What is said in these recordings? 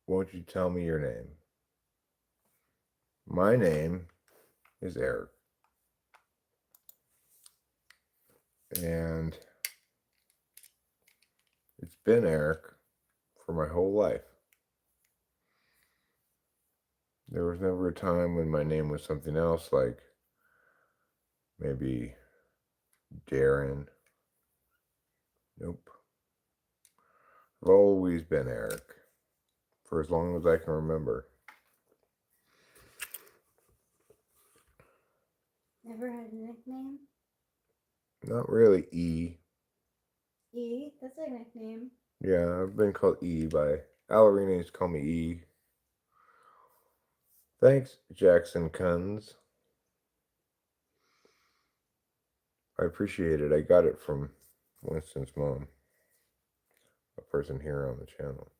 won't you tell me your name? My name is Eric. And it's been Eric for my whole life. There was never a time when my name was something else, like maybe Darren. Nope. I've always been Eric for as long as I can remember. Never had a nickname? Not really E. E? That's a nickname. Yeah, I've been called E by Alarina used to call me E. Thanks, Jackson Kunz. I appreciate it. I got it from Winston's mom, a person here on the channel.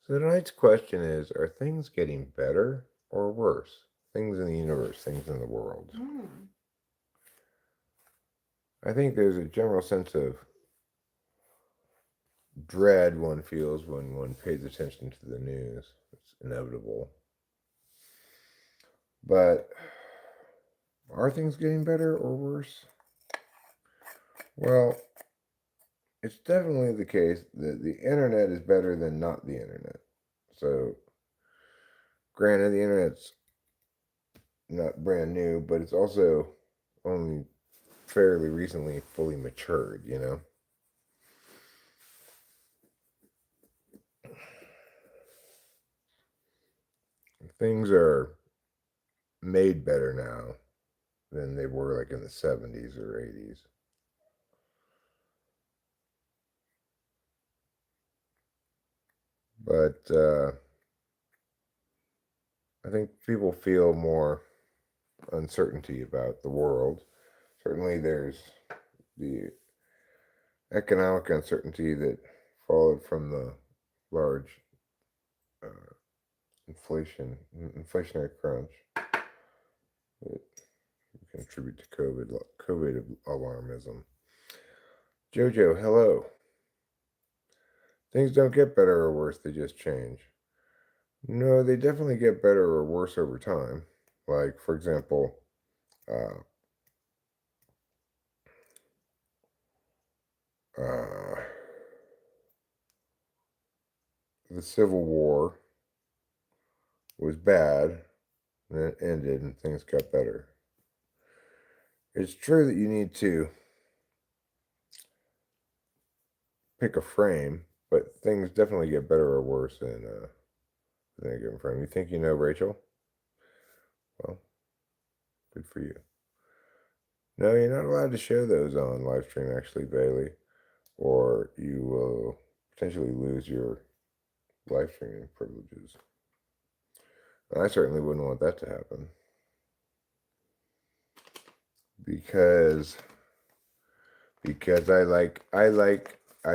So tonight's question is, are things getting better or worse? Things in the universe, things in the world. I think there's a general sense of dread one feels when one pays attention to the news. It's inevitable. But are things getting better or worse? Well, it's definitely the case that the internet is better than not the internet. So, granted, the internet's not brand new, but it's also only fairly recently fully matured, you know? Things are made better now than they were like in the 70s or 80s. But I think people feel more uncertainty about the world. Certainly, there's the economic uncertainty that followed from the large uh, inflationary crunch that contribute to COVID alarmism. Jojo, hello. Things don't get better or worse; they just change. No, they definitely get better or worse over time. Like, for example, uh, uh, the Civil War was bad, and it ended, and things got better. It's true that you need to pick a frame, but things definitely get better or worse than a given frame. You think you know Rachel? Well, good for you. No, you're not allowed to show those on live stream, actually, Bailey, or you will potentially lose your live streaming privileges. And I certainly wouldn't want that to happen because I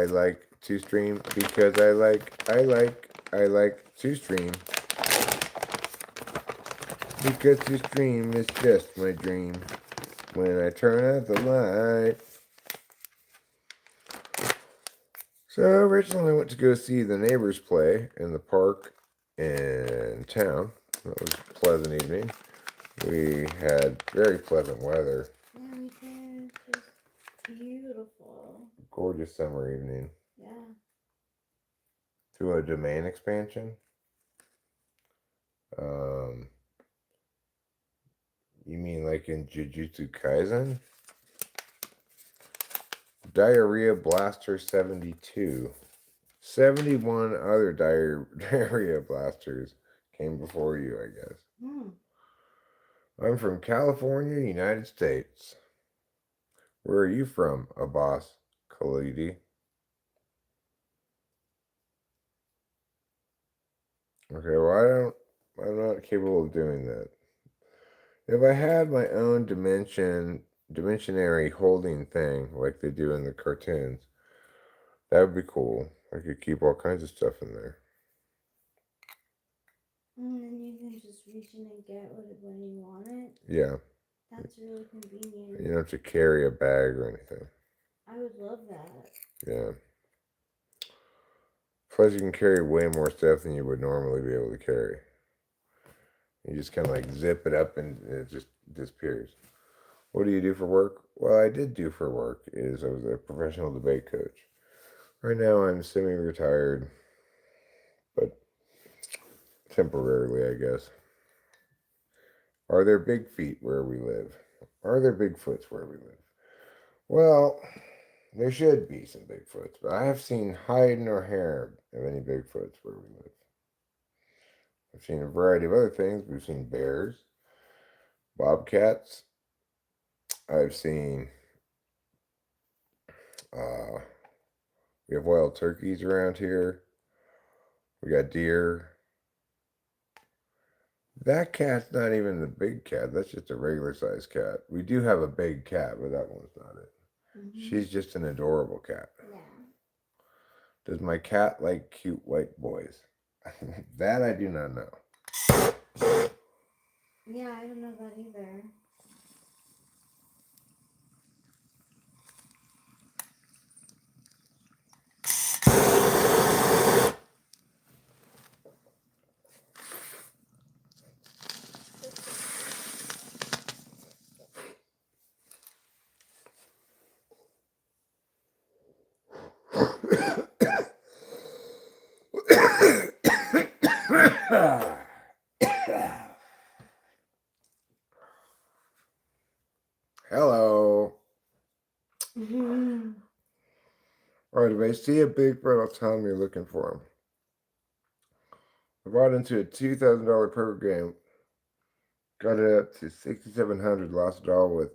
like to stream because I like to stream because to stream is just my dream. When I turn out the light. So originally I went to go see the neighbors play in the park in town. That was a pleasant evening. We had very pleasant weather. Yeah, we did. It was beautiful. Gorgeous summer evening. Yeah. To a domain expansion. Um, you mean like in Jujutsu Kaisen? Diarrhea Blaster 72. 71 other diarrhea blasters came before you, I guess. I'm from California, United States. Where are you from, Abbas Khalidi? Okay, well, I'm not capable of doing that. If I had my own dimensionary holding thing like they do in the cartoons, that would be cool. I could keep all kinds of stuff in there. And then you can just reach in and get it when you want it. Yeah. That's really convenient. You don't have to carry a bag or anything. I would love that. Yeah. Plus, you can carry way more stuff than you would normally be able to carry. You just kind of like zip it up and it just disappears. What do you do for work? Well, I did do for work is I was a professional debate coach. Right now, I'm semi-retired, but temporarily, I guess. Are there big feet where we live? Are there Bigfoots where we live? Well, there should be some Bigfoots, but I have seen hide nor hair of any Bigfoots where we live. I've seen a variety of other things. We've seen bears, bobcats. I've seen, we have wild turkeys around here. We got deer. That cat's not even the big cat. That's just a regular sized cat. We do have a big cat, but that one's not it. She's just an adorable cat. Yeah. Does my cat like cute white boys? That I do not know. Yeah, I don't know that either. Hello. Alright, if I see a Bigfoot, I'll tell him you're looking for him. I bought into a $2,000 program, got it up to 6,700, lost it all with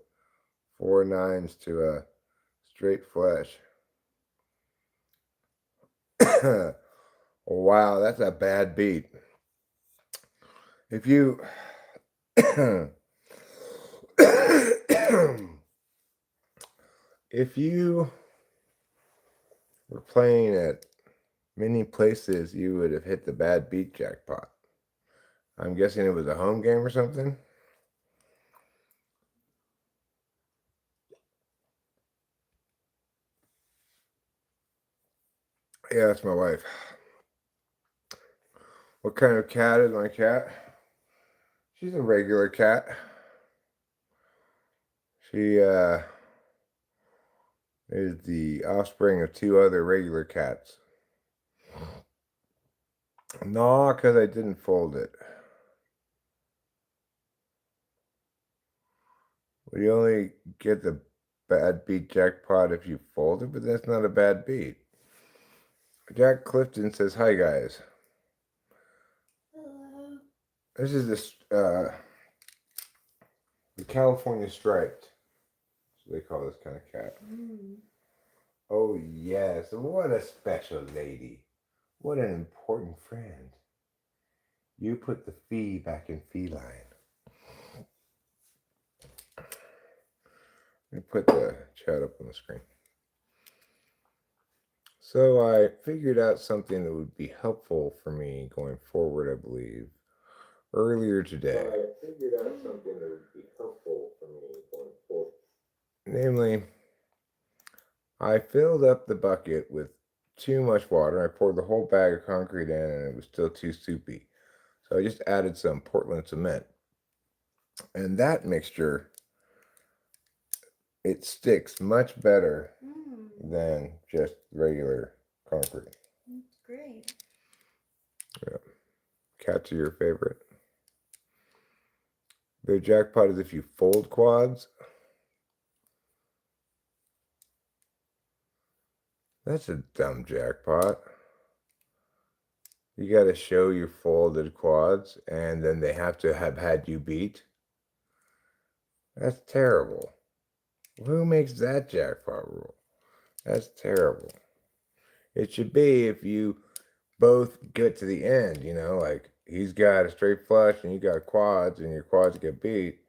4 nines to a straight flush. Wow, that's a bad beat. If you if you were playing at many places, you would have hit the bad beat jackpot. I'm guessing it was a home game or something. Yeah, that's my wife. What kind of cat is my cat? She's a regular cat. She is the offspring of 2 other regular cats. No, because I didn't fold it. We only get the bad beat jackpot if you fold it, but that's not a bad beat. Jack Clifton says, "Hi guys. Hello. This is the California striped. So they call this kind of cat. Oh yes, what a special lady. What an important friend. You put the fee back in feline." Let me put the chat up on the screen. So I figured out something that would be helpful for me going forward, I believe, earlier today. Namely, I filled up the bucket with too much water. I poured the whole bag of concrete in and it was still too soupy. So I just added some Portland cement. And that mixture, it sticks much better than just regular concrete. That's great. Yeah. Cats are your favorite. The jackpot is if you fold quads. That's a dumb jackpot. You got to show your folded quads, and then they have to have had you beat. That's terrible. Who makes that jackpot rule? That's terrible. It should be if you both get to the end, like he's got a straight flush and you got quads and your quads get beat,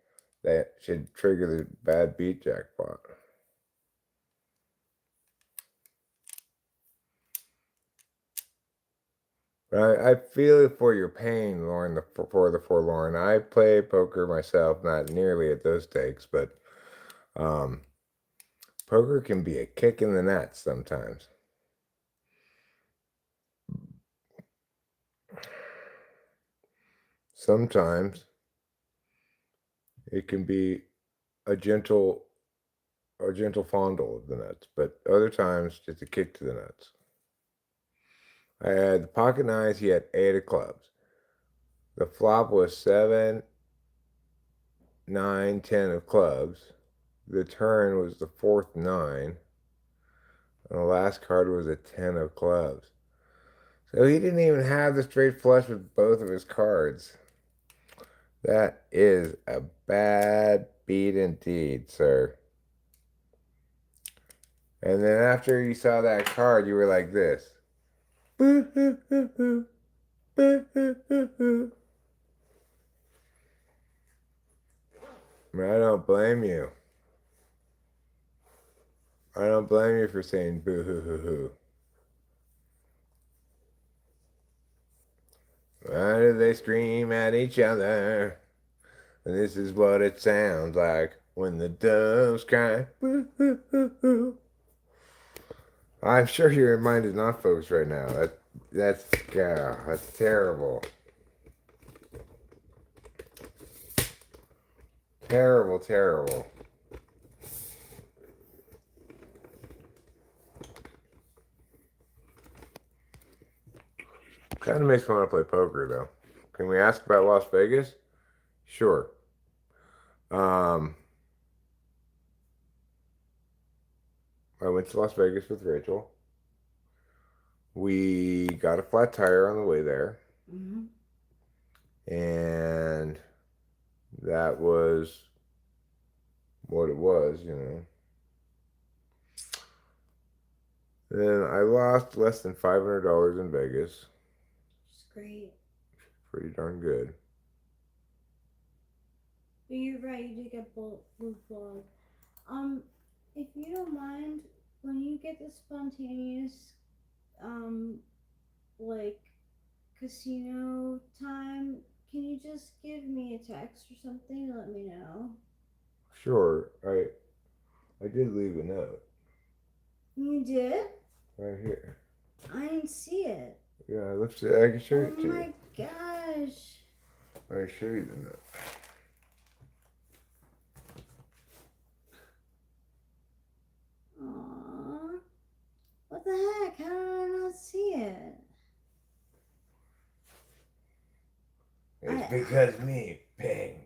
that should trigger the bad beat jackpot. I feel it for your pain, Lauren, for the forlorn. I play poker myself, not nearly at those stakes, but poker can be a kick in the nuts sometimes. sometimes it can be a gentle fondle of the nuts, but other times just a kick to the nuts. I had the pocket nines, he had 8 of clubs. The flop was 7, 9, 10 of clubs. The turn was the 4th 9. And the last card was a 10 of clubs. So he didn't even have the straight flush with both of his cards. That is a bad beat indeed, sir. And then after you saw that card, you were like this. Boo, hoo, hoo, hoo. Boo, hoo, hoo, hoo. I don't blame you. I don't blame you for saying boo hoo hoo hoo. Why do they scream at each other? And this is what it sounds like when the doves cry. Boo hoo hoo hoo. I'm sure your mind is not focused right now. That's terrible. Terrible, terrible. Kind of makes me want to play poker, though. Can we ask about Las Vegas? Sure. I went to Las Vegas with Rachel. We got a flat tire on the way there. Mm-hmm. And that was what it was, you know. Then I lost less than $500 in Vegas. It's great. Pretty darn good. But you're right, you did get blue blog. If you don't mind, when you get the spontaneous, like casino time, can you just give me a text or something to let me know? Sure, I did leave a note. You did? Right here. I didn't see it. Yeah, I left it. I can show it to you. Oh my gosh. I can show you the note. Aww. What the heck? How did I not see it? It's because me, Ping.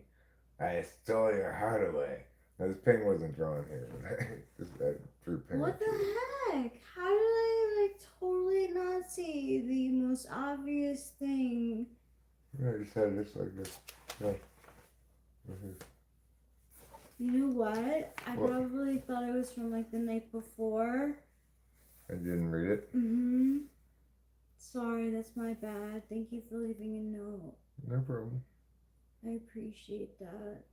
I stole your heart away. Now, this Ping wasn't drawn here. I drew Ping. What the heck? How did I totally not see the most obvious thing? Yeah, I just had it just like this. Yeah. Mm-hmm. You know what? I What? probably thought it was from the night before. I didn't read it. Mm-hmm. Sorry, that's my bad. Thank you for leaving a note. No problem. I appreciate that.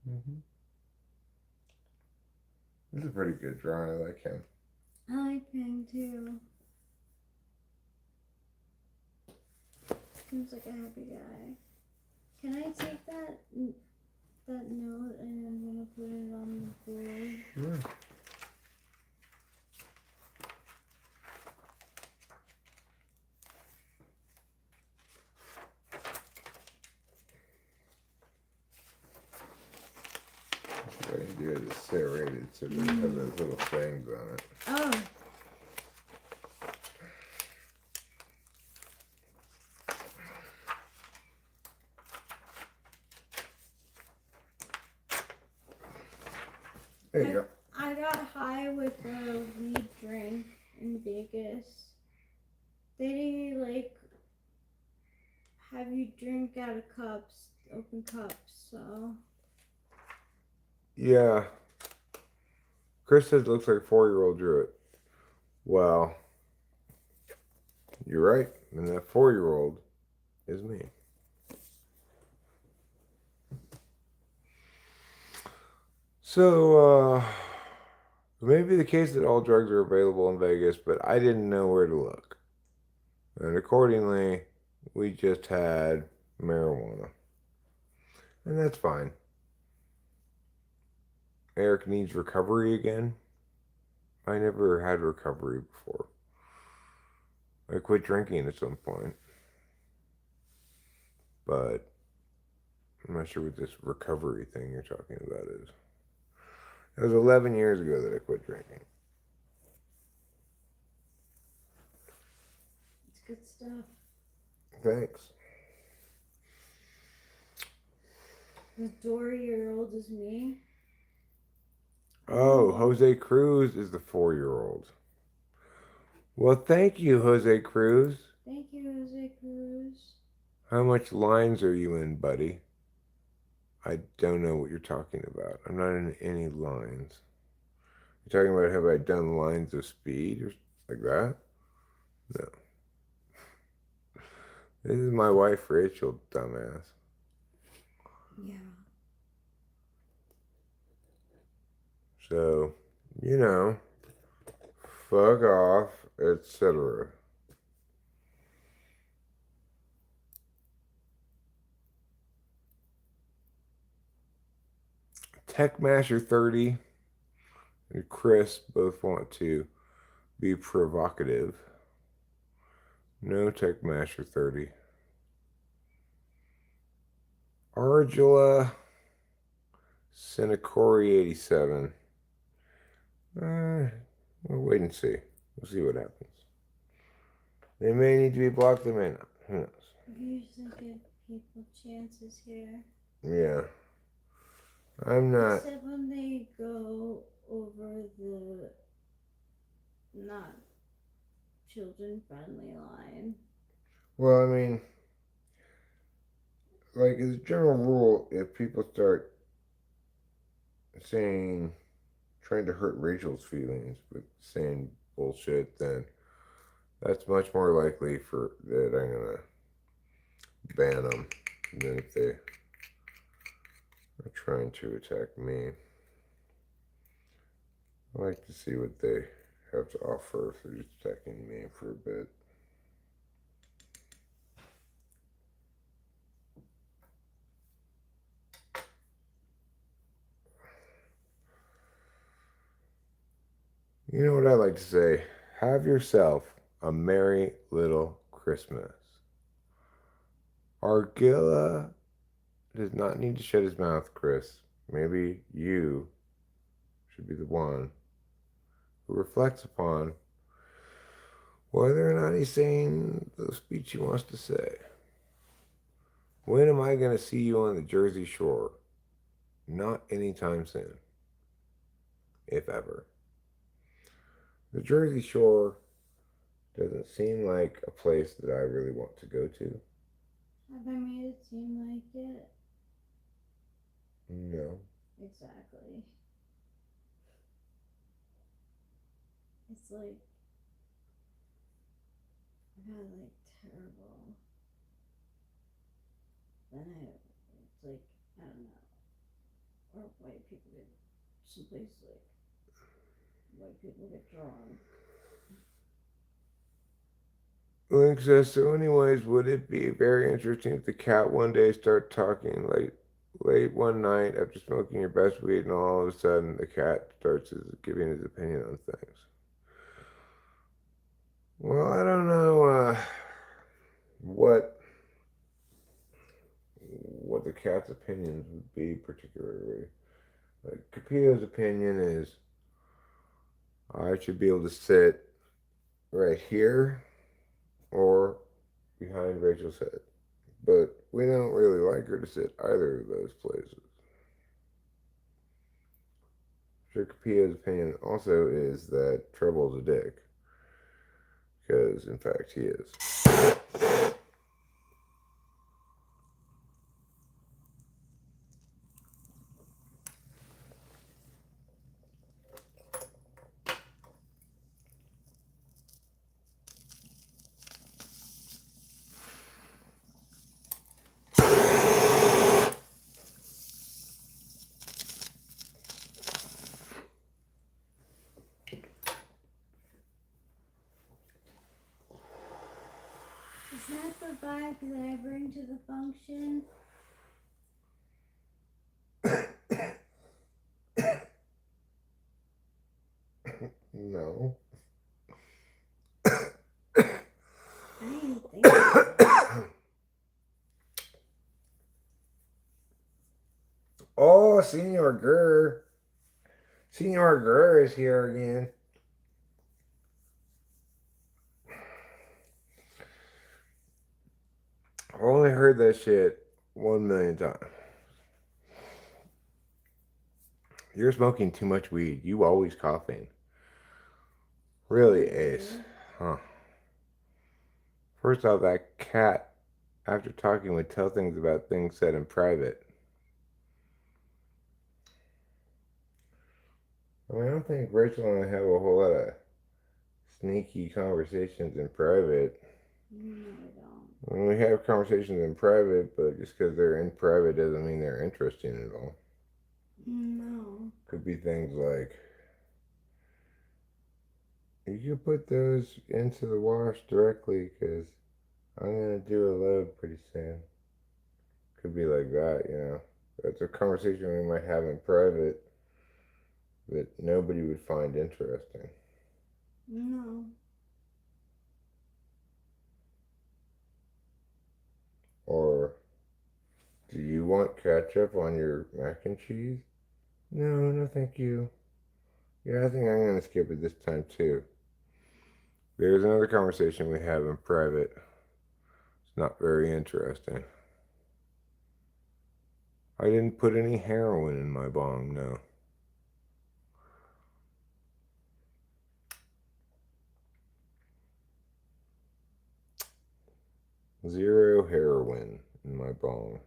Mm-hmm. This is a pretty good drawing. I like him. I like Ping too. Seems like a happy guy. Can I take that note and I'm gonna put it on the board? Sure. What I can do is it's serrated so it doesn't have those little things on it. Oh. There you go. I got high with a weed drink in Vegas. They have you drink out of cups, open cups, so. Yeah. Chris says it looks like a 4-year-old drew it. Well, you're right. And that 4-year-old is me. So, it may be the case that all drugs are available in Vegas, but I didn't know where to look. And accordingly, we just had marijuana. And that's fine. Eric needs recovery again. I never had recovery before. I quit drinking at some point. But I'm not sure what this recovery thing you're talking about is. It was 11 years ago that I quit drinking. It's good stuff. Thanks. The Dory-year-old is me. Oh, Jose Cruz is the 4-year-old. Well, thank you, Jose Cruz. Thank you, Jose Cruz. How much lines are you in, buddy? I don't know what you're talking about. I'm not in any lines. You're talking about have I done lines of speed or like that? No. This is my wife, Rachel, dumbass. Yeah. So, fuck off, etc. Techmasher30 and Chris both want to be provocative. No Techmasher30. Argila Senecori87. We'll wait and see. We'll see what happens. They may need to be blocked, they may not. Who knows? We usually give people chances here. Yeah. I'm not. Except when they go over the not children friendly line. Well, I mean, like as a general rule, if people start saying, trying to hurt Rachel's feelings with saying bullshit, then that's much more likely for that I'm gonna ban them than if they are trying to attack me. I like to see what they have to offer if they're just attacking me for a bit. You know what I like to say? Have yourself a merry little Christmas. Argilla does not need to shut his mouth, Chris. Maybe you should be the one who reflects upon whether or not he's saying the speech he wants to say. When am I going to see you on the Jersey Shore? Not anytime soon, if ever. The Jersey Shore doesn't seem like a place that I really want to go to. Have I made it seem like it? No. Exactly. It's like I got like terrible. Then it's like I don't know. Or white people get someplace like white people get drunk. Link says, so anyways, would it be very interesting if the cat one day start talking like late one night after smoking your best weed and all of a sudden the cat starts giving his opinion on things? Well, I don't know what the cat's opinions would be particularly. Like Capito's opinion is I should be able to sit right here or behind Rachel's head. But we don't really like her to sit either of those places. Sure, Capito's opinion also is that Treble's a dick. Because, in fact, he is. Is that the vibe that I bring to the function? No. I didn't think so. Oh, Senor Gurr. Senor Gurr is here again. I've only heard that shit 1,000,000 times. You're smoking too much weed. You always coughing. Really, Ace. Huh. First off, that cat, after talking, would tell things about things said in private. I mean, I don't think Rachel and I have a whole lot of sneaky conversations in private. No, I don't. I mean, we have conversations in private, but just because they're in private doesn't mean they're interesting at all. No. Could be things like, you could put those into the wash directly because I'm going to do a load pretty soon. Could be like that, you know. That's a conversation we might have in private that nobody would find interesting. No. Or, do you want ketchup on your mac and cheese? No, no, thank you. Yeah, I think I'm going to skip it this time too. There's another conversation we have in private. It's not very interesting. I didn't put any heroin in my bong, no. Zero heroin in my bong.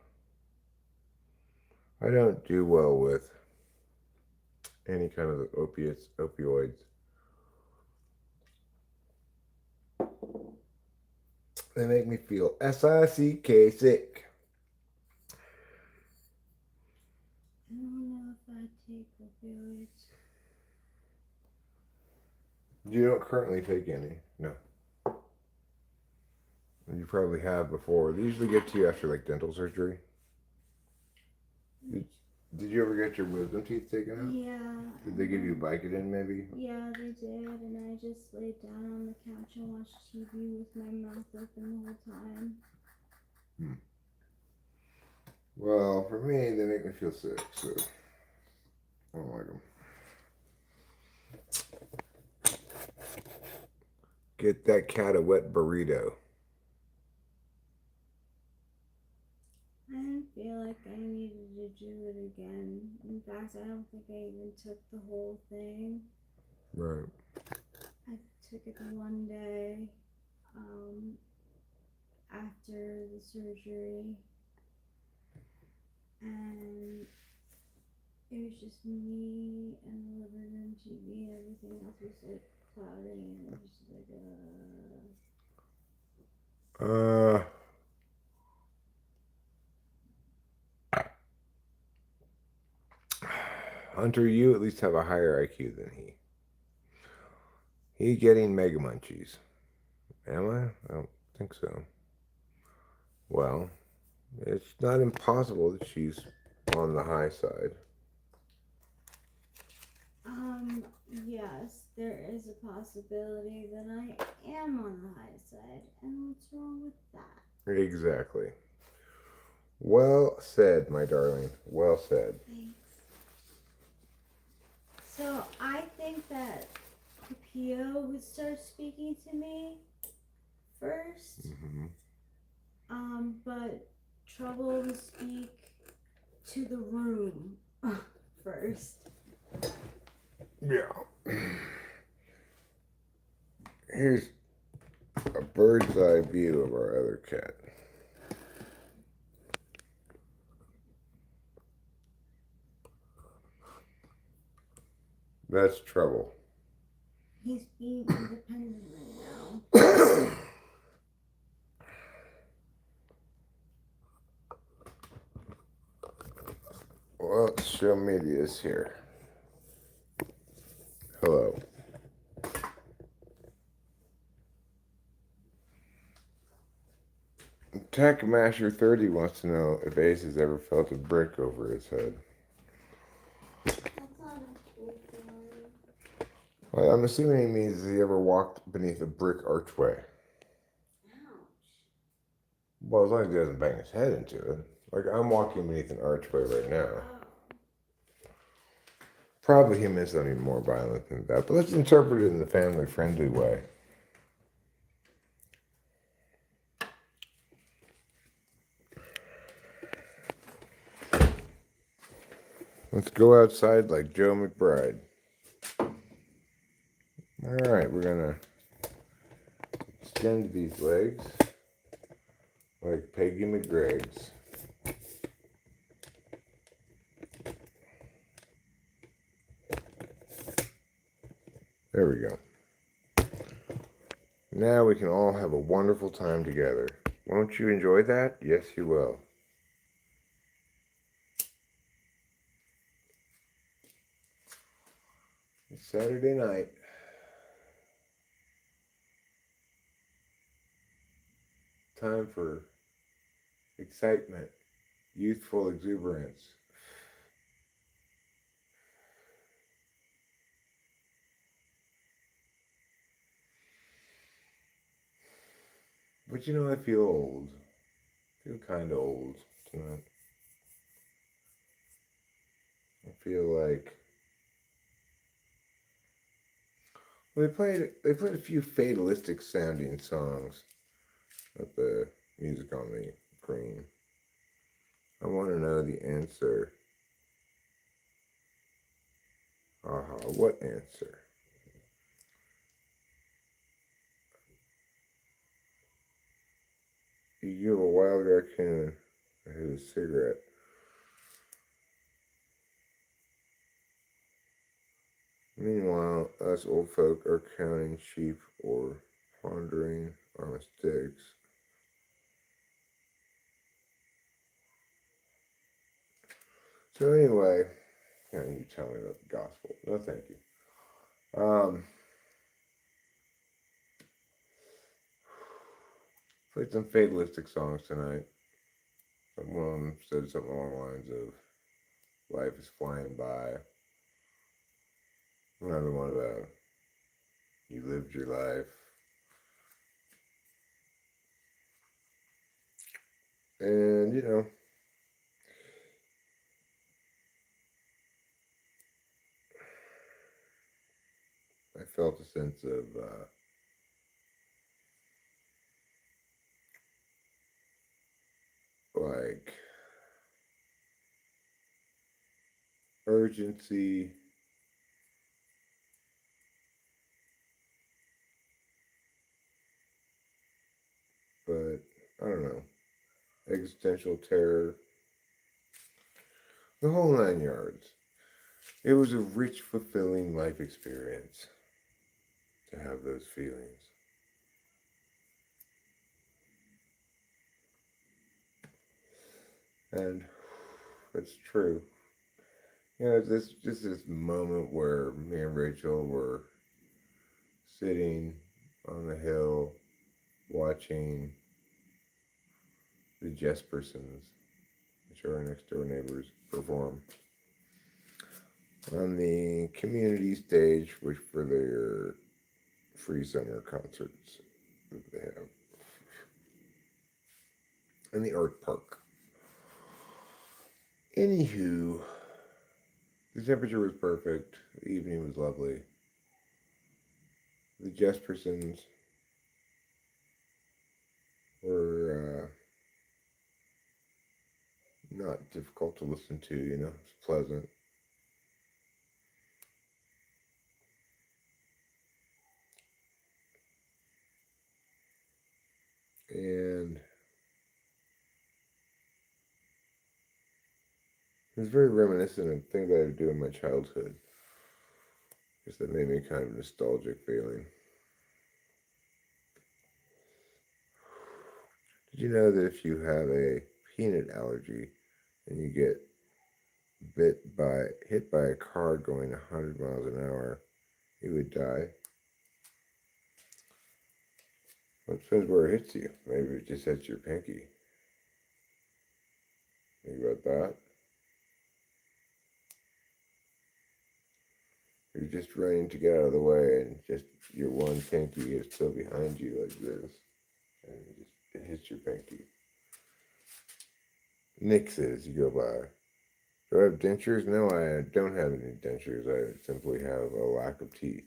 I don't do well with any kind of opioids. They make me feel sick, sick. I don't know if I take opioids. You don't currently take any, no. You probably have before. They usually get to you after like dental surgery. Did you ever get your wisdom teeth taken out? Yeah. Did they give you Vicodin maybe? Yeah, they did, and I just laid down on the couch and watched TV with my mouth open the whole time. Well, for me, they make me feel sick, so I don't like them. Get that cat a wet burrito. I didn't feel like I needed to do it again. In fact, I don't think I even took the whole thing. Right. I took it one day after the surgery, and it was just me and the living room TV, and everything else was like cloudy, and it was just like Hunter, you at least have a higher IQ than he. He getting mega munchies. Am I? I don't think so. Well, it's not impossible that she's on the high side. yes, there is a possibility that I am on the high side, and what's wrong with that? Exactly. Well said, my darling. Well said. Thanks. So I think that the PO would start speaking to me first, but Trouble would speak to the room first. Yeah. Here's a bird's eye view of our other cat. That's Trouble. He's being independent right now. Well, show media is here. Hello. Tech Masher 30 wants to know if Ace has ever felt a brick over his head. That's not a cool feeling. Well, I'm assuming he means he ever walked beneath a brick archway. Ouch. Well, as long as he doesn't bang his head into it. Like, I'm walking beneath an archway right now. Oh. Probably he meant something more violent than that, but let's interpret it in the family-friendly way. Let's go outside like Joe McBride. All right, we're gonna extend these legs like Peggy McGreg's. There we go. Now we can all have a wonderful time together. Won't you enjoy that? Yes, you will. It's Saturday night. Time for excitement, youthful exuberance. But you know, I feel old. I feel kind of old tonight. I feel like well, they played a few fatalistic sounding songs with the music on the screen. I want to know the answer. What answer? You give a wild raccoon a cigarette. Meanwhile, us old folk are counting sheep or pondering on mistakes. So anyway, can you tell me about the gospel? No, thank you. Played some fatalistic songs tonight. Someone said something along the lines of "Life is flying by." Another one about "You lived your life." And, you know, I felt a sense of like urgency, but I don't know, existential terror, the whole 9 yards. It was a rich, fulfilling life experience to have those feelings. And it's true. You know, this moment where me and Rachel were sitting on the hill watching the Jespersons, which are our next door neighbors, perform on the community stage, which for their free summer concerts that they have in the art park. Anywho, the temperature was perfect. The evening was lovely. The Jespersons were not difficult to listen to, you know, it's pleasant. And it was very reminiscent of things that I would do in my childhood. Just that made me kind of nostalgic feeling. Did you know that if you have a peanut allergy and you get hit by a car going 100 miles an hour, you would die? Well, it depends where it hits you. Maybe it just hits your pinky. Think about that. You're just running to get out of the way, and just your one pinky is still behind you like this, and it hits your pinky. Nicks it as you go by. Do I have dentures? No, I don't have any dentures. I simply have a lack of teeth.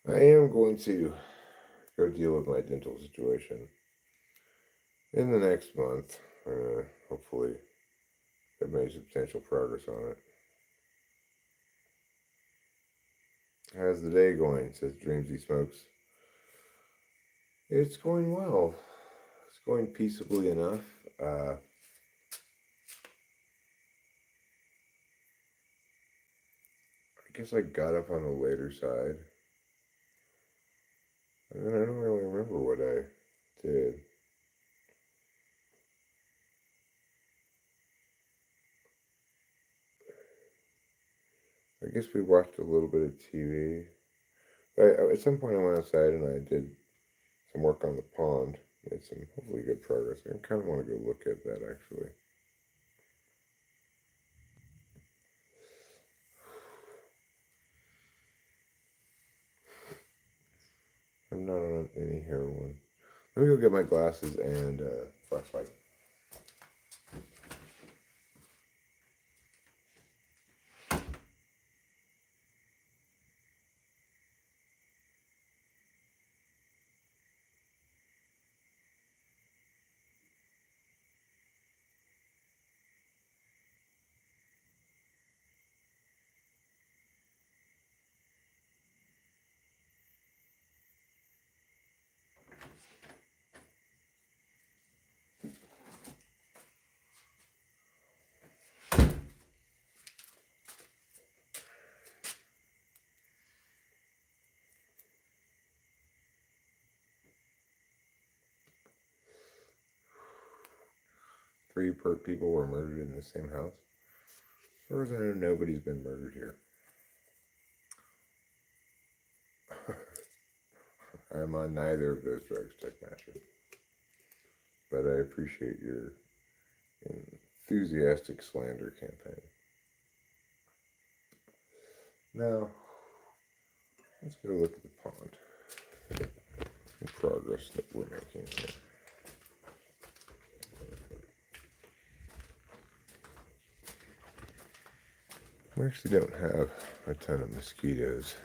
I am going to go deal with my dental situation in the next month. Hopefully, I've made substantial progress on it. How's the day going? Says Dreamsy Smokes. It's going well. It's going peaceably enough. I guess I got up on the later side. And then I don't really remember what I did. I guess we watched a little bit of TV. At some point I went outside and I did some work on the pond. Made some hopefully good progress. I kind of want to go look at that actually. I'm not on any heroin. Let me go get my glasses and flashlight. Three people were murdered in the same house. As far as I know, nobody's been murdered here. I'm on neither of those drugs, Techno. But I appreciate your enthusiastic slander campaign. Now, let's go look at the pond. The progress that we're making here. We actually don't have a ton of mosquitoes.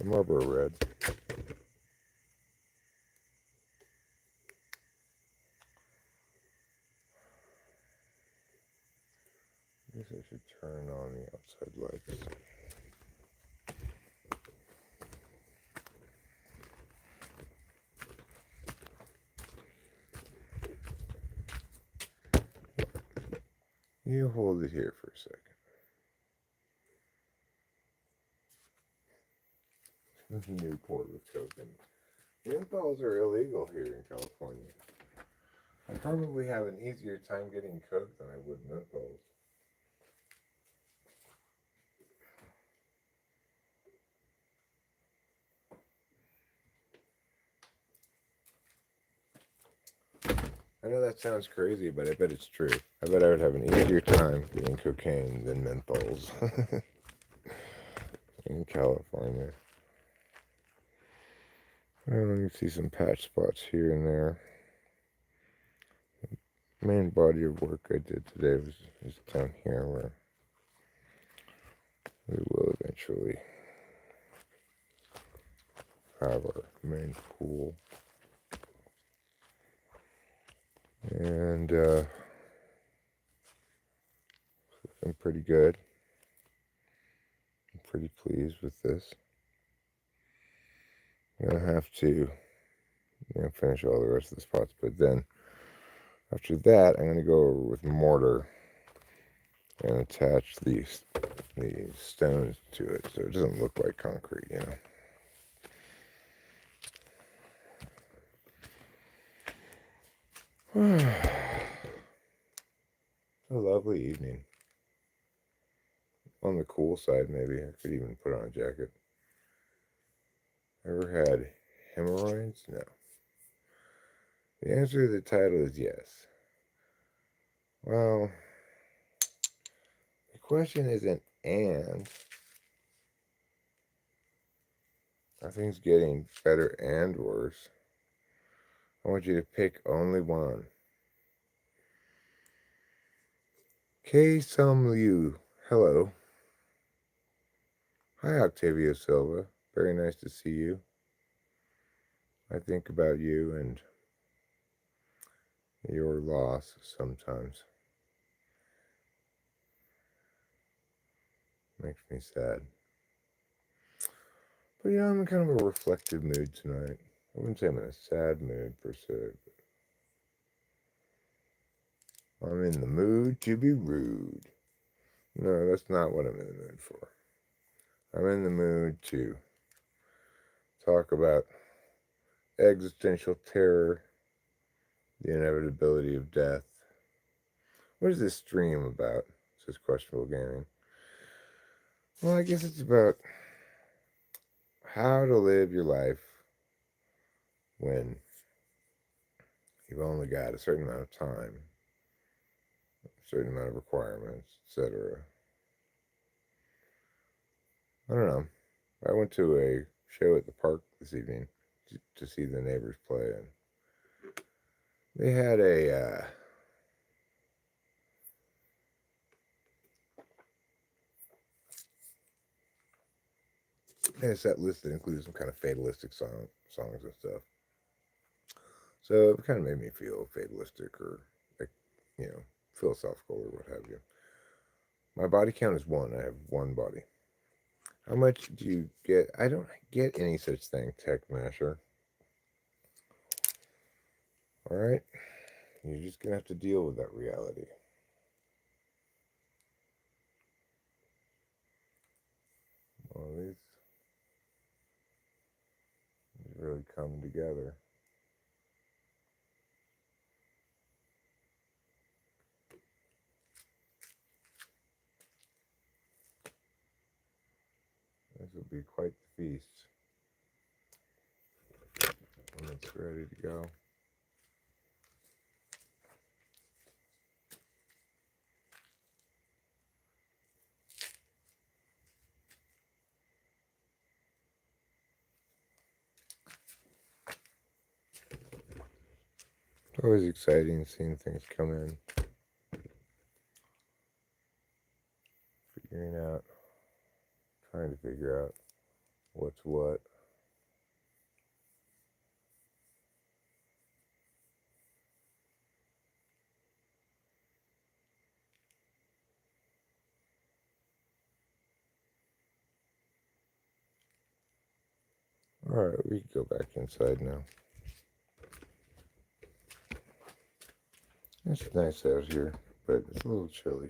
Marlboro Red. I guess I should turn on the outside lights. You hold it here for a second. Newport with Coke. Menthols are illegal here in California. I probably have an easier time getting Coke than I would menthols. I know that sounds crazy, but I bet it's true. I bet I would have an easier time getting cocaine than menthols in California. Well, you can see some patch spots here and there. The main body of work I did today was down here where we will eventually have our main pool. And I'm pretty good. I'm pretty pleased with this. I'm going to have to finish all the rest of the spots, but then after that, I'm going to go over with mortar and attach the stones to it so it doesn't look like concrete, A lovely evening. On the cool side, maybe. I could even put on a jacket. Ever had hemorrhoids? No. The answer to the title is yes. Well, the question isn't and. Are things getting better and worse? I want you to pick only one. K. Sum Liu, hello. Hi, Octavio Silva. Very nice to see you. I think about you and your loss sometimes. Makes me sad. But yeah, I'm in kind of a reflective mood tonight. I wouldn't say I'm in a sad mood per se. I'm in the mood to be rude. No, that's not what I'm in the mood for. I'm in the mood to talk about existential terror, the inevitability of death. What is this stream about? Says Questionable Gaming. Well, I guess it's about how to live your life when you've only got a certain amount of time, a certain amount of requirements, etc. I don't know. I went to a show at the park this evening to see the neighbors play, and they had a set list that included some kind of fatalistic songs and stuff. So it kind of made me feel fatalistic or, like, philosophical or what have you. My body count is one. I have one body. How much do you get? I don't get any such thing, Tech Masher. All right? You're just going to have to deal with that reality. Well, these really come together. This will be quite the feast when it's ready to go. It's always exciting seeing things come in, figuring out, trying to figure out what's what. Alright, we can go back inside now. It's nice out here, but it's a little chilly.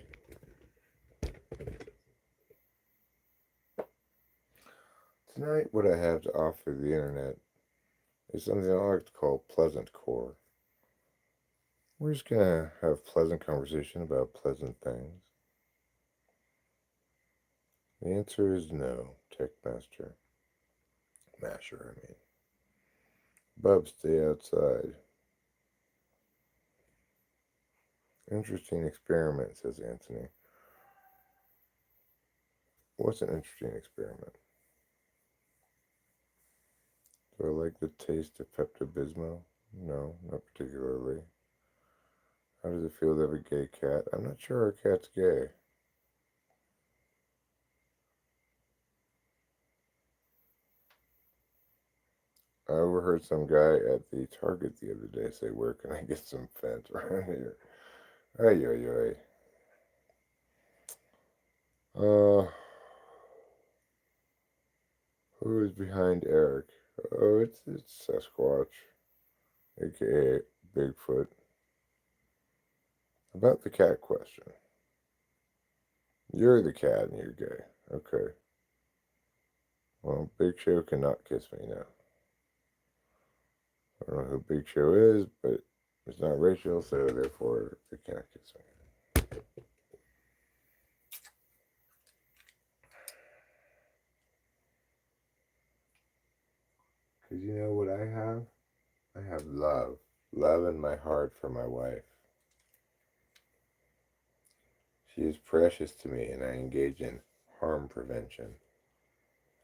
Tonight, what I have to offer the internet is something I like to call pleasant core. We're just gonna have pleasant conversation about pleasant things. The answer is no, Tech Master. Masher, I mean. Bub, stay outside. Interesting experiment, says Anthony. What's an interesting experiment? Do I like the taste of Pepto-Bismol? No, not particularly. How does it feel to have a gay cat? I'm not sure our cat's gay. I overheard some guy at the Target the other day say, "Where can I get some Fent around here?" Ay, ay, ay. Who is behind Eric? Oh, it's Sasquatch, aka Bigfoot. About the cat question. You're the cat and you're gay. Okay. Well, Big Show cannot kiss me now. I don't know who Big Show is, but it's not racial, so therefore they cannot kiss me. Because you know what I have? I have love. Love in my heart for my wife. She is precious to me, and I engage in harm prevention.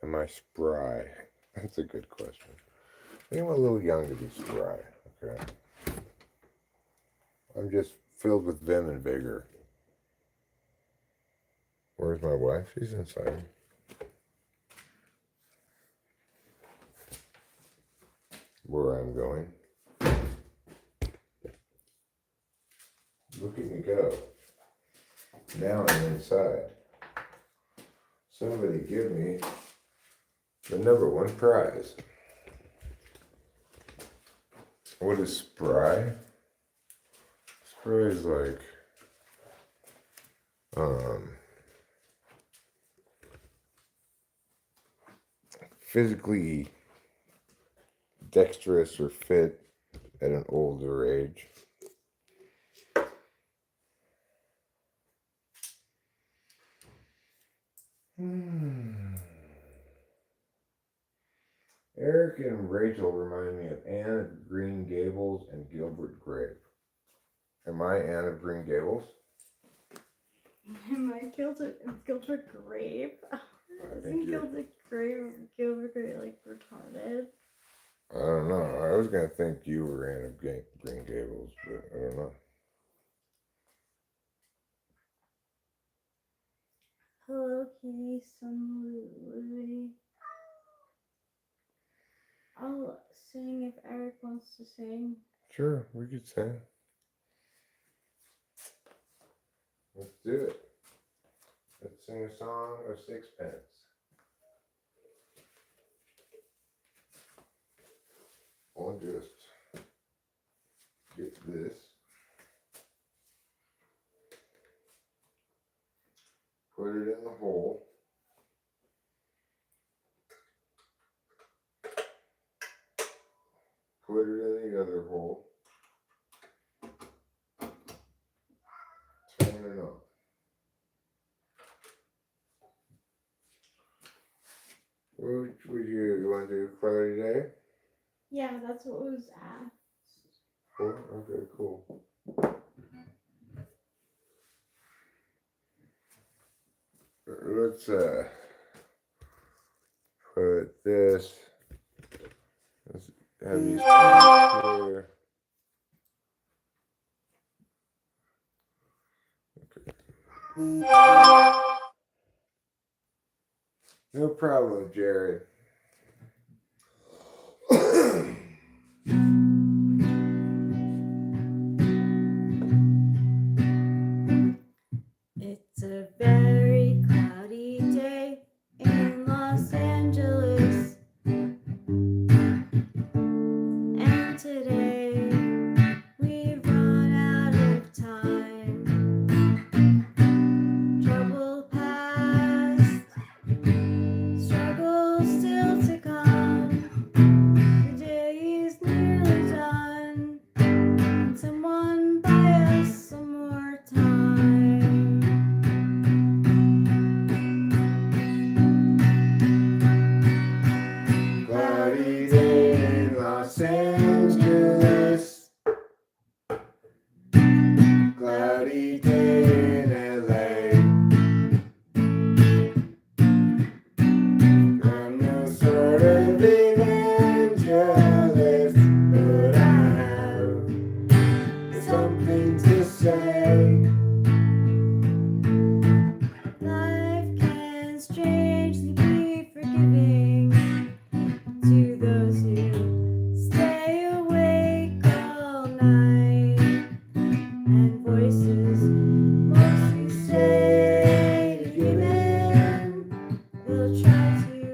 Am I spry? That's a good question. I think I'm a little young to be spry. Okay. I'm just filled with vim and vigor. Where's my wife? She's inside. Where I'm going. Look at me go. Now I'm inside. Somebody give me the #1 prize. What is spry? Spry is like, physically dexterous or fit at an older age. Eric and Rachel remind me of Anne of Green Gables and Gilbert Grape. Am I Anne of Green Gables? Am I Gilbert Grape? Isn't Gilbert Grape like retarded? I don't know. I was gonna think you were Anne of Green Gables, but I don't know. Hello, Kitty, some Louie. I'll sing if Eric wants to sing. Sure, we could sing. Let's do it. Let's sing a song of sixpence. I'll just get this. Put it in the hole. Put it in the other hole. Turn it on. Which would you want to do? Cloudy day? Yeah, that's what was asked. Cool. Okay, cool. Let's put this. Let's have these here. Okay. No problem, Jared. It's a very cloudy day in Los Angeles, and today we've run out of time. Trouble past, struggle still to come. The day is nearly done. Can someone buy us some more time? Cloudy day in Los Angeles. Cloudy day in LA. I'm no sort of evangelist, but I have something to say. Life can strangely be forgiving to those who stay awake all night, and voices mostly say to human will try to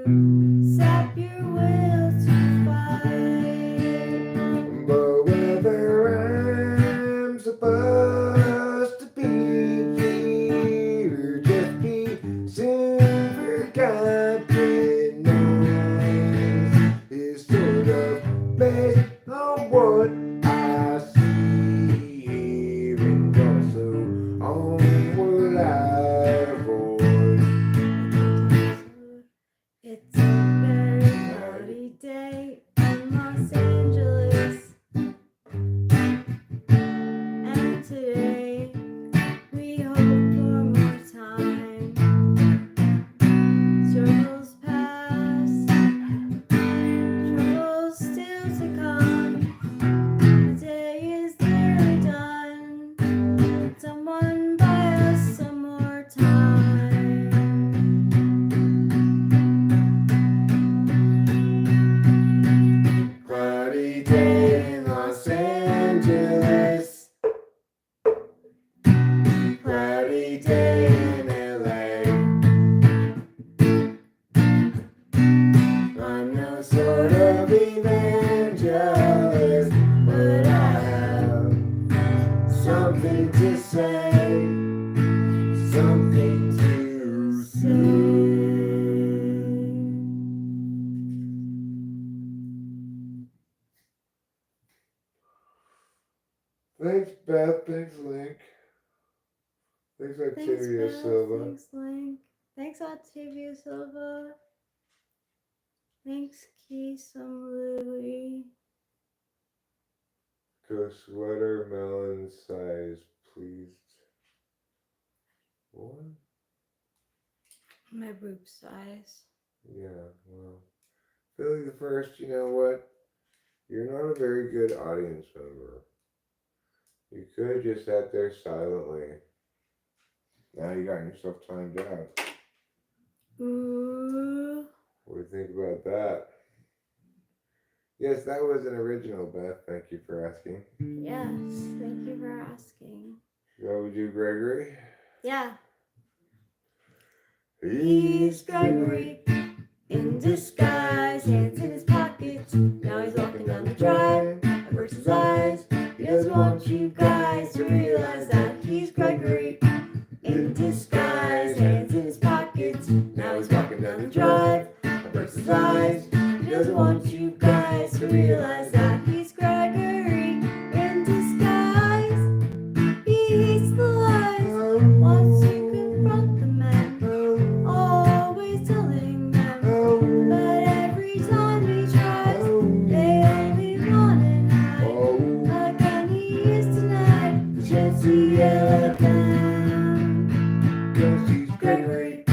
sap your will to fight. But whether I'm supposed to be here, just be soon forgotten noise is sort of based on what I see here, and also on what I avoid. It's a very cloudy day in Los Angeles, and today we hope for more time. Struggles Thanks, Thanks, Octavia Beth. Silva. Thanks, Link. Thanks, Octavia Silva. Thanks, Keesum Louie. Go sweater melon size, please. What? My boob size. Yeah, well. Billy the First, you know what? You're not a very good audience member. You could have just sat there silently. Now you got yourself timed out. Ooh. What do you think about that? Yes, that was an original, Beth. Thank you for asking. Yes, thank you for asking. Shall we do Gregory? Yeah. He's Gregory in disguise, hands in his pockets. Now he's walking down the drive. Averts his eyes. He doesn't want you guys to realize that he's Gregory in disguise, hands in his pockets. Now he's walking down the drive. Averts his eyes. He doesn't want you guys to realize that he's Gregory in disguise. He hates the lies, wants to confront the men, always telling them. But every time he tries, they only want an eye. Again he is denied the chance to yell at them. 'Cause he's Gregory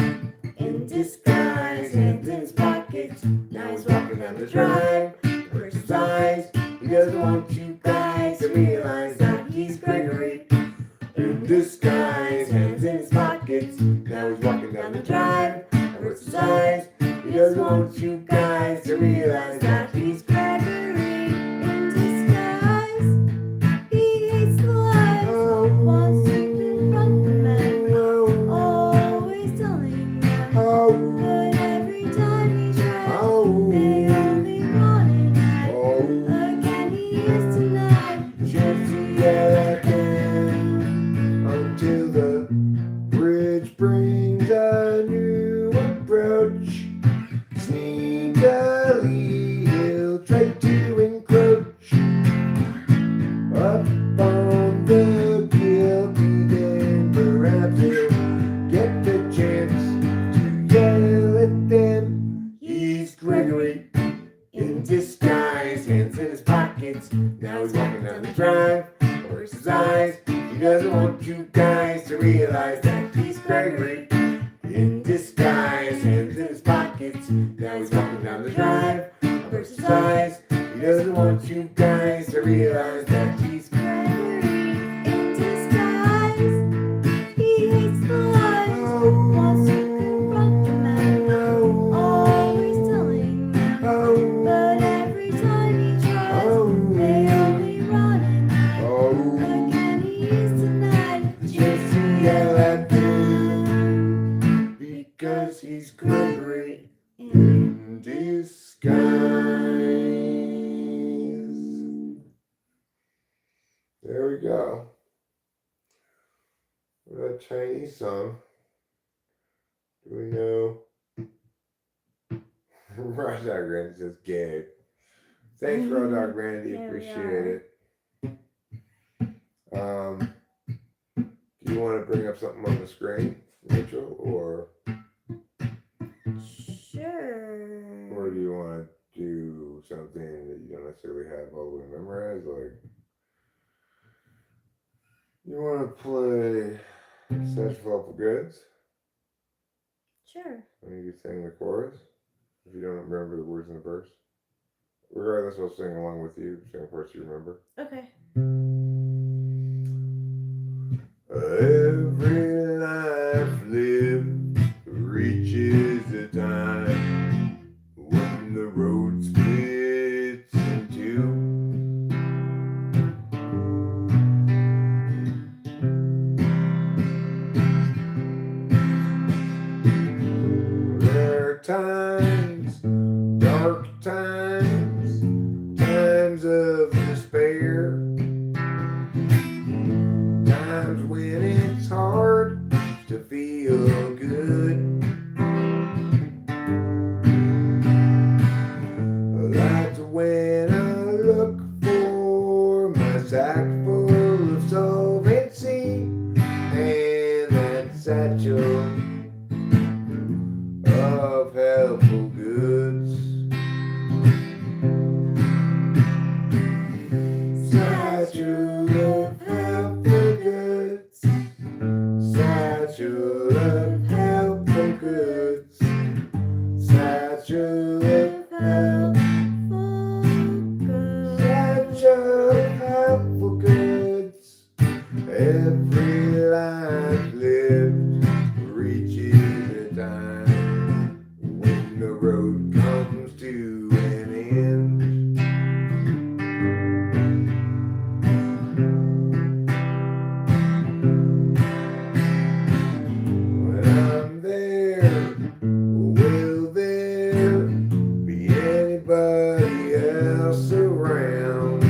in disguise, hands in his pockets. Now he's walking down the drive, averts his eyes. He doesn't want you guys to realize that he's Gregory in disguise, hands in his pockets. Now he's walking down the drive, averts his eyes. He doesn't want you guys to realize that he's Gregory in disguise. He hates the lies, wants to confront the men, always telling them. But every time he tries, they only want an eye. Again he is denied the chance to yell at them. until the bridge brings a new approach. Sneakily, he'll try to encroach up on the guilty, then perhaps he'll get the chance to yell at them. He's Gregory in disguise, hands in his pockets. Now he's walking down the drive, averts his eyes. He doesn't want you guys to realize that he's Gregory in disguise, hands in his pockets. Now he's walking down the drive, averts his eyes. He doesn't want you guys to realize that he's Gregory in disguise. He hates the lies, wants to confront the men, always telling them. But every time he tries, they only run and hide. Again he is denied the chance to yell at them. because he's Gregory in disguise. There we go. That Chinese song. Do we know? Raw Dog Grandy says gay. Thanks, Raw Dog Grandy. There we Appreciate are. it. Do you want to bring up something on the screen, Rachel, or Sure. do you want to do something that you don't necessarily have all the way memorized? Like, you want to play Search for Lawful Goods? Sure. And you can sing the chorus if you don't remember the words in the verse. Regardless, I'll sing along with you, sing the parts you remember. Okay. Every life lived reaches a time when the road splits in two. There are times, dark times, times of despair. Times when it's hard to feel good. That's when I look for my sack full of solvency, and of helpful goods. Satchel of helpful goods. Satchel of helpful goods. Satchel of Helpful good. Satchel of helpful goods. Every life lived reaches a time when the road comes to an end. When I'm there, will there be anybody else around?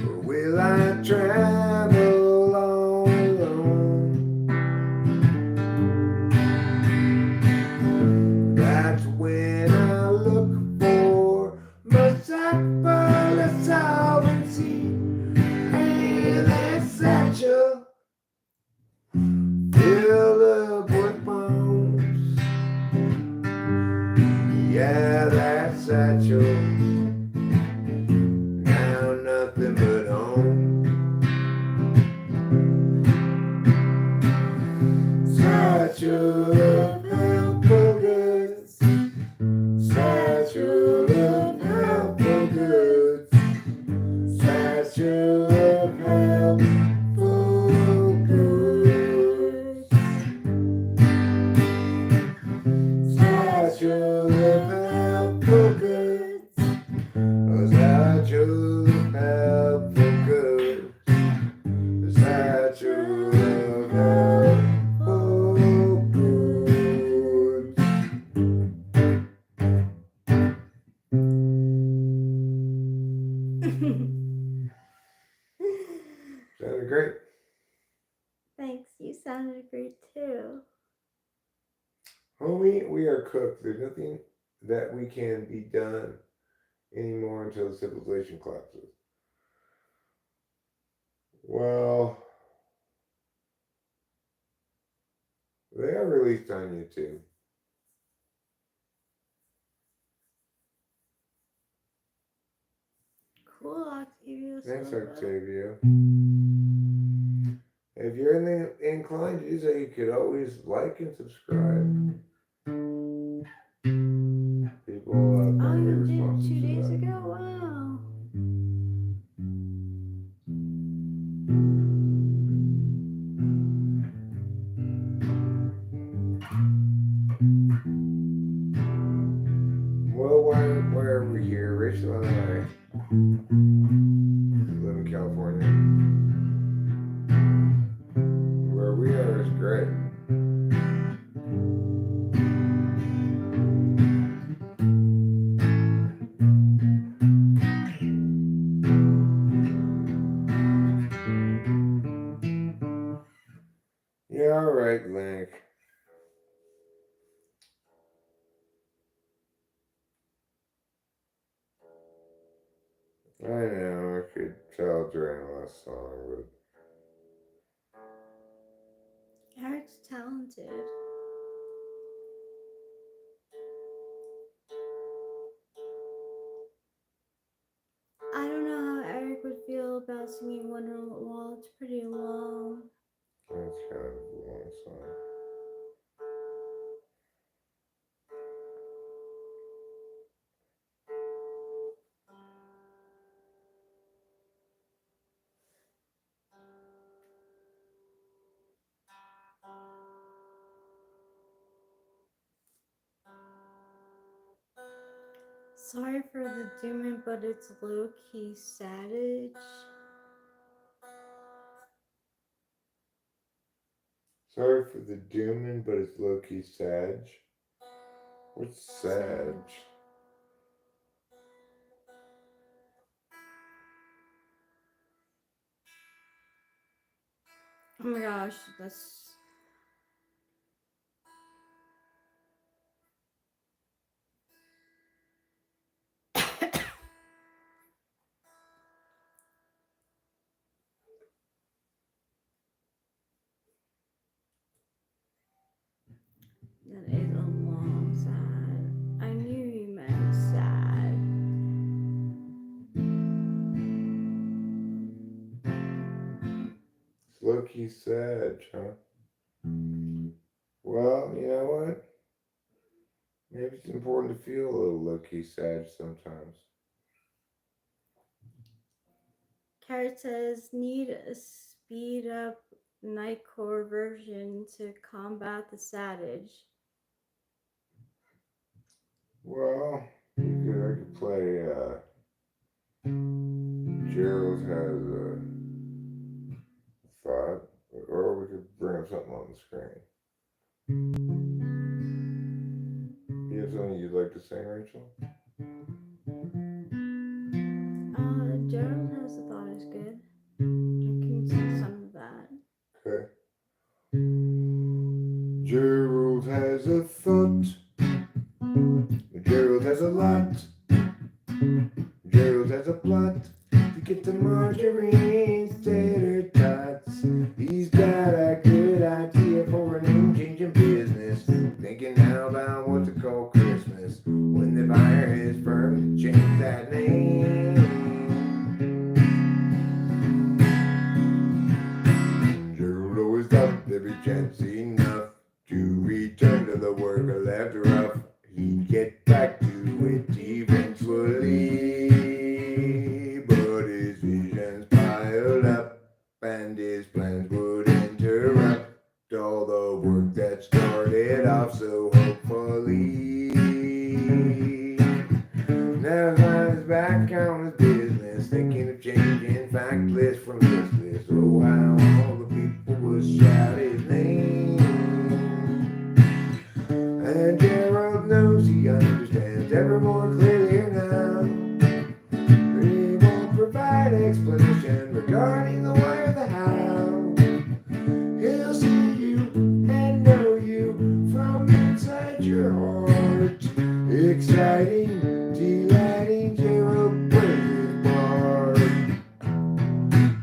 Or will I travel all alone? That's when I look for my sack full of solvency and that satchel filled up with bones. Yeah, that satchel, now nothing but home. Satchel of helpful goods. Satchel of helpful goods. Satchel of helpful goods. Satchel of helpful goods. A satchel of helpful goods. A satchel of helpful goods. Sounded great. Thanks, you sounded great too. Homie, we are cooked. There's nothing that we can be done anymore until the civilization collapses. Well, they are released on YouTube. Cool, Octavia. Thanks, so good. Octavia. If you're inclined to do so, you could always like and subscribe. People Oh, are very you did responsive 2 to days that. ago? Wow. Well, why are we here? Rachel and I live in California. Where we are is great. Yeah, all right, Link. I know, I could tell during the last song, but Eric's talented. I don't know how Eric would feel about singing Wonderwall. It's pretty long. that's kind of a long song. Sorry for the dooming, but it's low-key sadage. Sorry for the dooming, but it's low-key Sag. What's Sag? Oh my gosh, that's... That is a long low-key sad, huh? Well, you know what? Maybe it's important to feel a little low-key sad sometimes. Carrot says, need a speed up Nightcore version to combat the Sadage. Well, I could play, Gerald has a thought, or we could bring up something on the screen. You have something you'd like to say, Rachel? Gerald has a thought is good. I can see some of that. Okay. Gerald has a thought. Gerald has a lot. Gerald has a plot to get to Marjorie's tater tots. He's got a good idea for a name-changing business. Thinking now about what to call Christmas when they hire his firm to change that name. Gerald always thought every chance enough to return to the work left rough. He'd get back to it eventually, but his visions piled up and his plans would interrupt all the work that started off so hopefully. Now he's back on his business, thinking of changing factless from listless. Oh, how all the people would shout his name. And Gerald knows he understands ever more clearly now. He won't provide explanation regarding the why or the how. He'll see you and know you from inside your heart. Exciting, delighting, Gerald plays his part.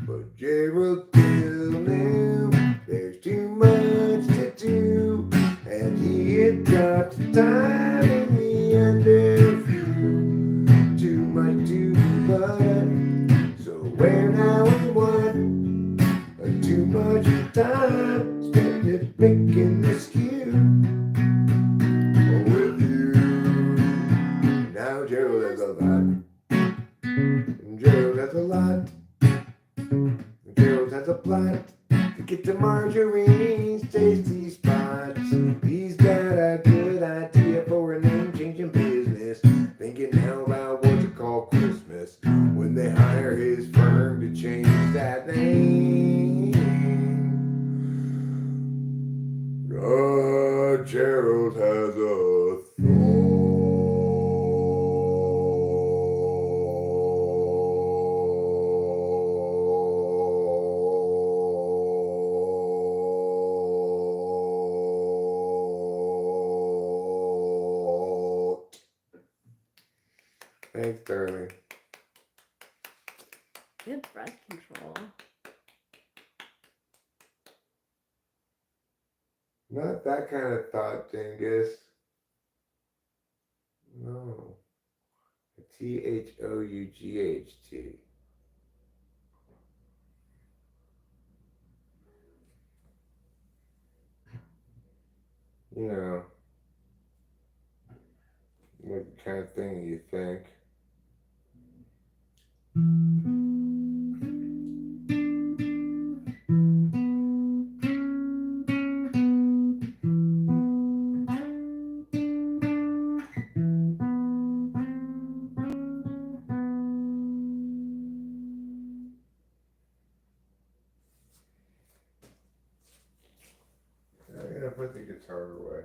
But Gerald still knew there's too much to do, and he had got time in the underview. Too much to but so where now and what? Too much time spent it picking the skew with you. Now Gerald has a lot. Gerald has a lot. Gerald has a plot to get to Marjorie's tasty spots. He's got a good idea for a name-changing business. Thinking now about what to call Christmas when they hire his firm to change that name. Gerald has a thought. Thanks, darling. Good breath control. Not that kind of thought, dingus. No. THOUGHT. You know, what kind of thing you think? I'm gonna put the guitar away.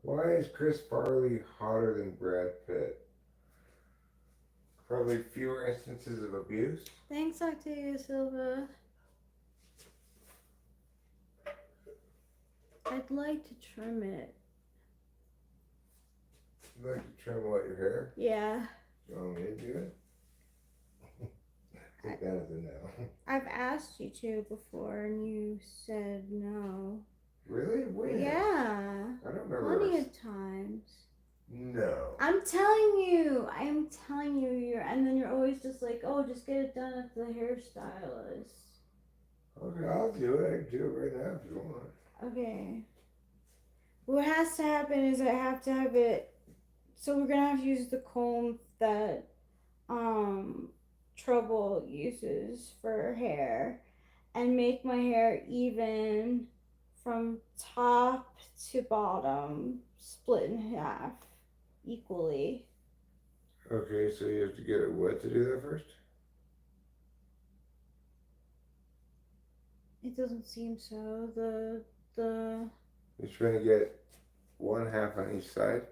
Why is Chris Farley hotter than Brad Pitt? Probably fewer instances of abuse. Thanks, Octavia Silva. I'd like to trim it. You like to trim what, your hair? Yeah. You want me to do it? take that as a no. I've asked you to before and you said no. Really? When? Yeah. I don't remember. Plenty of times. No. I'm telling you. And then you're always just like, oh, just get it done at the hairstylist. Okay, I'll do it. I can do it right now if you want. Okay. What has to happen is I have to have it. So we're gonna have to use the comb that Trouble uses for her hair, and make my hair even from top to bottom, split in half equally. Okay, so you have to get it wet to do that first? It doesn't seem so. The You're trying to get one half on each side?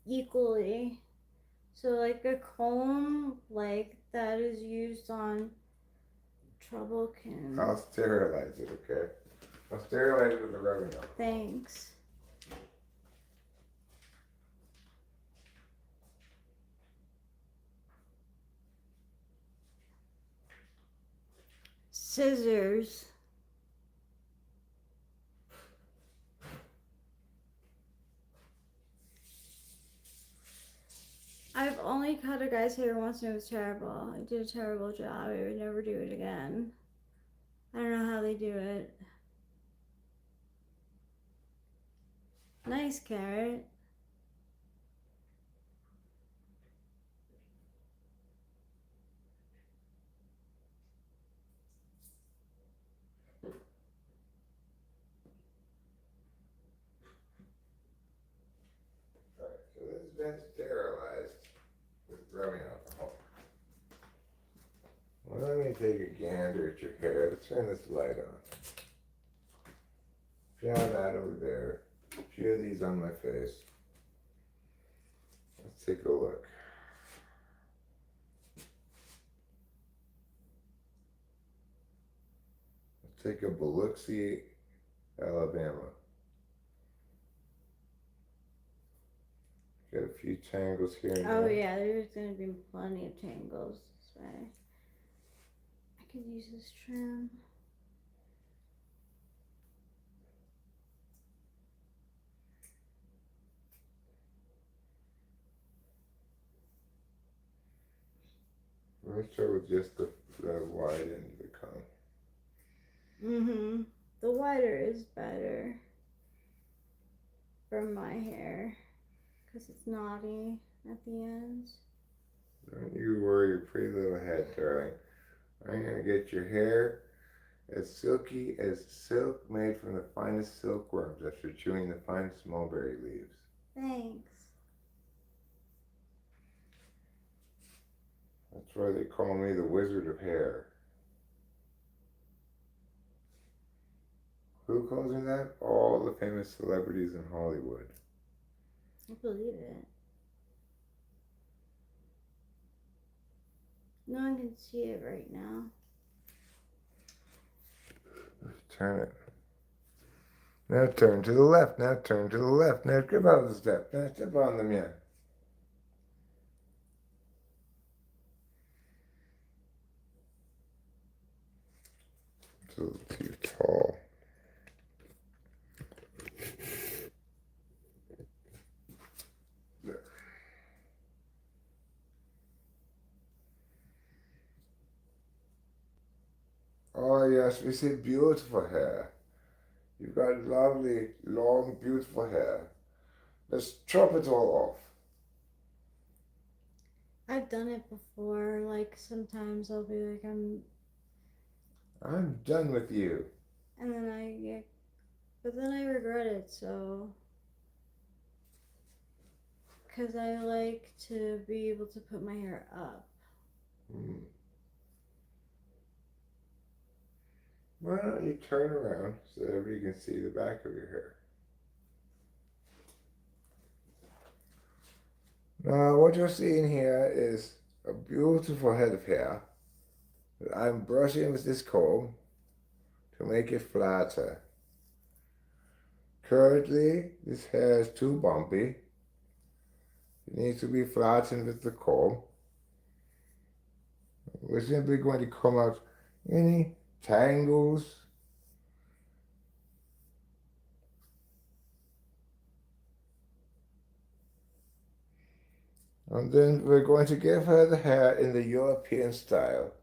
equally. So like a comb like that is used on Trouble can. I'll sterilize it, okay? I'll sterilize it with the rubbing alcohol. Thanks. Scissors. I've only cut a guy's hair once and it was terrible. I did a terrible job. I would never do it again. I don't know how they do it. Nice carrot. Alright, so this has been sterilized with rubbing alcohol. Well, let me take a gander at your hair. Let's turn this light on. Shout that over there. A few of these on my face. Let's take a look. Let's take a Biloxi, Alabama. Got a few tangles here and Oh there. yeah, there's gonna be plenty of tangles this way. I could use this trim. Let's start with just the wide end of the comb. The wider is better for my hair because it's knotty at the ends. Don't you worry your pretty little head, darling. I'm gonna get your hair as silky as silk made from the finest silkworms after chewing the finest mulberry leaves. Thanks. That's why they call me the Wizard of Hair. Who calls me that? All the famous celebrities in Hollywood. I believe it. No one can see it right now. Turn it. Now turn to the left. Now turn to the left. Now grab out the step. Now step on them, yeah. It's a little too tall. There. Oh yes, we see beautiful hair. You've got lovely, long, beautiful hair. Let's chop it all off. I've done it before. Like sometimes I'll be like I'm done with you. and then but then I regret it. So, because I like to be able to put my hair up. Why don't you turn around so that everybody can see the back of your hair? Now, what you're seeing here is a beautiful head of hair that I'm brushing with this comb to make it flatter. Currently, this hair is too bumpy. It needs to be flattened with the comb. We're simply going to comb out any tangles. And then we're going to give her the hair in the European style.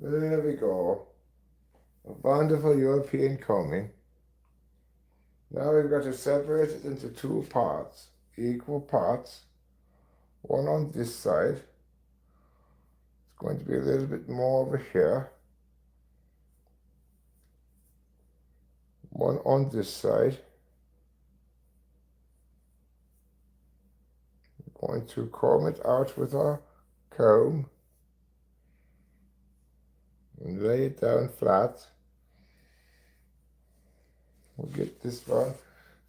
There we go. A wonderful European combing. Now we've got to separate it into two parts, equal parts. One on this side. It's going to be a little bit more over here. One on this side. We're going to comb it out with our comb and lay it down flat. We'll get this one.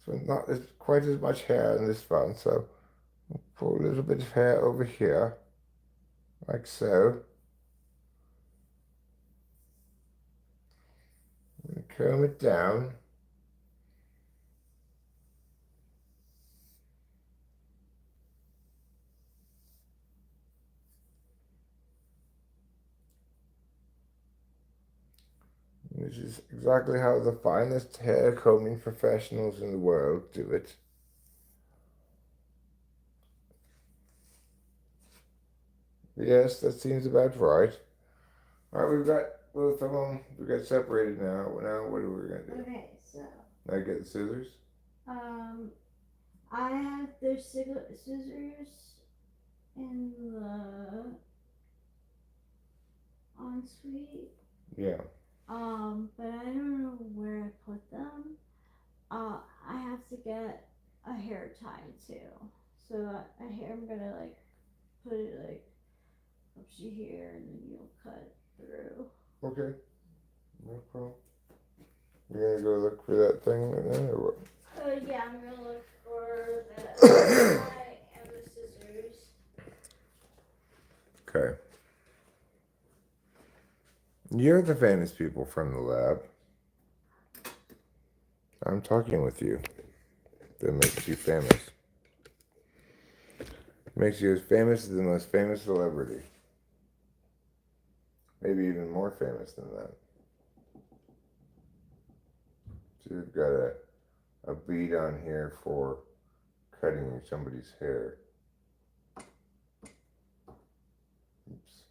So not quite as much hair in this one, so we'll pull a little bit of hair over here, like so. And comb it down. This is exactly how the finest hair combing professionals in the world do it. Yes, that seems about right. All right, we've got both of them. We got separated now. Now, what are we gonna do? Okay, so Now get the scissors. I have the scissors in the ensuite. Yeah. But I don't know where I put them. I have to get a hair tie too. So I'm gonna like put it like up to here, and then you'll cut through. Okay. No problem. You're gonna go look for that thing right now, or what? Yeah, I'm gonna look for the tie and the scissors. Okay. You're the famous people from the lab. I'm talking with you. That makes you famous. Makes you as famous as the most famous celebrity. Maybe even more famous than that. So you've got a bead on here for cutting somebody's hair. Oops.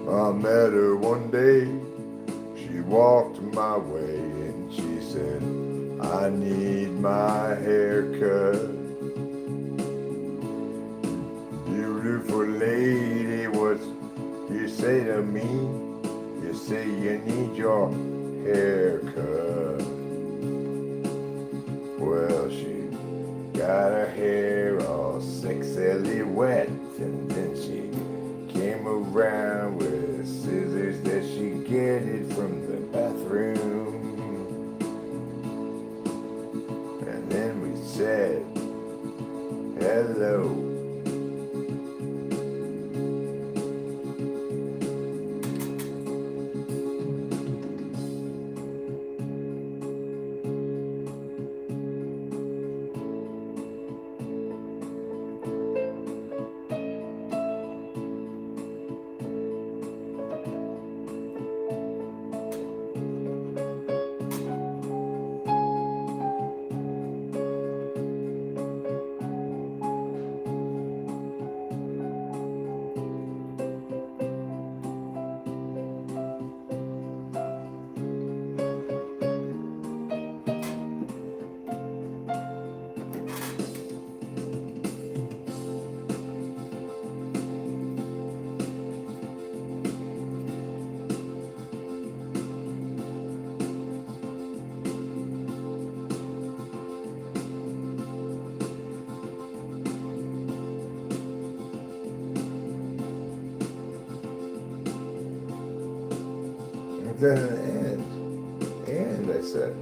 I met her one day, she walked my way and she said, I need my hair cut. Beautiful lady, what you say to me? You say you need your hair cut. Well, she got her hair all sexily wet, and then she came around with scissors that she get it from the bathroom. And then we said hello. doesn't end. And I said.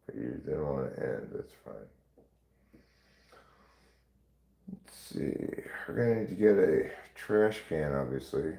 But you didn't want to end. That's fine. Let's see. We're going to need to get a trash can, obviously.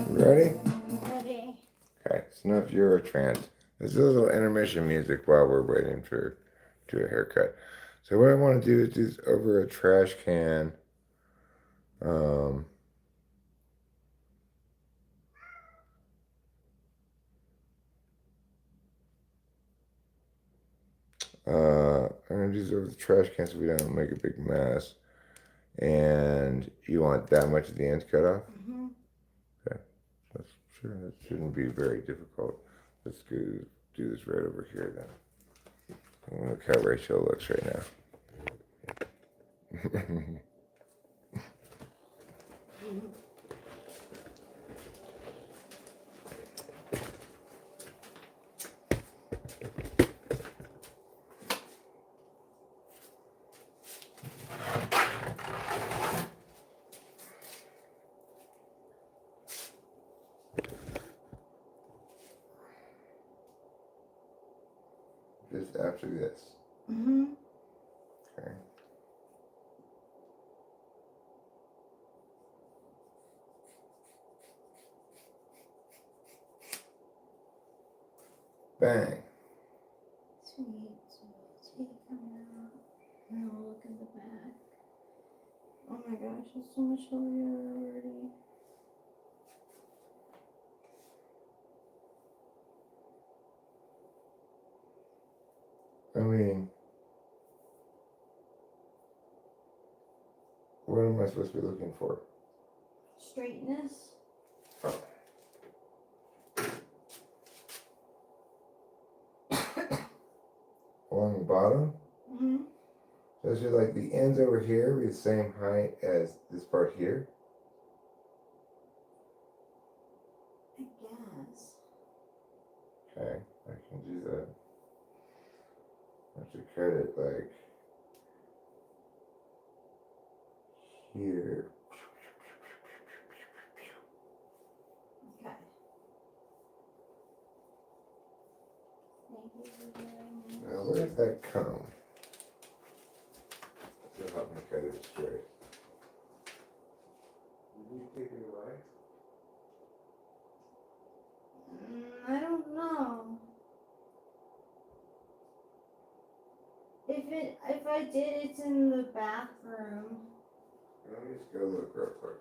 Ready? Ready. Okay, so now if you're a trance, there's a little intermission music while we're waiting for do a haircut. So what I want to do is do this over a trash can. I'm gonna do this over the trash can so we don't make a big mess. And you want that much of the ends cut off? Mm-hmm. Okay, that's sure that shouldn't be very difficult. Let's do this right over here then. Look how Rachel looks right now. this after this. Mm-hmm. Okay. Bang. Sweet, sweet, coming out. Now look at the back. Oh my gosh, it's so much heavier already. I mean, what am I supposed to be looking for? Straightness. Oh. Along the bottom? Mm-hmm. So should like the ends over here be the same height as this part here? I guess. Okay, I can do that. I have to cut it like here. Okay. Thank you for doing this. Now where's that comb? To help me cut it straight. Did you take it away? I don't know. If I did, it's in the bathroom. Let me just go look real quick.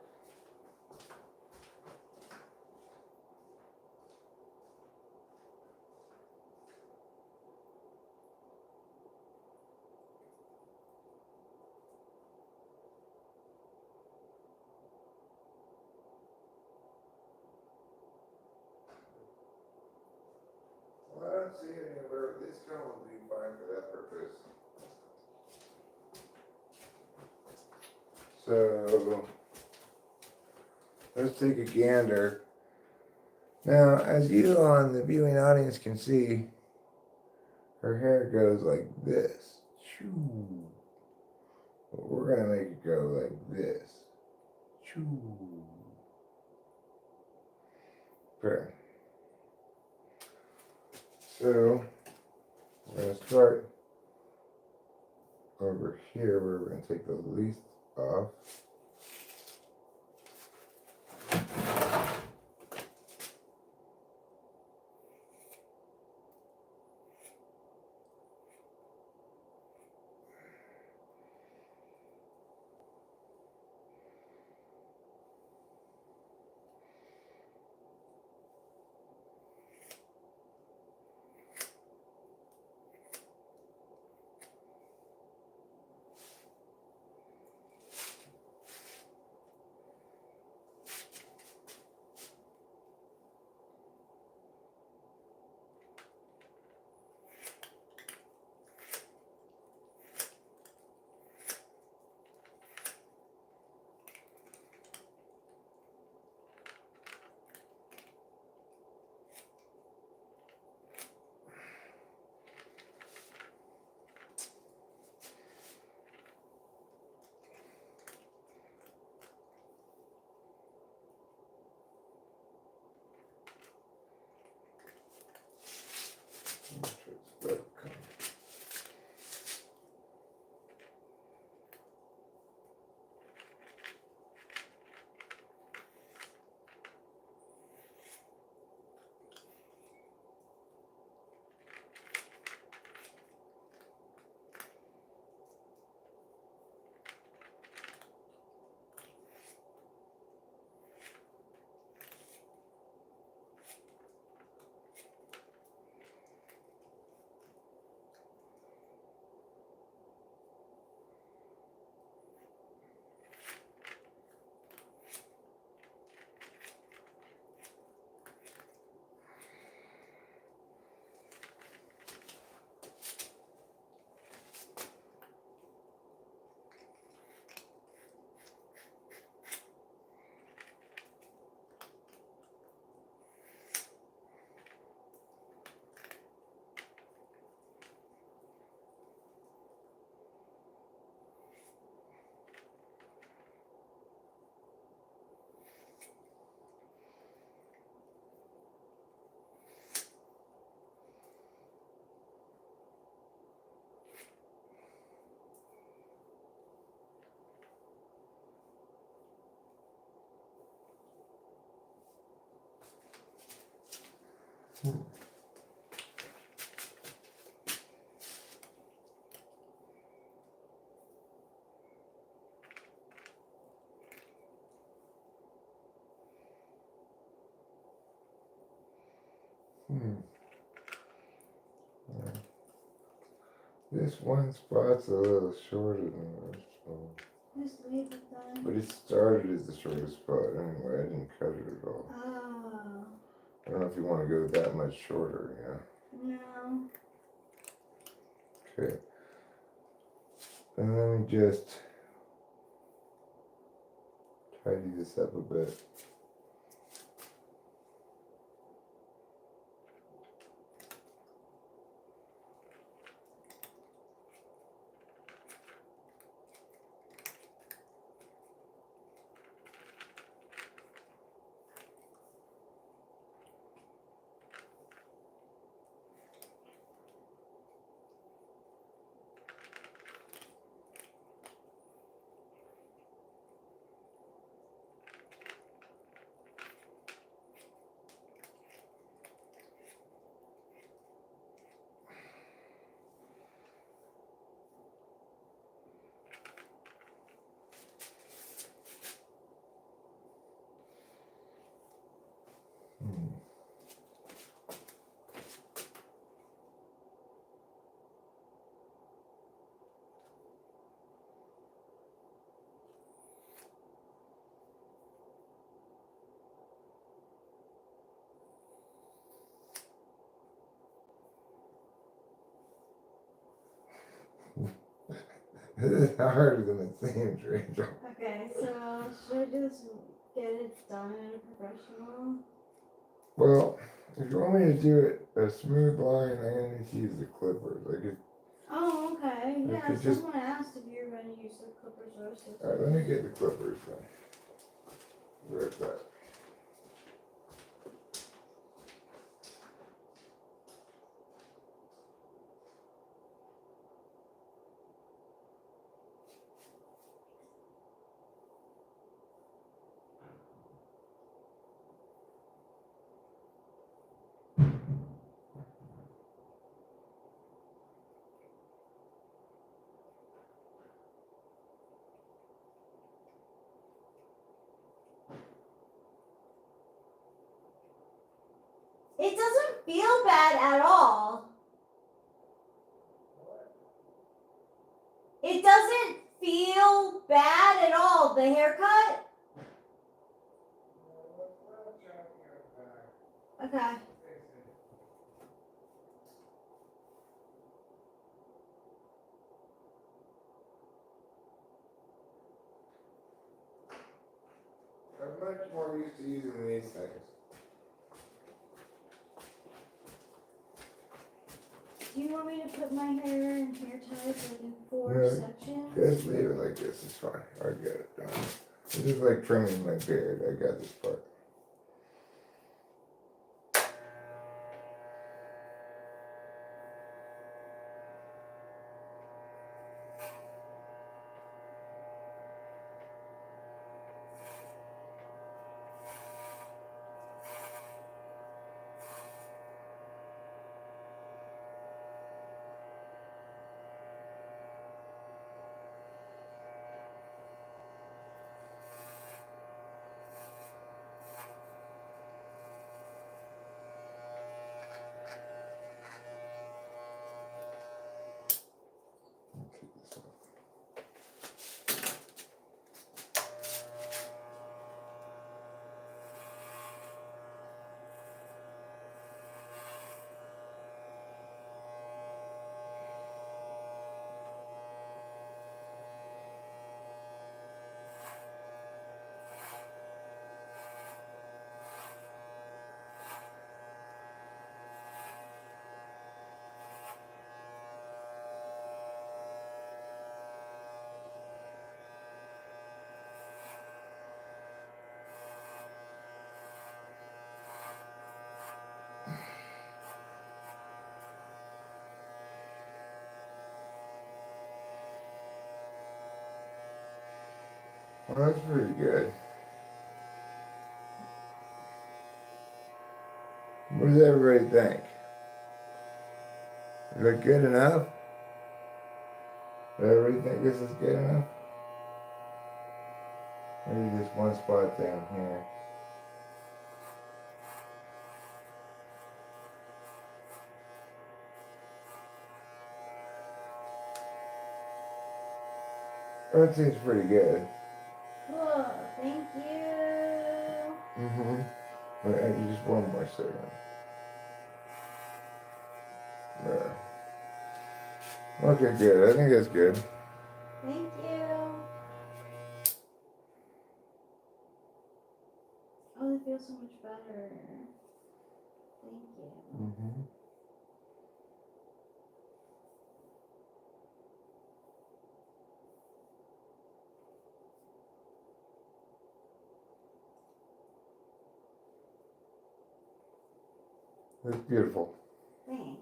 Well, I don't see anywhere. This comb will be fine for that purpose. So let's take a gander. Now, as you on the viewing audience can see, her hair goes like this. Choo. But we're gonna make it go like this. Choo. Okay. So we're gonna start over here where we're gonna take the least off. This one spot's a little shorter than the rest of them. Just leave it then. But it started as the shortest spot anyway. I didn't cut it at all. Oh. I don't know if you want to go that much shorter, yeah. No. Okay. And let me just tidy this up a bit. This is harder than it seems, Rachel. Okay, so should I just get it done in a professional? Well, if you want me to do it a smooth line, I'm gonna need to use the clippers. I could. Oh, okay. I Yeah, could just. someone asked if you were going to use the clippers or scissors. Alright, let me get the clippers then. Where's that? It doesn't feel bad at all. It doesn't feel bad at all, the haircut. Okay. I'm much more used to using these things. Do you want me to put my hair in hair ties like in 4 No. sections? Just leave it like this, it's fine. I get it done. It's just like trimming my beard. I got this part. Well, that's pretty good. What does everybody think? Is it good enough? Does everybody think this is good enough? Maybe just one spot down here. That seems pretty good. Cool. Thank you. Wait, just one more second. There. Okay, good. I think that's good. Thank you. Oh, it feels so much better. Thank you. That's beautiful. Thanks.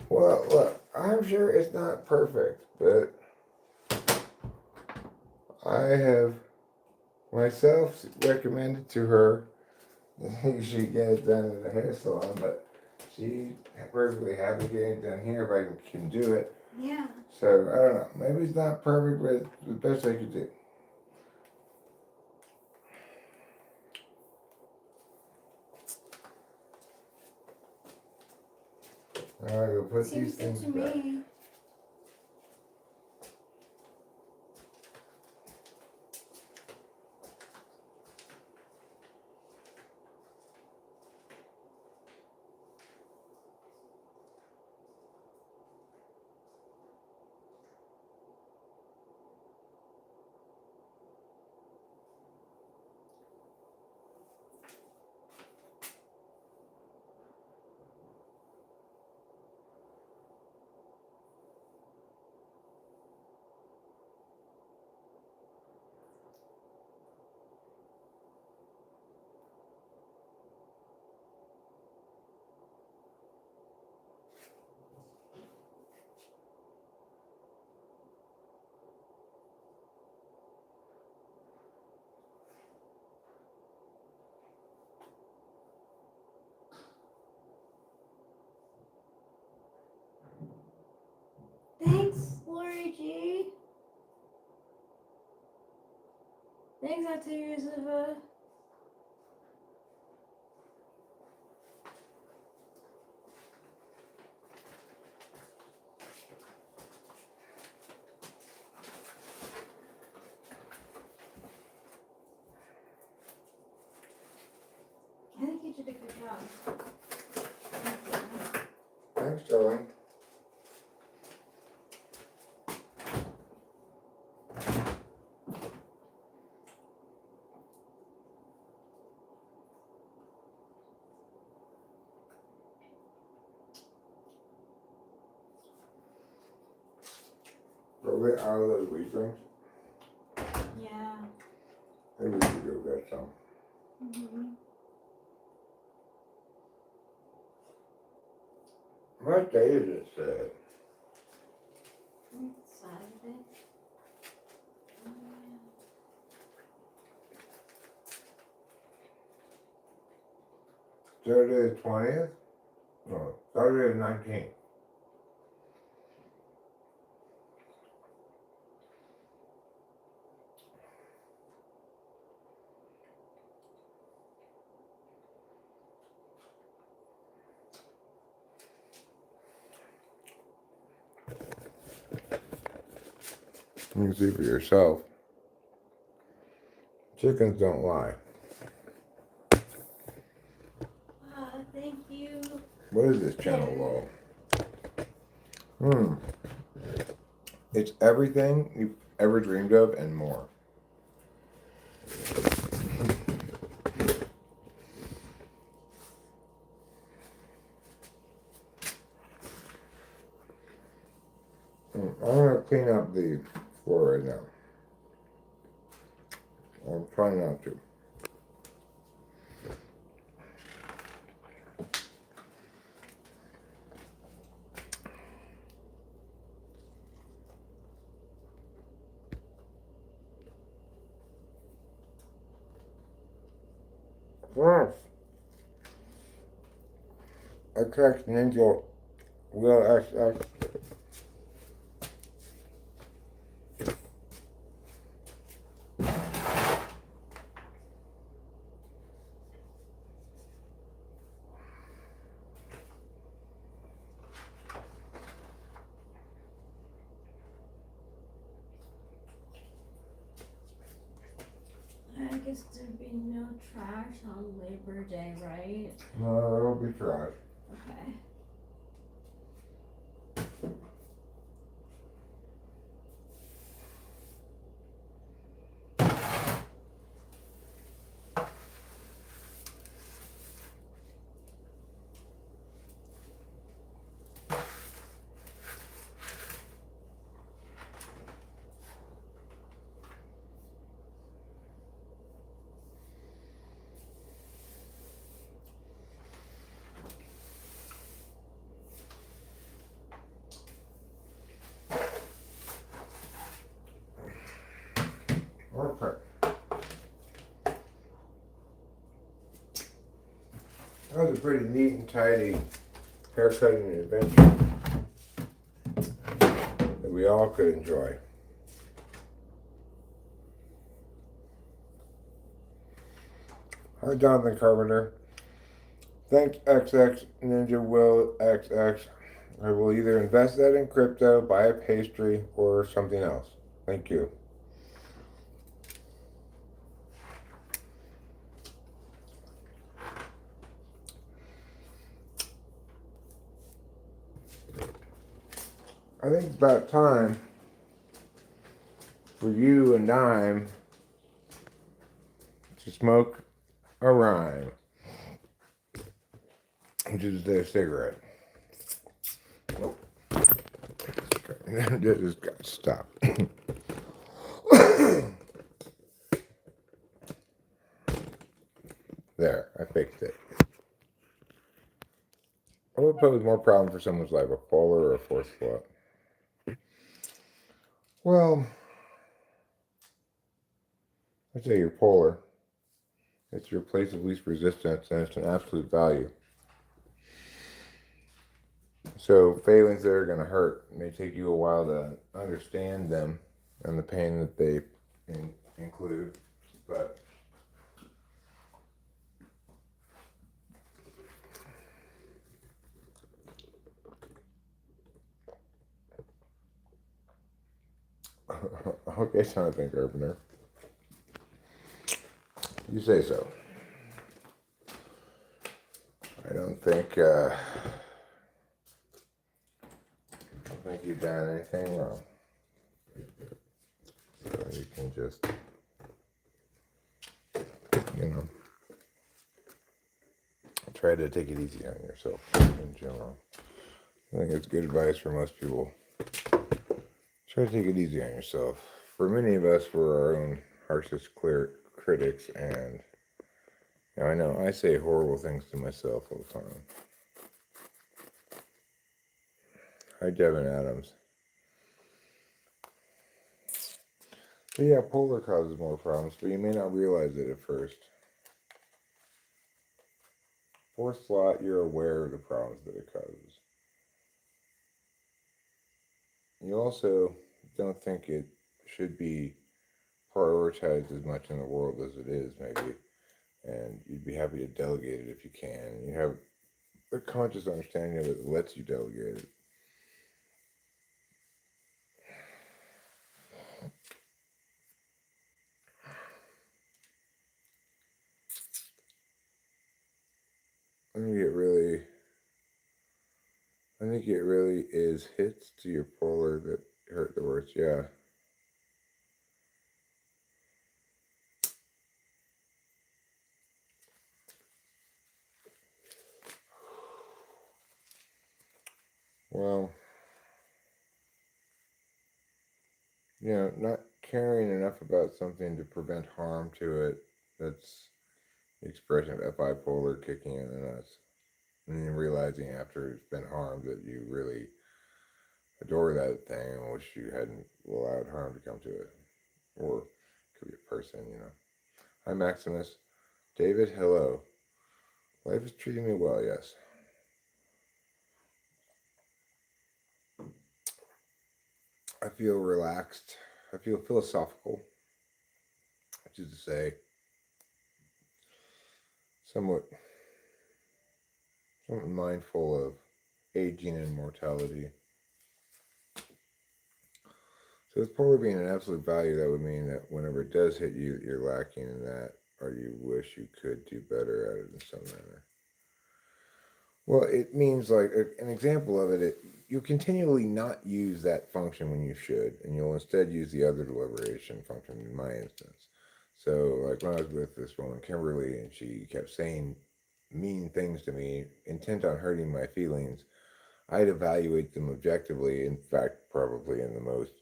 Well, look, I'm sure it's not perfect, but I have myself recommended to her that she should get it done in the hair salon, but she's perfectly happy getting it done here if I can do it. Yeah. So, I don't know. Maybe it's not perfect, but it's the best I could do. Alright, we'll put Seems these things good to back. me. Thanks, Lori G. Thanks, Activities of I think you did a good job. Thanks, darling. Are we out of those wheat drinks? Yeah. Maybe we should go get some. What day is it today? Saturday. Saturday the 20th? No, Saturday the 19th. You can see for yourself. Chickens don't lie. Thank you. What is this channel low? It's everything you've ever dreamed of and more. I'm gonna clean up the floor right now. I'm trying not to. Yes. XX Ninja will XX. I guess there'd be no trash on Labor Day, right? No, it'll be trash. Okay. Okay. That was a pretty neat and tidy haircutting adventure that we all could enjoy. Hi, Jonathan Carpenter. Thanks, XX Ninja Will XX. I will either invest that in crypto, buy a pastry, or something else. Thank you. I think it's about time for you and Dime to smoke a rhyme, which is their cigarette. Nope. Just got to stop. There, I fixed it. What would pose more problem for someone's life, a polar or a fourth slot? Well, I'd say you're polar. It's your place of least resistance and it's an absolute value. So failings that are going to hurt may take you a while to understand them and the pain that they include, but okay, Jonathan Carpenter. You say so. I don't think you've done anything wrong. So you can just, try to take it easy on yourself in general. I think it's good advice for most people. Try to take it easy on yourself. For many of us, we're our own harshest critics, and I know I say horrible things to myself all the time. Hi, Devin Adams. But yeah, polar causes more problems, but you may not realize it at first. Fourth slot, you're aware of the problems that it causes. You also don't think it should be prioritized as much in the world as it is, maybe. And you'd be happy to delegate it if you can. You have a conscious understanding of it that lets you delegate it. I think it really is hits to your polar that hurt the worst, yeah. Well, not caring enough about something to prevent harm to it, that's the expression of bipolar kicking in the nuts. And then realizing after it's been harmed that you really adore that thing and wish you hadn't allowed harm to come to it. Or it could be a person, Hi, Maximus. David, hello. Life is treating me well, yes. I feel relaxed. I feel philosophical, which is to say, somewhat, somewhat mindful of aging and mortality. So, with polar being an absolute value, that would mean that whenever it does hit you, you're lacking in that, or you wish you could do better at it in some manner. Well, it means like an example of it, you continually not use that function when you should, and you'll instead use the other deliberation function in my instance. So, like when I was with this woman, Kimberly, and she kept saying mean things to me, intent on hurting my feelings, I'd evaluate them objectively, in fact, probably in the most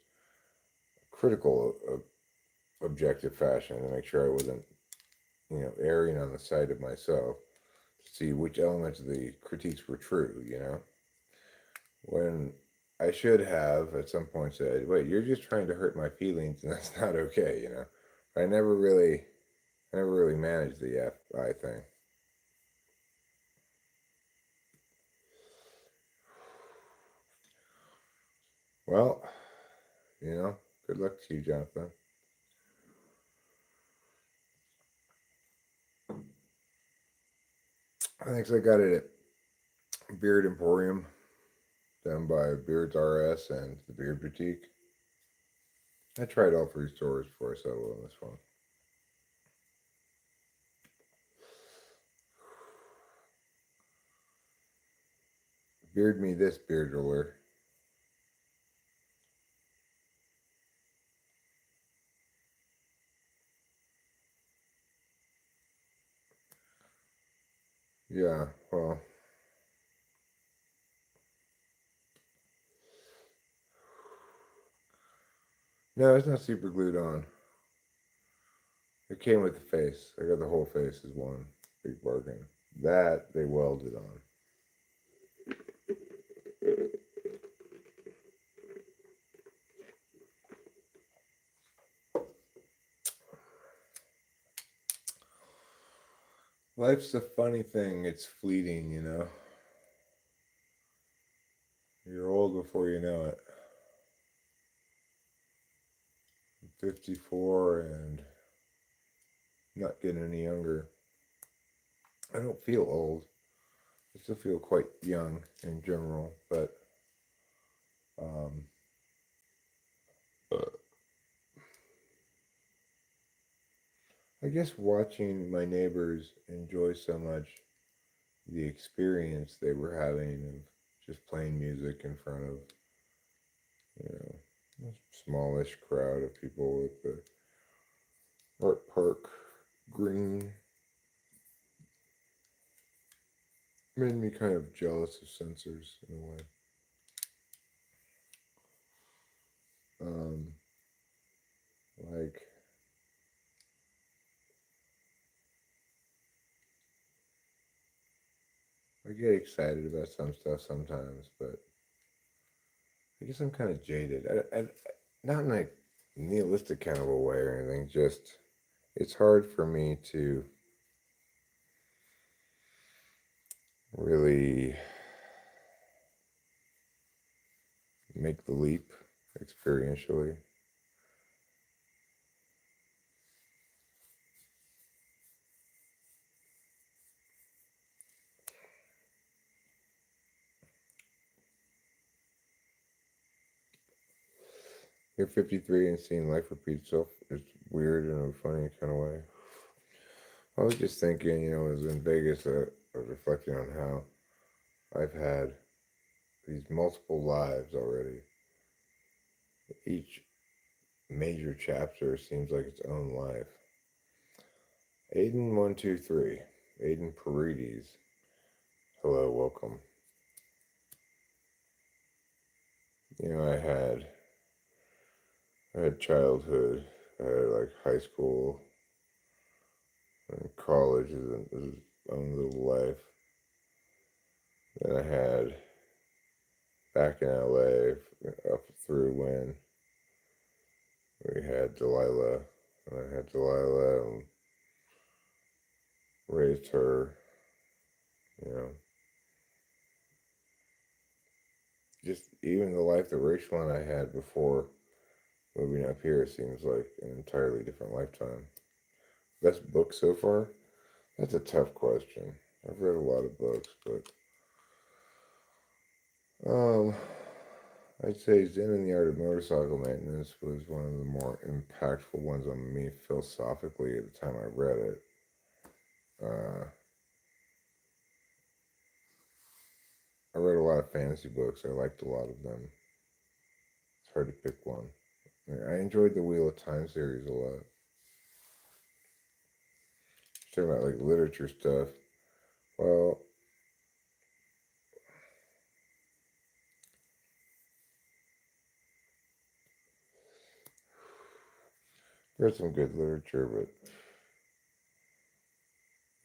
critical, objective fashion to make sure I wasn't, erring on the side of myself to see which elements of the critiques were true, when I should have at some point said, "Wait, you're just trying to hurt my feelings, and that's not okay." But I never really managed the FI thing. Well, good luck to you, Jonathan. I think I got it at Beard Emporium down by Beards RS and the Beard Boutique. I tried all three stores before I settled on this one. Beard me this, beard roller. Yeah, well, no, it's not super glued on. It came with the face. I got the whole face as one big bargain. That they welded on. Life's a funny thing. It's fleeting. You're old before you know it. I'm 54 and not getting any younger. I don't feel old. I still feel quite young in general, but um, I guess watching my neighbors enjoy so much the experience they were having of just playing music in front of, a smallish crowd of people with the art park green made me kind of jealous of sensors in a way. Um, like I get excited about some stuff sometimes, but I guess I'm kind of jaded. Not in a nihilistic kind of a way or anything. Just it's hard for me to really make the leap experientially. You're 53 and seeing life repeat itself is weird in a funny kind of way. I was just thinking, I was in Vegas. I was reflecting on how I've had these multiple lives already. Each major chapter seems like its own life. Aiden123, Aiden Paredes. Hello, welcome. I had childhood. I had like high school and college is its own little life. Then I had back in LA up through when we had Delilah, and I had Delilah, and raised her, just even the life that Rachel and I had before moving up here seems like an entirely different lifetime. Best book so far? That's a tough question. I've read a lot of books, but I'd say Zen and the Art of Motorcycle Maintenance was one of the more impactful ones on me philosophically at the time I read it. I read a lot of fantasy books. I liked a lot of them. It's hard to pick one. I enjoyed the Wheel of Time series a lot. Talking about like literature stuff. Well, there's some good literature, but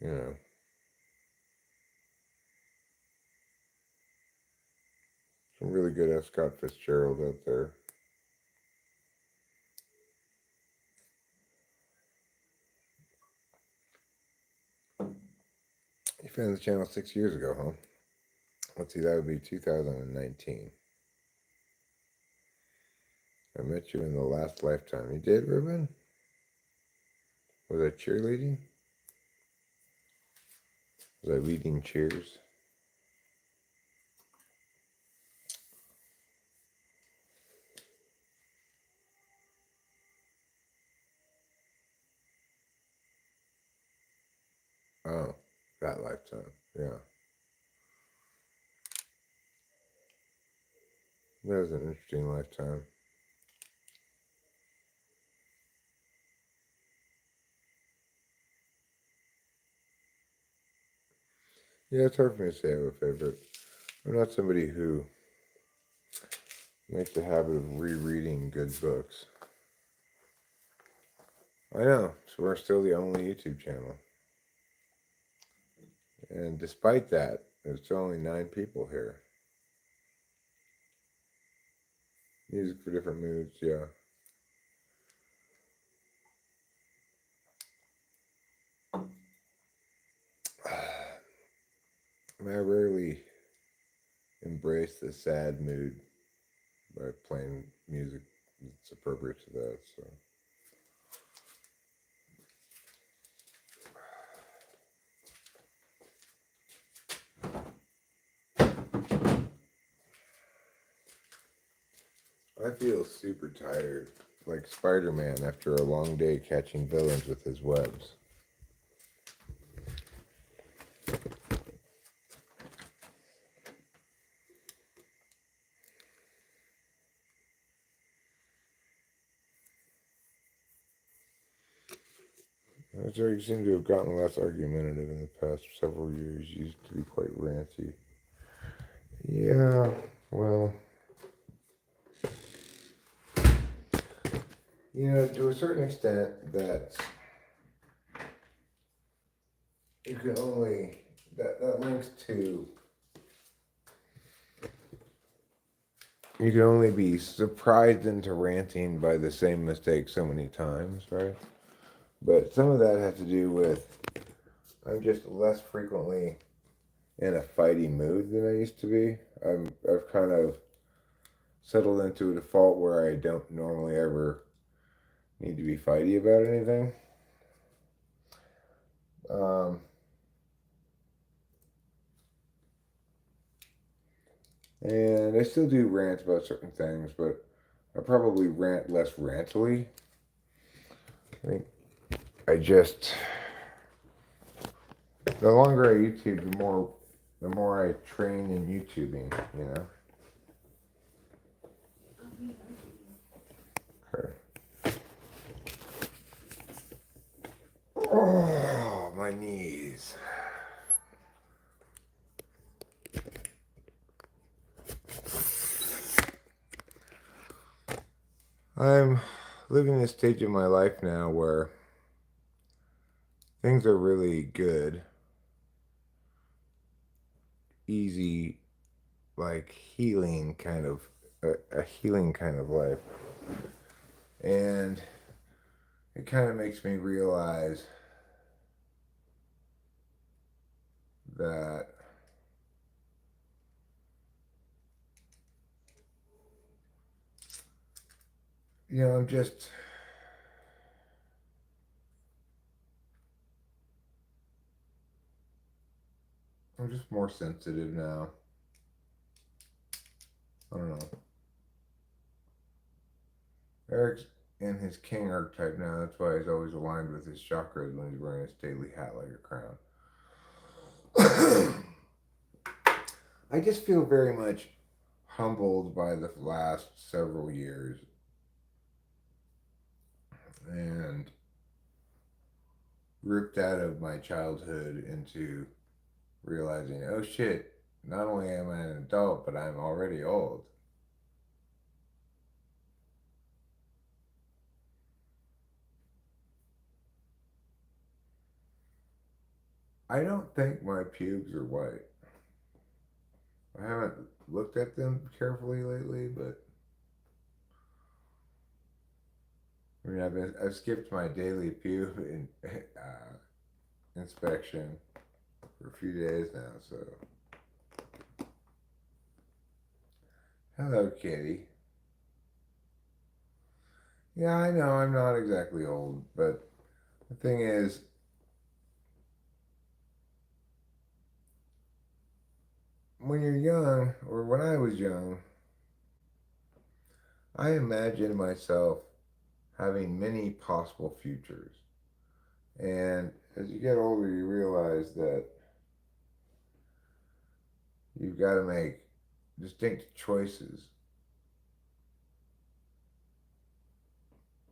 you know, some really good F. Scott Fitzgerald out there. You found the channel 6 years ago, huh? Let's see, that would be 2019. I met you in the last lifetime. You did, Ruben? Was I cheerleading? Was I leading cheers? Oh, that lifetime. Yeah. That was an interesting lifetime. Yeah, it's hard for me to say I have a favorite. I'm not somebody who makes a habit of rereading good books. I know, so we're still the only YouTube channel. And despite that, there's still only 9 people here. Music for different moods, yeah. I rarely embrace the sad mood by playing music that's appropriate to that, so. I feel super tired, like Spider-Man after a long day catching villains with his webs. You seem to have gotten less argumentative in the past several years. You used to be quite ranty. Yeah, well, to a certain extent, that you can only that links to you can only be surprised into ranting by the same mistake so many times, right? But some of that has to do with I'm just less frequently in a fighty mood than I used to be. I've kind of settled into a default where I don't normally ever need to be fighty about anything. And I still do rant about certain things, but I probably rant less rantily. I think the longer I YouTube, the more I train in YouTubing, Okay. Oh, my knees. I'm living this stage of my life now where things are really good, easy, like a healing kind of life. And it kind of makes me realize that I'm just more sensitive now. I don't know. Eric's in his king archetype now. That's why he's always aligned with his chakras when he's wearing his stately hat like a crown. I just feel very much humbled by the last several years and ripped out of my childhood into realizing, oh shit, not only am I an adult, but I'm already old. I don't think my pubes are white. I haven't looked at them carefully lately, but I mean, I've skipped my daily pube inspection for a few days now. So, hello, kitty. Yeah, I know I'm not exactly old, but the thing is, when you're young, or when I was young, I imagined myself having many possible futures. And as you get older, you realize that you've got to make distinct choices.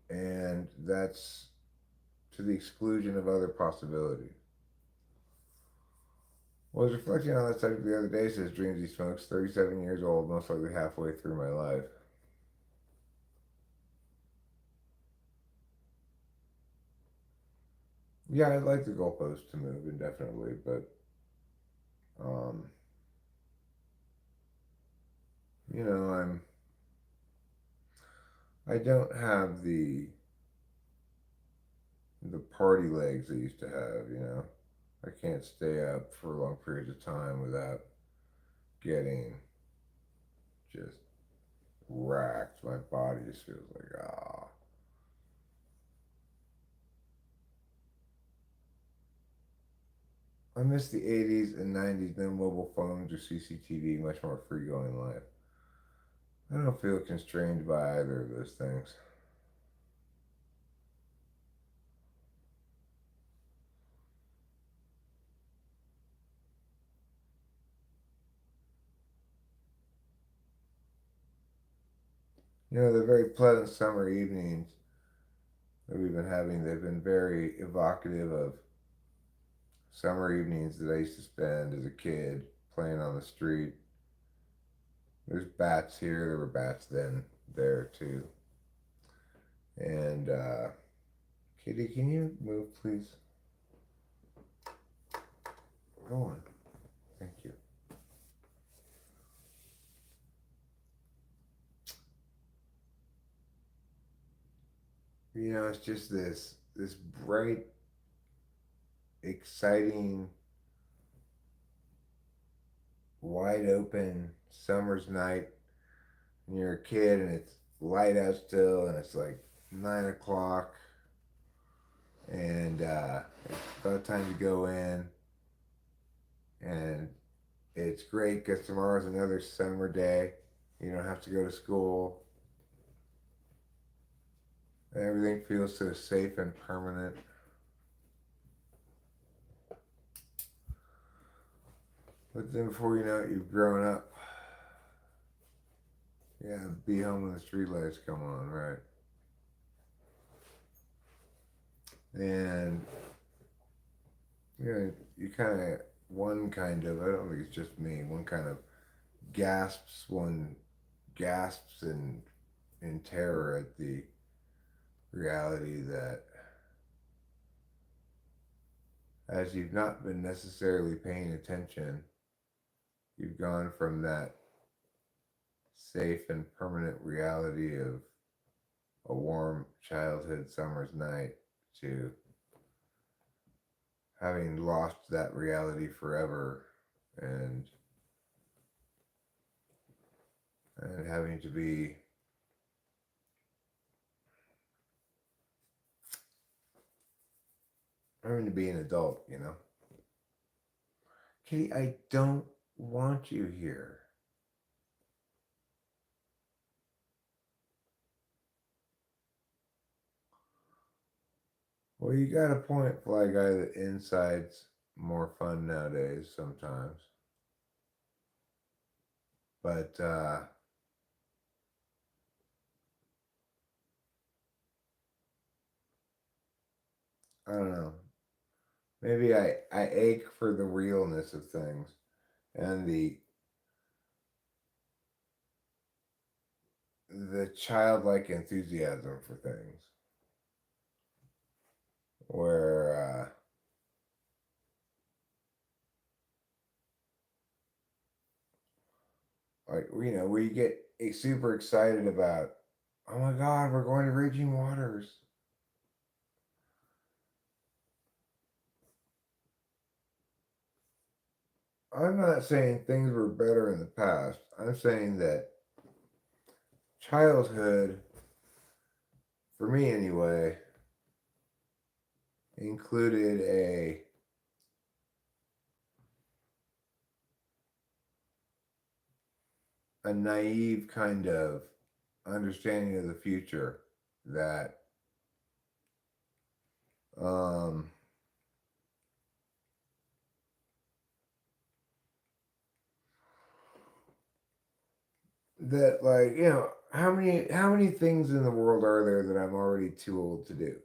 And that's to the exclusion of other possibilities. Well, I was reflecting on that subject the other day, says Dreamsy Smokes, 37 years old, most likely halfway through my life. Yeah, I'd like the goalpost to move indefinitely, but um, you know, I don't have the party legs I used to have. I can't stay up for long periods of time without getting just racked. My body just feels like, ah. I miss the 80s and 90s, no mobile phones or CCTV, much more free going life. I don't feel constrained by either of those things. The very pleasant summer evenings that we've been having, they've been very evocative of summer evenings that I used to spend as a kid playing on the street. There's bats here, there were bats then there too. And, Kitty, can you move, please? Go on. Thank you. It's just this bright, exciting, wide open summer's night. And you're a kid and it's light out still and it's like 9 o'clock and it's about time to go in. And it's great because tomorrow's another summer day. You don't have to go to school. Everything feels so safe and permanent. But then before you know it, you've grown up. Yeah, be home when the streetlights come on, right? And you kind of I don't think it's just me. One kind of one gasps in terror at the reality that as you've not been necessarily paying attention, you've gone from that safe and permanent reality of a warm childhood summer's night to having lost that reality forever and having to be an adult, you know. Kitty, I don't want you here. Well, you got a point, Fly Guy, that inside's more fun nowadays sometimes. But I don't know. Maybe I ache for the realness of things and the childlike enthusiasm for things. Where like where you get super excited about, oh my god, we're going to raging waters. I'm not saying things were better in the past. I'm saying that childhood, for me anyway, included a naive kind of understanding of the future that um that, like, how many things in the world are there that I'm already too old to do?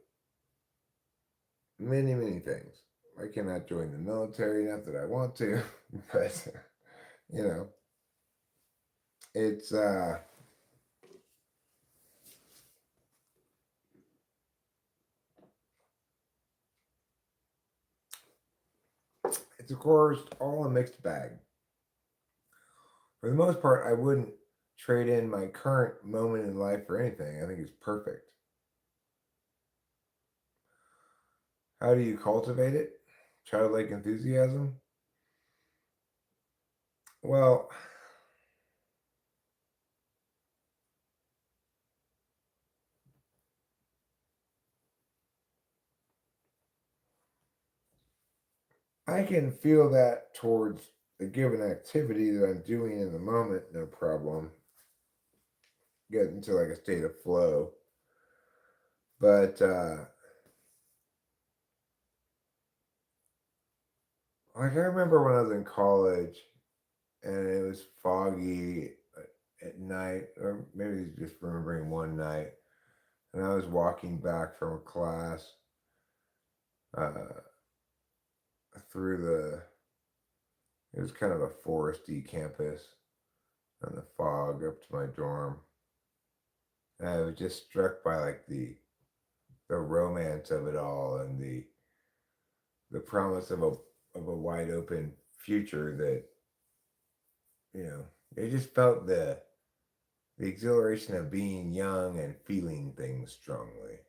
Many things. I cannot join the military, not that I want to, but you know, it's it's of course all a mixed bag. For the most part, I wouldn't trade in my current moment in life for anything. I think it's perfect. How do you cultivate it? Childlike enthusiasm? Well, I can feel that towards a given activity that I'm doing in the moment, no problem. Get into like a state of flow. But like I remember when I was in college and it was foggy at night, or maybe just remembering one night, and I was walking back from a class uh, through it was kind of a foresty campus, and the fog up to my dorm. And I was just struck by like the romance of it all and the promise of a wide open future that it just felt the exhilaration of being young and feeling things strongly.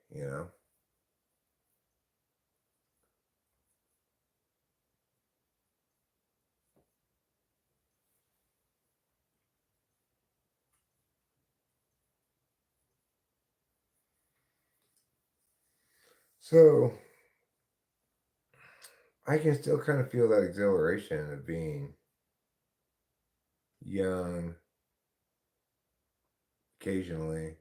So I can still kind of feel that exhilaration of being young occasionally.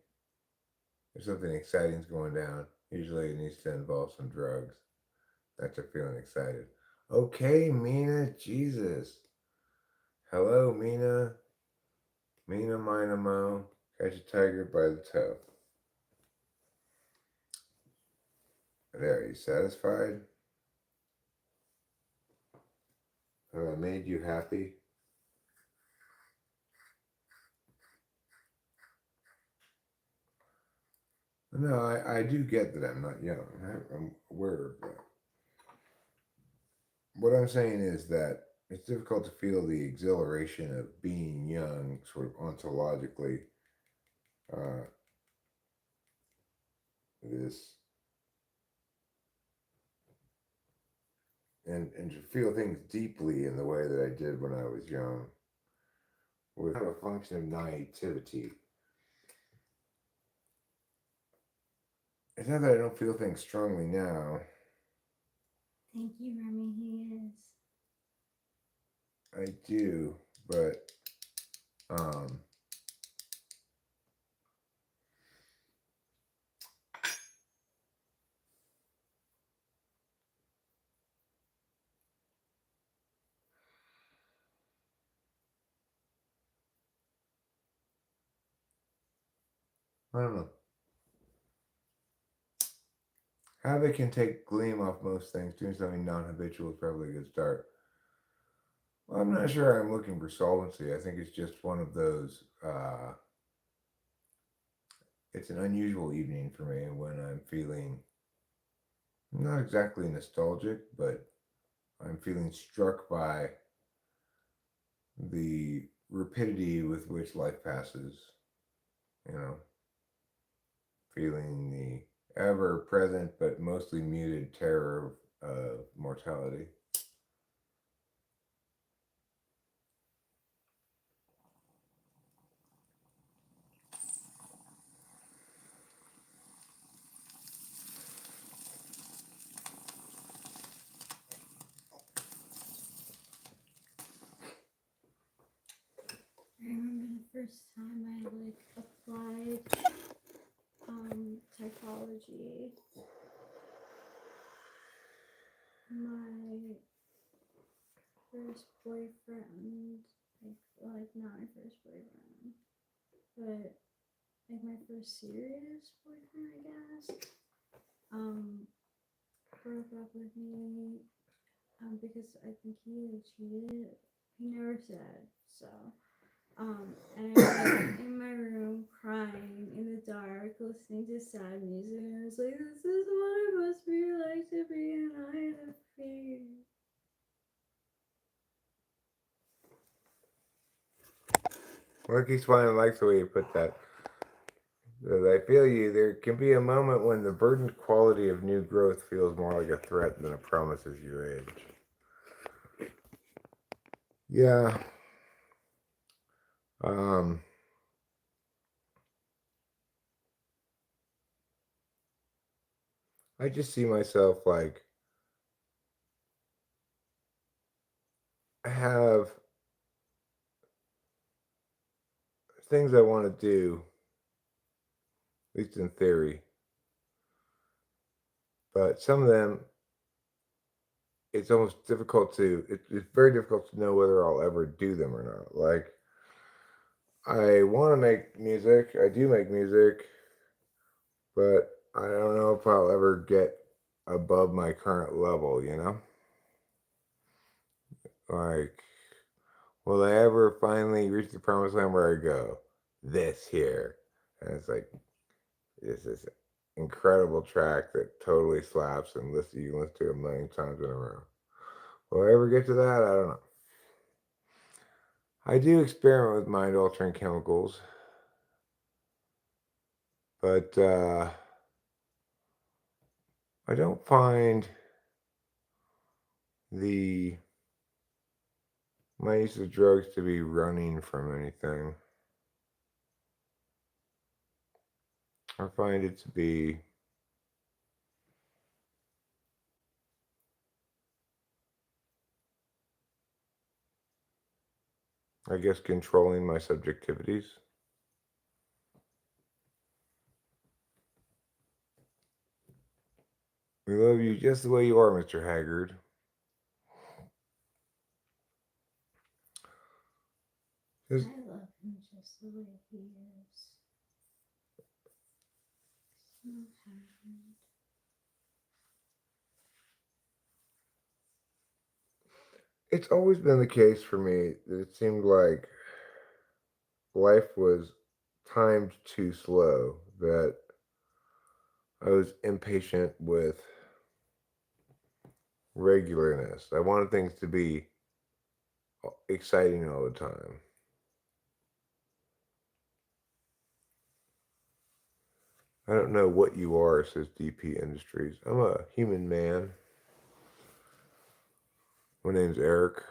If something exciting's going down, usually it needs to involve some drugs. That's a feeling excited. Okay, Mina, Jesus. Hello, Mina. Mina, Mina, Mo. Catch a tiger by the toe. There, are you satisfied? Have I made you happy? No, I do get that I'm not young. I'm aware of that. What I'm saying is that it's difficult to feel the exhilaration of being young, sort of ontologically. Uh, this and to feel things deeply in the way that I did when I was young was kind of a function of naivety. It's not that I don't feel things strongly now. Thank you, Remy. He is. I do, but um, I don't know. Habit can take gleam off most things. Doing something non-habitual is probably a good start. Well, I'm not sure I'm looking for solvency. I think it's just one of those. It's an unusual evening for me when I'm feeling not exactly nostalgic, but I'm feeling struck by the rapidity with which life passes. You know, feeling the ever present but mostly muted terror of mortality. I remember the first time I applied typology. My first boyfriend, not my first boyfriend, but my first serious boyfriend, I guess, broke up with me because I think he cheated. He never said so. And I was in my room crying in the dark, listening to sad music, and I was like, "This is what it must be like to be an INFP." Lucky's fine. Likes the way you put that. As I feel you, there can be a moment when the burdened quality of new growth feels more like a threat than a promise as you age. Yeah. Um, I just see myself like I have things I want to do, at least in theory, but some of them it's almost difficult to it's very difficult to know whether I'll ever do them or not. Like I want to make music, I do make music, but I don't know if I'll ever get above my current level, you know? Like, will I ever finally reach the promised land where I go? This here. And it's like, it's this incredible track that totally slaps and you can listen to it a million times in a row. Will I ever get to that? I don't know. I do experiment with mind altering chemicals, but I don't find the my use of drugs to be running from anything. I find it to be I guess controlling my subjectivities. We love you just the way you are, Mr. Haggard. I love him just the way he is. So kind. It's always been the case for me that it seemed like life was timed too slow, that I was impatient with regularness. I wanted things to be exciting all the time. I don't know what you are, says DP Industries. I'm a human man. My name's Eric.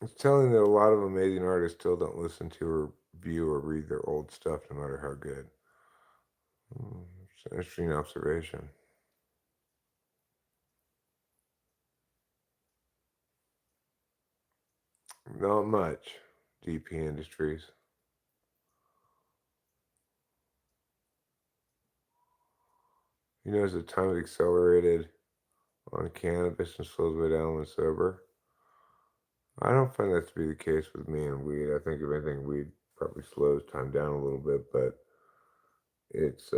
It's telling that a lot of amazing artists still don't listen to or view or read their old stuff, no matter how good. It's an interesting observation. Not much. DP Industries. You know, as the time accelerated on cannabis and slows way down when sober. I don't find that to be the case with me and weed. I think if anything, weed probably slows time down a little bit, but it's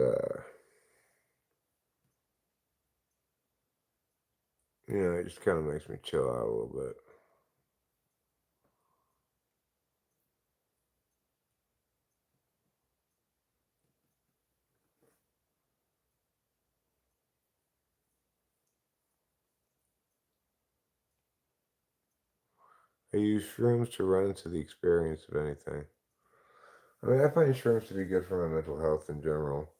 it just kind of makes me chill out a little bit. I use shrooms to run into the experience of anything. I mean, I find shrooms to be good for my mental health in general.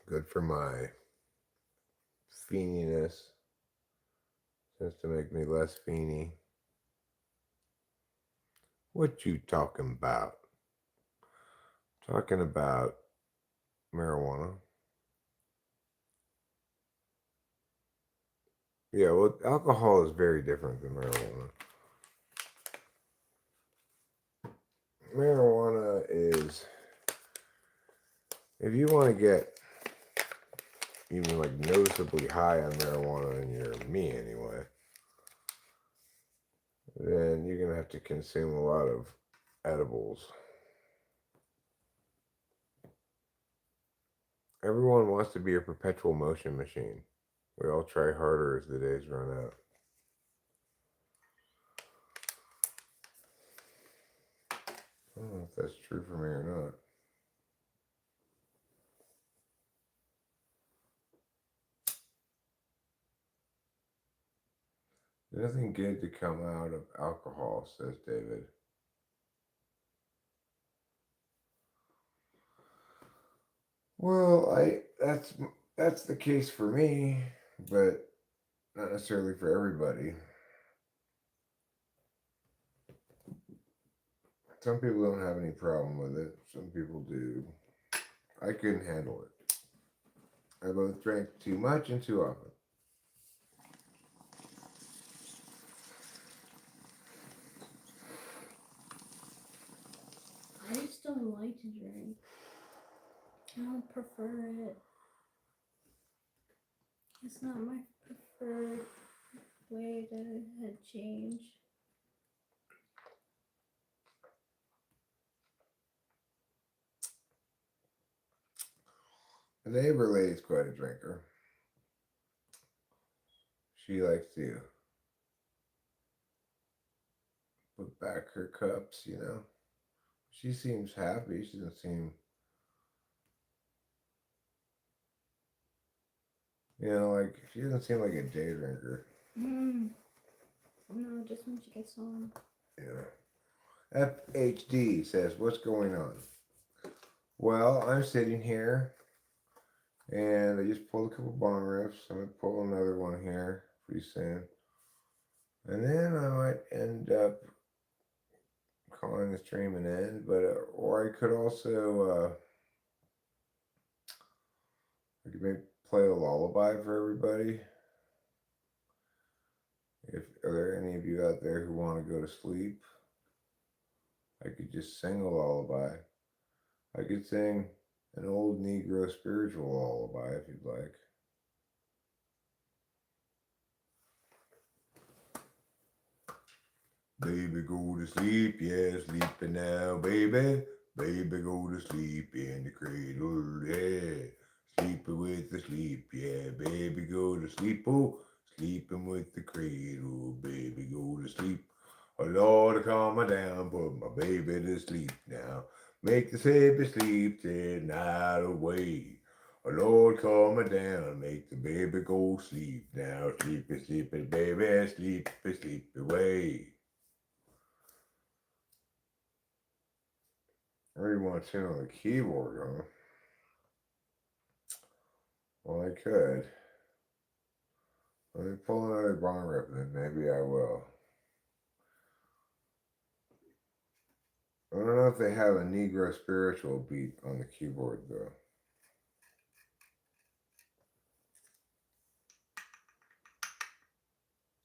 Good for my feeniness. Tends to make me less feeny. What you talking about? Talking about marijuana. Yeah, well, alcohol is very different than marijuana. Marijuana is, if you want to get even like noticeably high on marijuana, and you're me anyway, then you're gonna have to consume a lot of edibles. Everyone wants to be a perpetual motion machine. We all try harder as the days run out. I don't know if that's true for me or not. There's nothing good to come out of alcohol, says David. Well, that's the case for me, but not necessarily for everybody. Some people don't have any problem with it. Some people do. I couldn't handle it. I both drank too much and too often. I just don't like to drink. I don't prefer it. It's not my preferred way to change. The neighbor lady's quite a drinker. She likes to put back her cups, She seems happy. She doesn't seem, like, she doesn't seem like a day drinker. No, just when she gets home. Yeah. FHD says, what's going on? Well, I'm sitting here and I just pulled a couple bong riffs. I'm going to pull another one here pretty soon. And then I might end up calling the stream an end, but or I could also I could maybe play a lullaby for everybody. Are there any of you out there who want to go to sleep? I could just sing a lullaby. I could sing an old Negro spiritual lullaby if you'd like. Baby, go to sleep, yeah, sleeping now, baby. Baby, go to sleep in the cradle, yeah. Sleeping with the sleep, yeah. Baby, go to sleep, oh. Sleeping with the cradle, baby, go to sleep. Oh, Lord, calm me down, put my baby to sleep now. Make the baby sleep the night away. Oh, Lord, calm me down, make the baby go sleep now. Sleepy, sleepy, baby, sleepy, sleep away. Already want to turn on the keyboard, huh? Well, I could. Let me pull another bong rip, then maybe I will. I don't know if they have a Negro spiritual beat on the keyboard, though.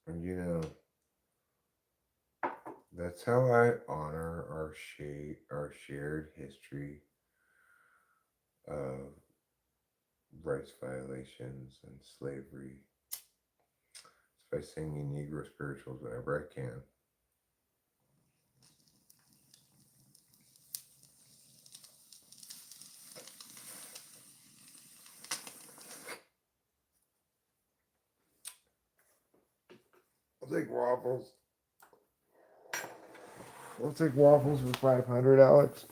And you know, that's how I honor our shared history of rights violations and slavery. It's by singing Negro spirituals whenever I can. I'll take waffles. I'll take waffles for 500, Alex.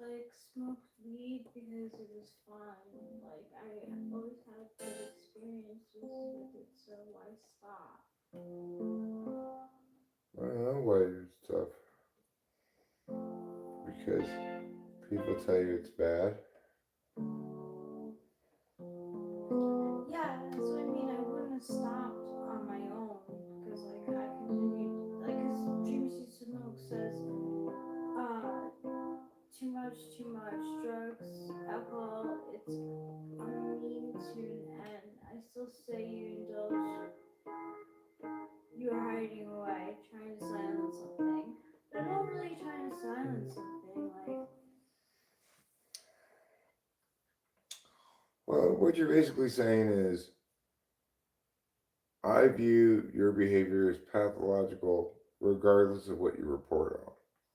I always smoked weed because it was fun. Like I always had good experiences with it, so why stop? I don't know why it's tough. Because people tell you it's bad. Yeah, so I mean I wouldn't have stopped on my own because I continued because Dreams Used to Smoke says too much drugs, alcohol, it's a mean to an end. I still say you indulge, you're hiding away, trying to silence something. But I'm not really trying to silence something, Well, what you're basically saying is, I view your behavior as pathological regardless of what you report on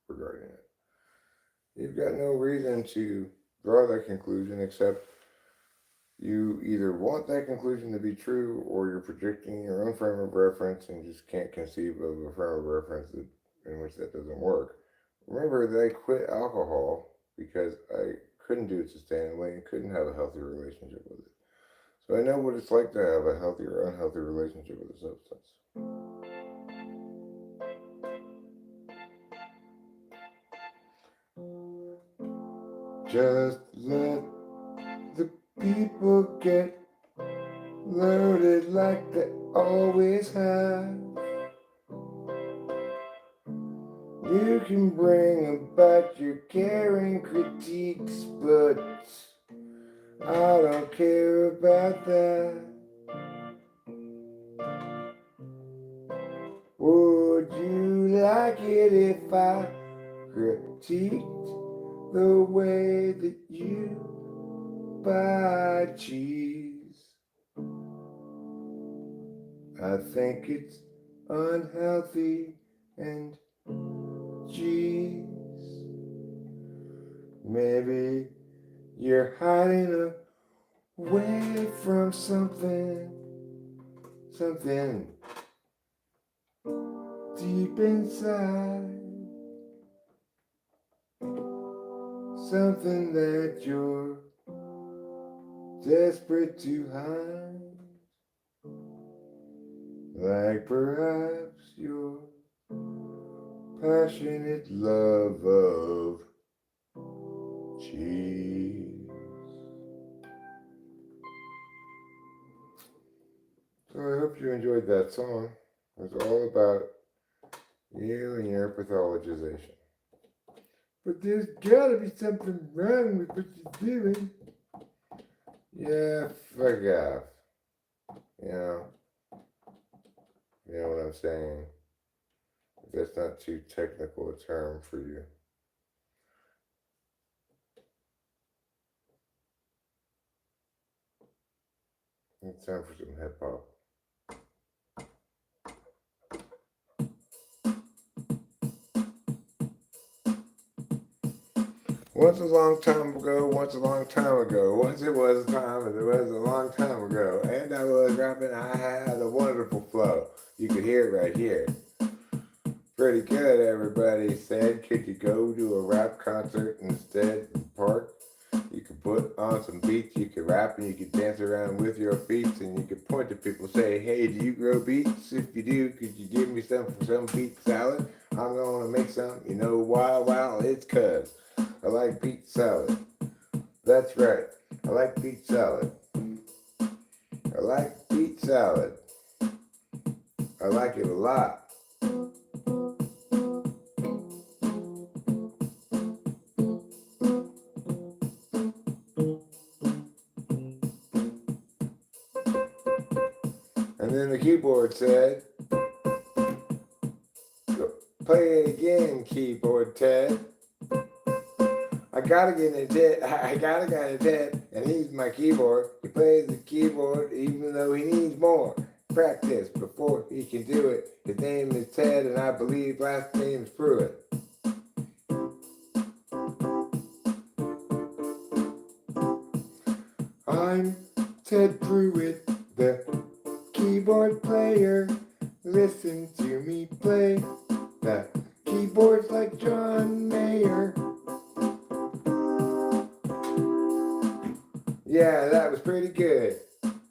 regarding it. You've got no reason to draw that conclusion except you either want that conclusion to be true or you're projecting your own frame of reference and just can't conceive of a frame of reference in which that doesn't work. Remember that I quit alcohol because I couldn't do it sustainably and couldn't have a healthy relationship with it. So I know what it's like to have a healthy or unhealthy relationship with a substance. Just let the people get loaded like they always have. You can bring about your caring critiques, but I don't care about that. Would you like it if I critiqued the way that you buy cheese? I think it's unhealthy and geez, maybe you're hiding away from something deep inside, something that you're desperate to hide, like perhaps your passionate love of cheese. So I hope you enjoyed that song. It was all about you and your pathologization. But there's gotta be something wrong with what you're doing. Yeah, fuck off. You know, you know what I'm saying? If that's not too technical a term for you. It's time for some hip hop. Once a long time ago, once a long time ago, once it was a time, and it was a long time ago, and I was rapping, I had a wonderful flow. You could hear it right here. Pretty good, everybody said. Could you go to a rap concert instead in the park? You could put on some beats, you could rap, and you could dance around with your feet, and you could point to people, say, hey, do you grow beats? If you do, could you give me some for some beet salad? I'm gonna make some, you know why? Well, it's 'cause I like beet salad. That's right, I like beet salad. I like beet salad. I like it a lot. And then the keyboard said, play it again, keyboard Ted. I gotta get a Ted, I gotta get a Ted, and he's my keyboard. He plays the keyboard even though he needs more practice before he can do it. His name is Ted, and I believe last name's Pruitt. I'm Ted Pruitt, the keyboard player. Listen to me play the keyboards like John Mayer. Yeah, that was pretty good.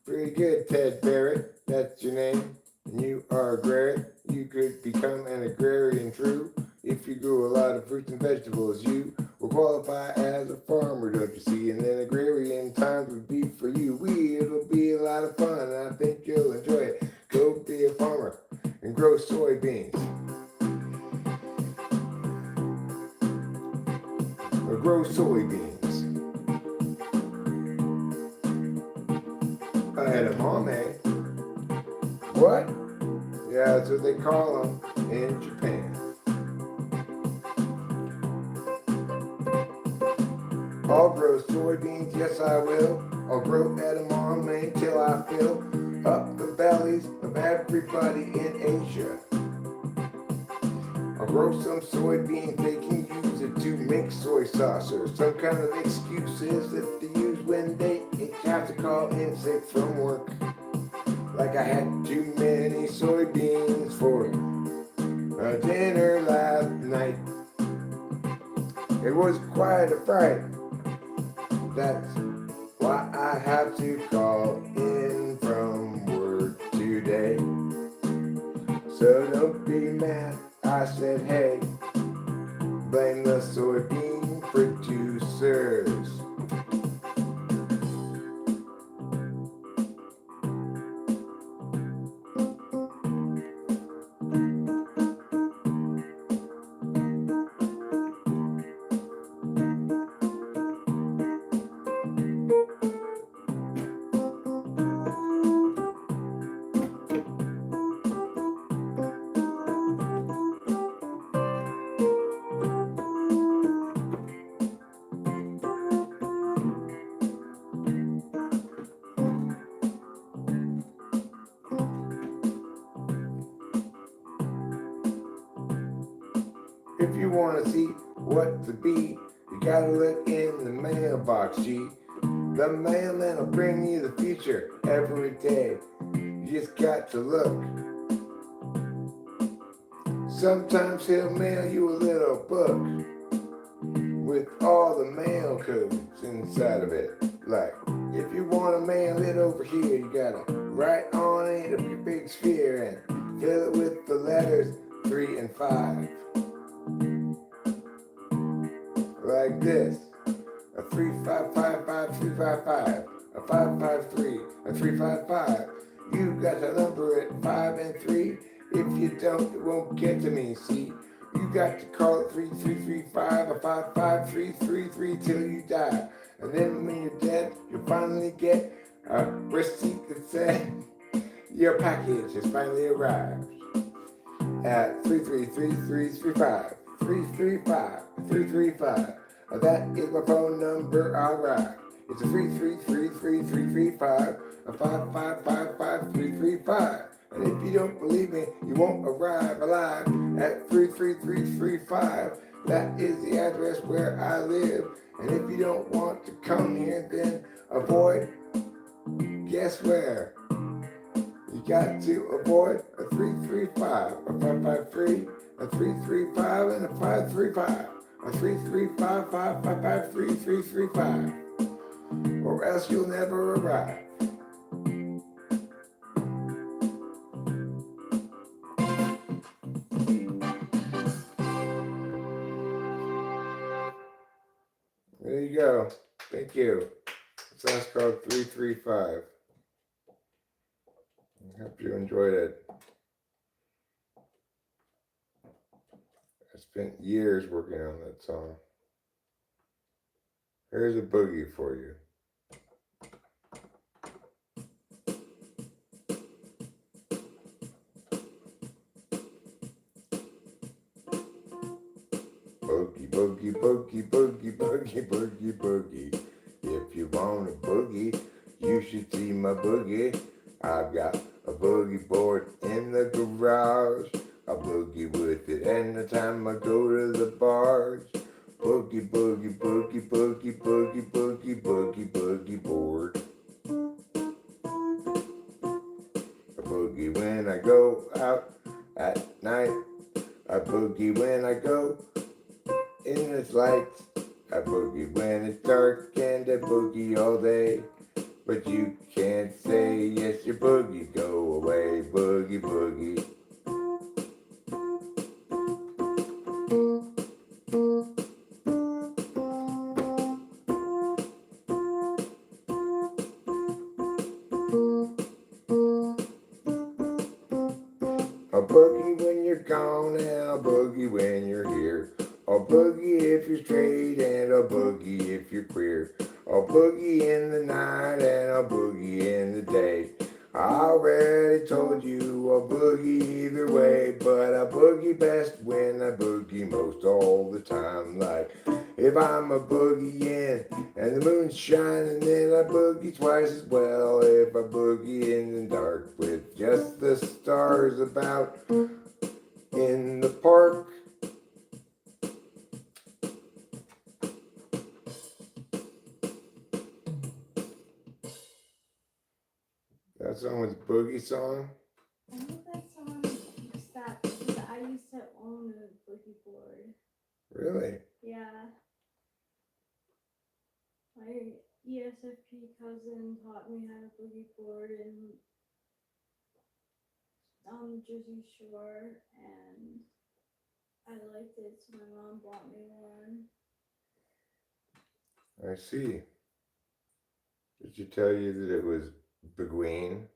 Pretty good, Ted Barrett. That's your name. And you are a Garrett. You could become an agrarian true. If you grew a lot of fruits and vegetables, you will qualify as a farmer, don't you see? And then agrarian times would be for you. It'll be a lot of fun, and I think you'll enjoy it. Go be a farmer and grow soybeans. Or grow soybeans. Edamame. What? Yeah, that's what they call them in Japan. I'll grow soybeans, yes I will. I'll grow edamame till I fill up the bellies of everybody in Asia. I'll grow some soybeans, they can use it to make soy sauce or some kind of excuses that they use when they have to call in sick from work. Like I had too many soybeans for dinner last night. It was quite a fright. That's why I have to call in from work today. So don't be mad, I said hey. Blame the soybean producers. If you want to see what to be, you gotta look in the mailbox, G. The mailman will bring you the future every day. You just got to look. Sometimes he'll mail you a little book with all the mail codes inside of it. Like, if you want to mail it over here, you gotta write on it a big sphere and fill it with the letters 3 and 5. Like this, a 3 5 5 5 3 5 5, a 5 5 3, a 3 5 5. You got to number it 5 and 3. If you don't, it won't get to me. See, you got to call it 3 3 3 5, a 5 5 3 3 3 till you die. And then when you're dead, you'll finally get a receipt that says your package has finally arrived at 33335. 335 335. That is my phone number, alright. It's a 3333335. a 5555335. And if you don't believe me, you won't arrive alive at 33335. That is the address where I live. And if you don't want to come here, then avoid. Guess where? You got to avoid a 335, a 553, a 335, and a 535. A 335, 555, 3335. Or else you'll never arrive. There you go. Thank you. Sounds called 335. I hope you enjoyed it. I spent years working on that song. Here's a boogie for you. Boogie, boogie, boogie, boogie, boogie, boogie, boogie. If you want a boogie, you should see my boogie. I've got a boogie board in the garage. I boogie with it anytime I go to the bars. Boogie, boogie, boogie, boogie, boogie, boogie, boogie, boogie board. I boogie when I go out at night. I boogie when I go in the lights. I boogie when it's dark and I boogie all day. But you can't say yes, your boogie, go away, boogie, boogie. I'll boogie when you're gone and I'll boogie when you're here. I'll boogie if you're straight and I'll boogie if you're queer. I'll boogie in the night and I'll boogie in the day. I already told you I'll boogie either way, but I boogie best when I boogie most all the time. Like if I'm a boogie in and the moon's shining, then I boogie twice as well. If I boogie in the dark with just the stars about in the park. That song was Boogie song? I know that song used that because I used to own a boogie board. Really? Yeah. My ESFP cousin taught me how to boogie board on the Jersey Shore, and I liked it, so my mom bought me one. I see. Did she tell you that it was Beguine?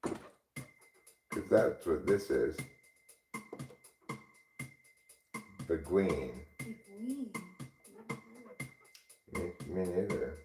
Because that's what this is. Beguine. Beguine. Me neither.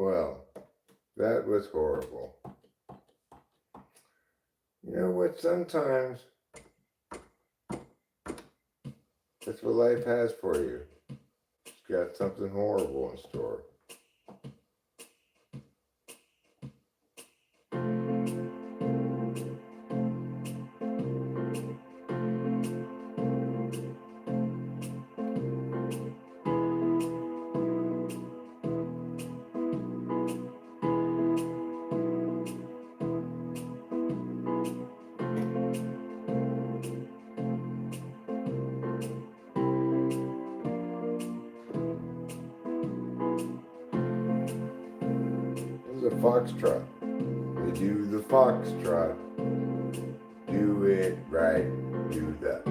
Well, that was horrible. You know what? Sometimes that's what life has for you. It's got something horrible in store. This is a foxtrot. They do the foxtrot. Do it right. Do the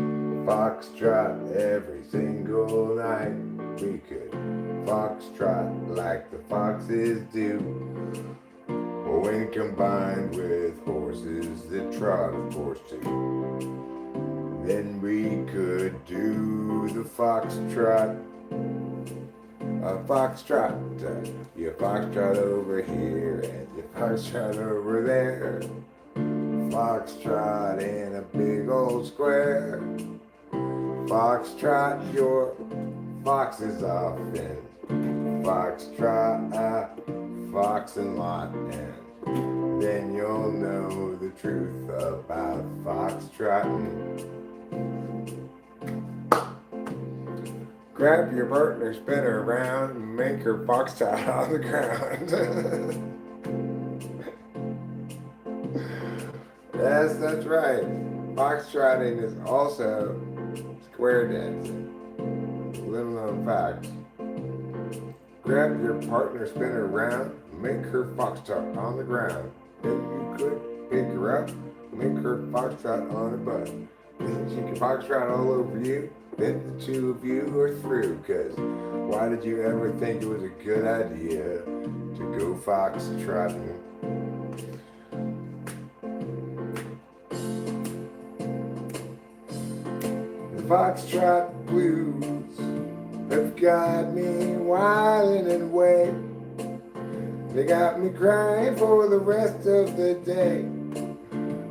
foxtrot every single night. We could foxtrot like the foxes do. Or when combined with horses that trot, of course, too. Then we could do the foxtrot. A foxtrot, you foxtrot over here and you foxtrot over there. Foxtrot in a big old square. Foxtrot your foxes off and foxtrot a foxing lot, and then you'll know the truth about foxtrotting. Grab your partner, spin her around, and make her foxtrot on the ground. Yes, that's right. Foxtrotting is also square dancing. Little known fact. Grab your partner, spin her around, make her foxtrot on the ground. Then you could pick her up, make her foxtrot on her butt. Then she can foxtrot all over you. Then the two of you are through, cause why did you ever think it was a good idea to go foxtrotting? The foxtrot blues have got me wildin' and away. They got me crying for the rest of the day.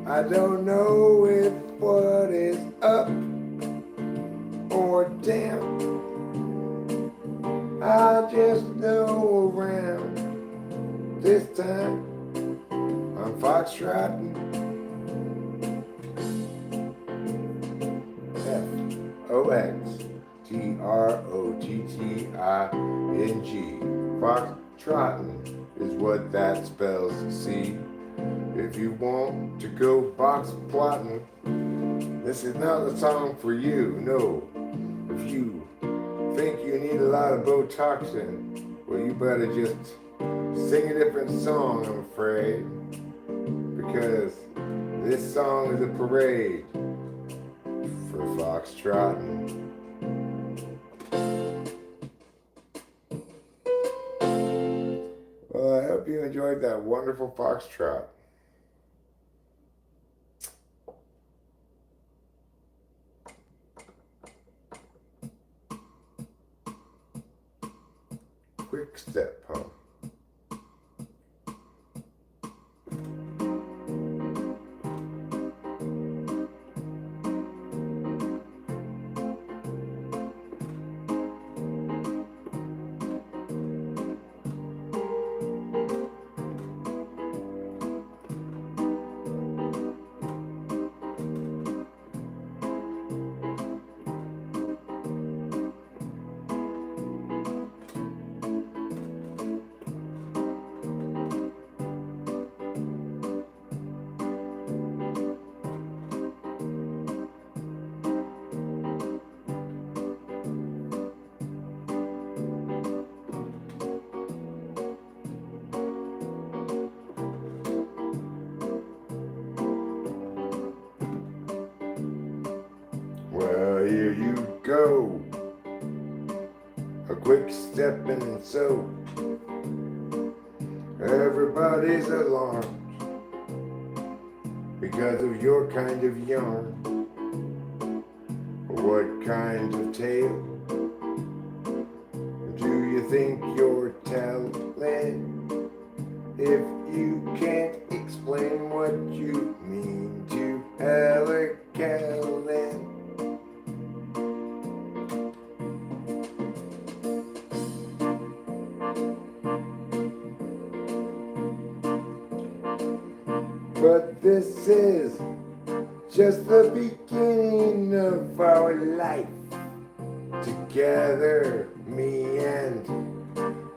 I don't know if what is up or down. I just know around this time I'm foxtrotting. Foxtrotting. Foxtrotting is what that spells. See, if you want to go fox plotting, this is not a song for you. No, if you think you need a lot of Botoxin, well, you better just sing a different song, I'm afraid, because this song is a parade for foxtrotting. Well, I hope you enjoyed that wonderful foxtrot. Quick step, huh? Well, here you go, a quick stepping and so everybody's alarmed because of your kind of yarn. What kind of tale do you think you're telling? if you can't explain what you mean to Helen Kellen. But this is just the beginning of our life together, me and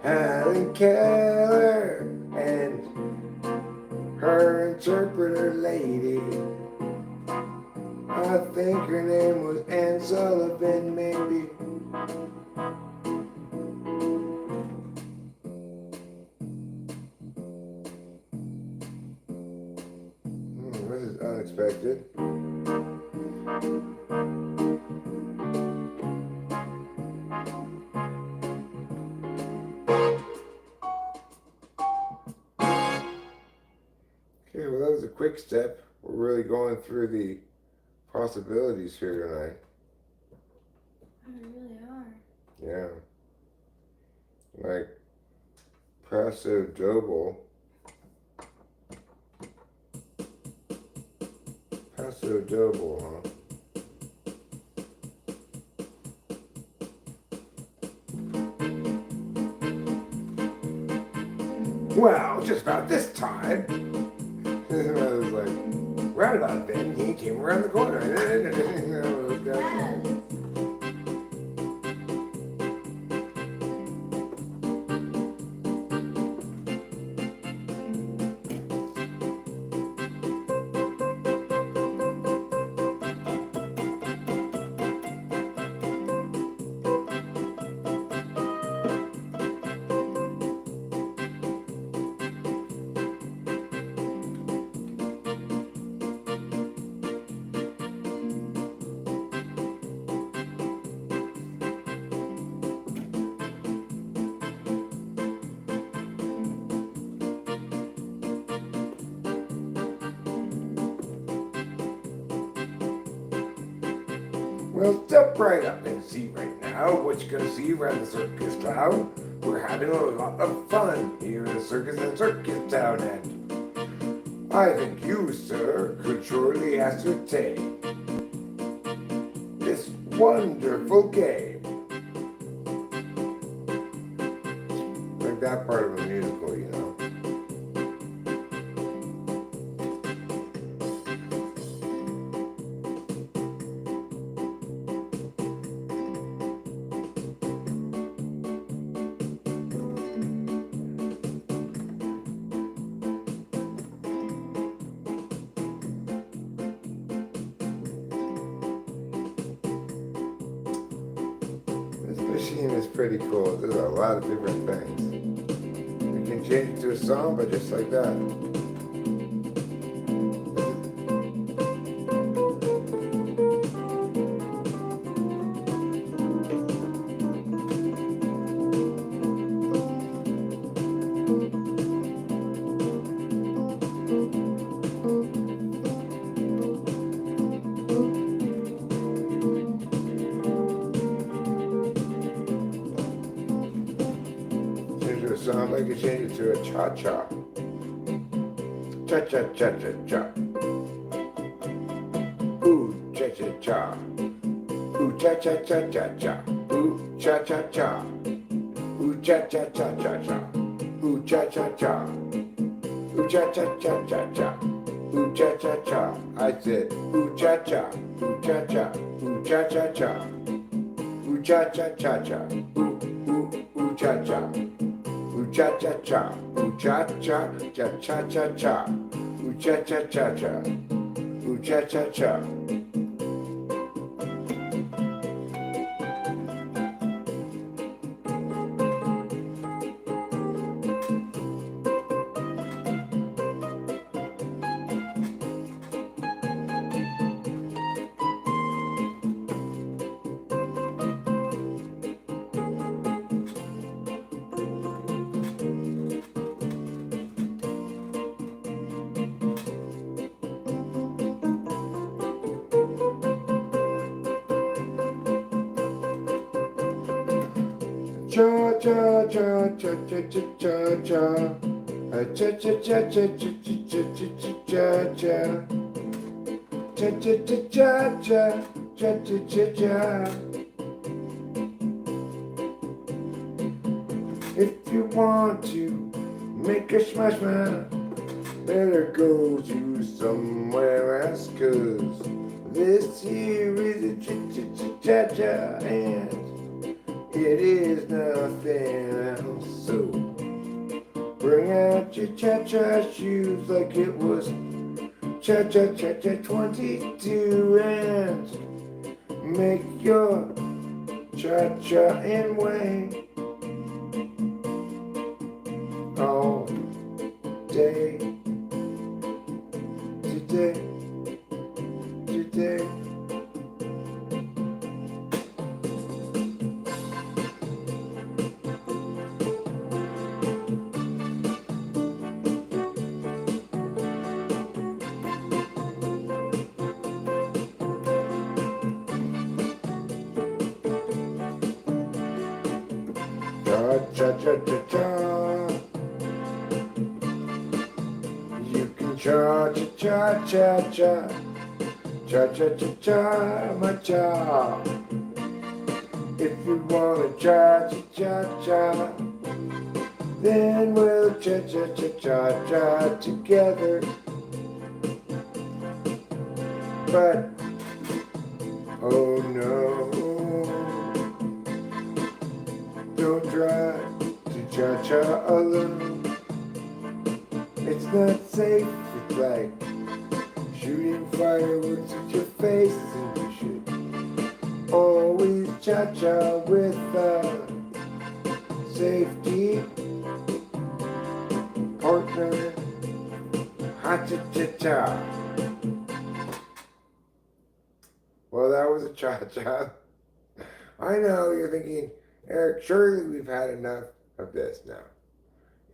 Helen Keller and her interpreter lady. I think her name was Anne Sullivan, maybe. This is unexpected. Okay, well, that was a quick step. We're really going through the possibilities here tonight. We really are. Yeah. Like passive double. Passive double, huh? Well, just about this time. I was like, right about then, he came around the corner. Yes. Well, step right up and see right now what you're gonna see around the circus cloud. We're having a lot of fun here in the circus and circus town, and I think you, sir, could surely ascertain this wonderful game. Like that part of a musical, you know. This machine is pretty cool. There's a lot of different things. We can change it to a song, but just like that. Change it to a song, I can change it to a cha-cha. Cha-cha-cha-cha-cha. Ooh, cha-cha-cha. Ooh, cha-cha-cha-cha-cha. Ooh, cha-cha-cha. Ooh, cha-cha-cha-cha-cha. Ooh, cha-cha-cha. Ooh, cha-cha-cha-cha-cha. Ooh, cha-cha-cha. I said, ooh, cha-cha. Ooh, cha-cha. Ooh, cha-cha-cha. Ooh, cha-cha-cha-cha. Ooh, ooh, ooh, cha-cha. Ooh, cha-cha-cha. Ooh, cha-cha. Cha-cha-cha-cha. Ooh, cha-cha-cha-cha. Ooh, cha-cha-cha. Cha cha cha cha cha cha cha cha. Cha cha cha cha cha cha cha cha cha. Cha cha cha cha cha cha cha cha cha. If you want to make a smash mouth, better go to somewhere else, 'cause this here is a cha-cha-cha-cha, and it is nothing else. So bring out your cha-cha shoes like it was cha-cha-cha-cha 22, and make your cha-cha and way all day. Today. Cha cha cha cha. You can cha cha cha cha cha. Cha cha cha cha my cha. If you wanna cha cha cha cha, then we'll cha cha cha cha cha together. But oh no, don't try to cha cha alone. It's not safe. It's like shooting fireworks at your face, and you should always cha-cha with a safety partner. Ha-cha-cha-cha. Well, that was a cha-cha. I know you're thinking, Eric, surely we've had enough of this now.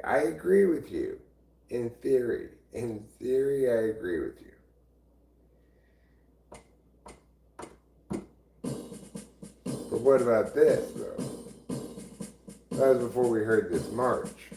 I agree with you. In theory. In theory, I agree with you. But what about this, though? That was before we heard this march.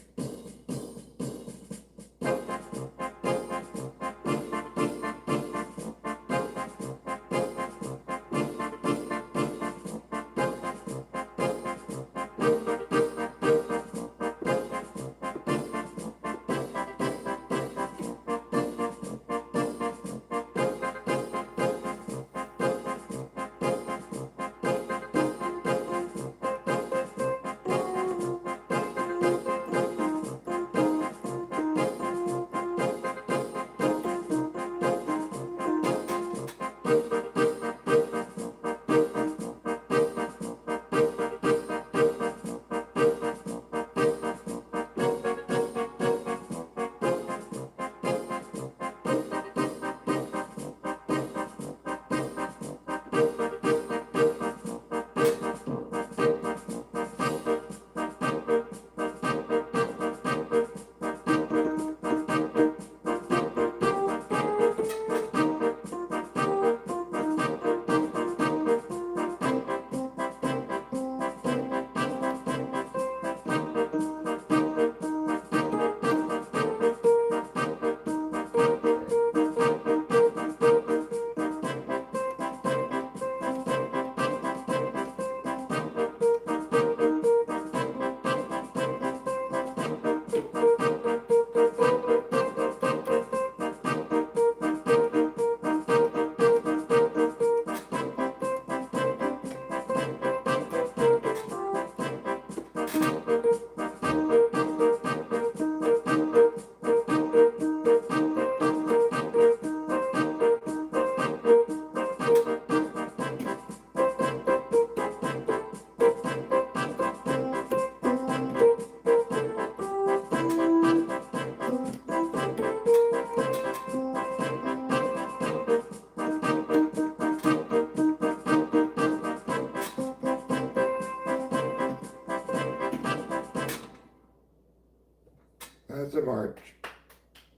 That's a march.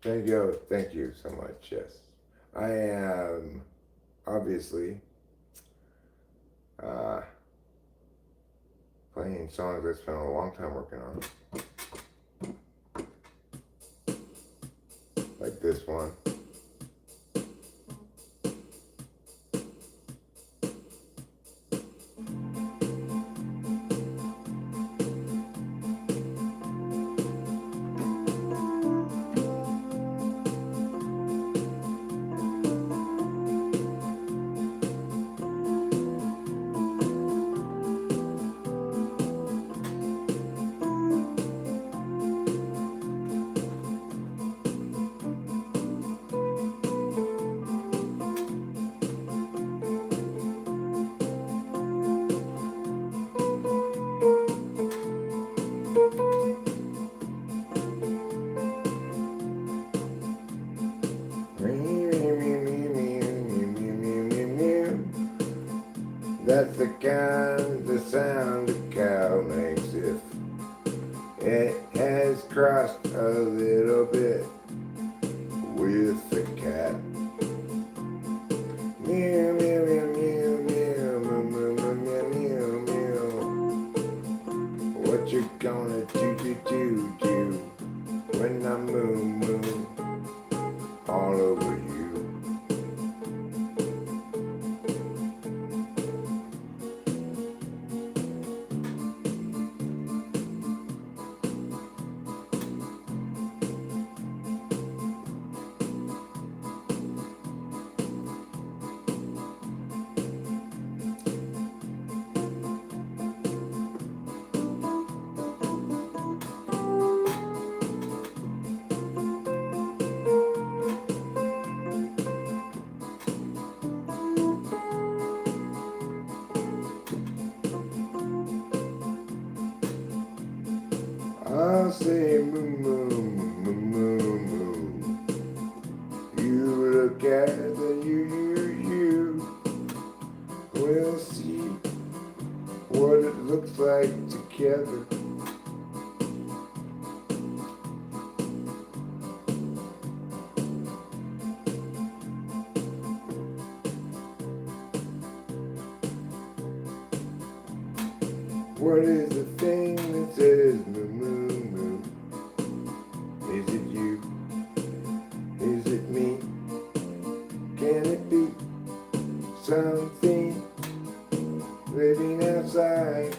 Thank you so much, yes. I am obviously playing songs I spent a long time working on. this one. That's the kind of sound a cow makes if it has crossed a little bit with the cat. Meow, meow, meow, meow, meow, meow, meow, meow, meow, meow. What you gonna do when I moo all over you? I'll say moo moo moo moo moo. You look at the you. We'll see what it looks like together. What is the thing that says moo moo moo? Is it you? Is it me? Can it be something living outside?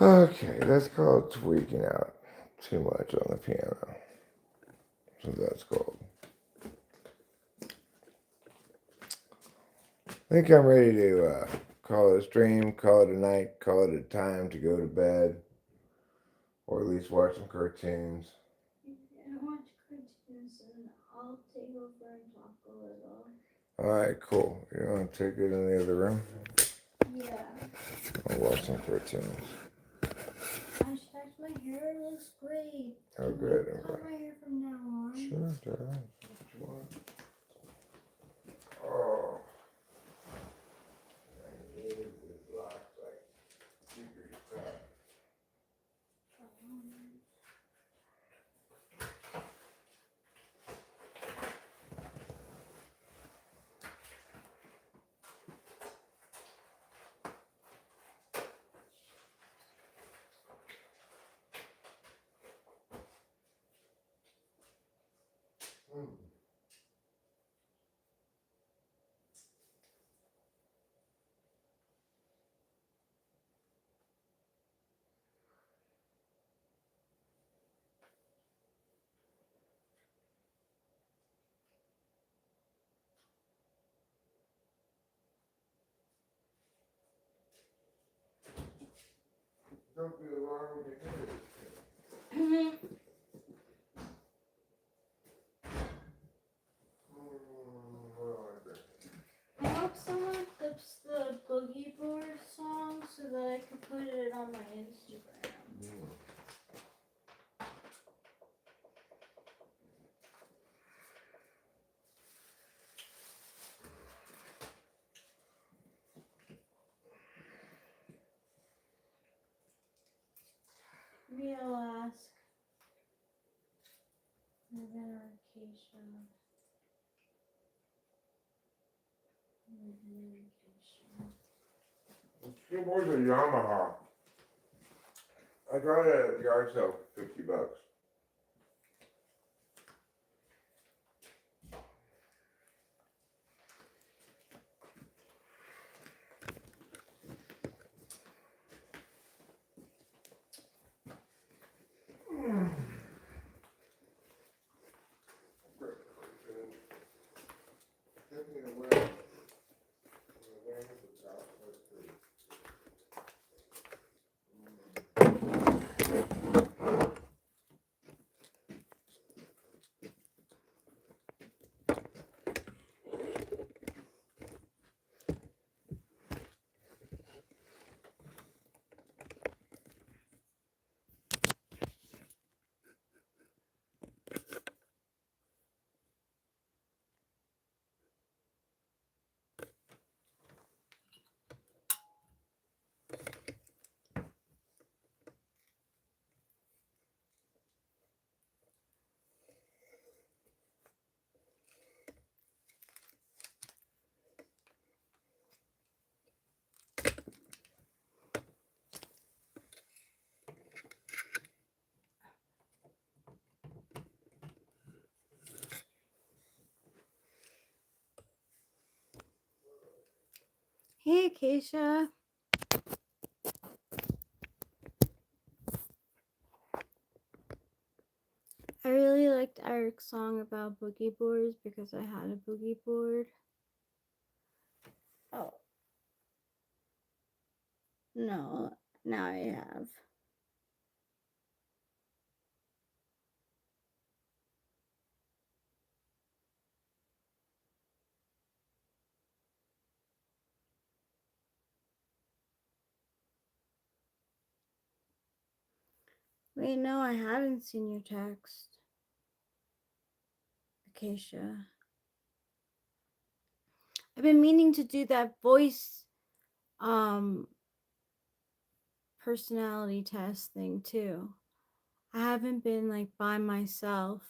Okay, that's called tweaking out too much on the piano. So that's called. I think I'm ready to call it a stream, call it a night, call it a time to go to bed, or at least watch some cartoons. I watch cartoons and I'll take over and talk a little. Alright, cool. You want to take it in the other room? Yeah. I'll watch some cartoons. Gosh, my hair looks great. Oh, good. Can I cut my hair from now on? Sure, Gerald. What you want? Oh. I need this lock like secret stuff. Don't be alarmed when you hear it. I hope someone clips the Boogie Board song so that I can put it on my Instagram. Maybe I'll ask Morgan or Keisha. The skateboard's a Yamaha. I got it at a yard sale for $50. Hey, Keisha. I really liked Eric's song about boogie boards because I had a boogie board. Oh. No, now I have. Wait, no, I haven't seen your text. Acacia. I've been meaning to do that voice personality test thing too. I haven't been like by myself.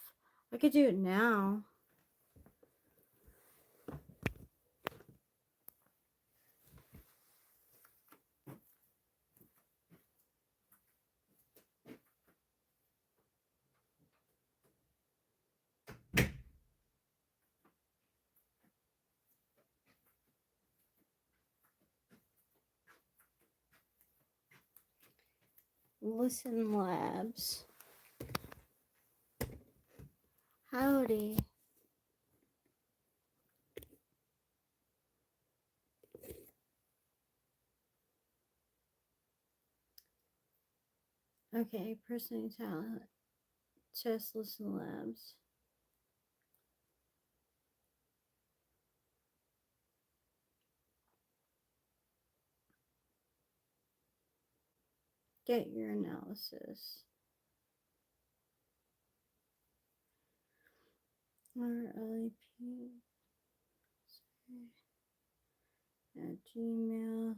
I could do it now. Listen Labs. Howdy. Okay, personality talent. Chess Listen Labs. Get your analysis. RLAP at Gmail.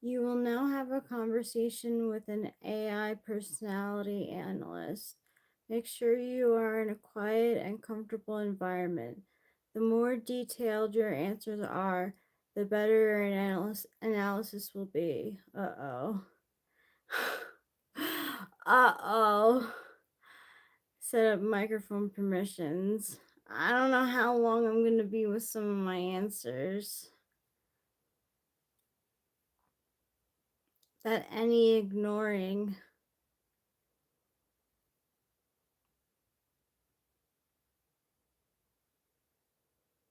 You will now have a conversation with an AI personality analyst. Make sure you are in a quiet and comfortable environment. The more detailed your answers are, the better your analysis will be. Uh-oh. Uh-oh. Set up microphone permissions. I don't know how long I'm going to be with some of my answers. That any ignoring.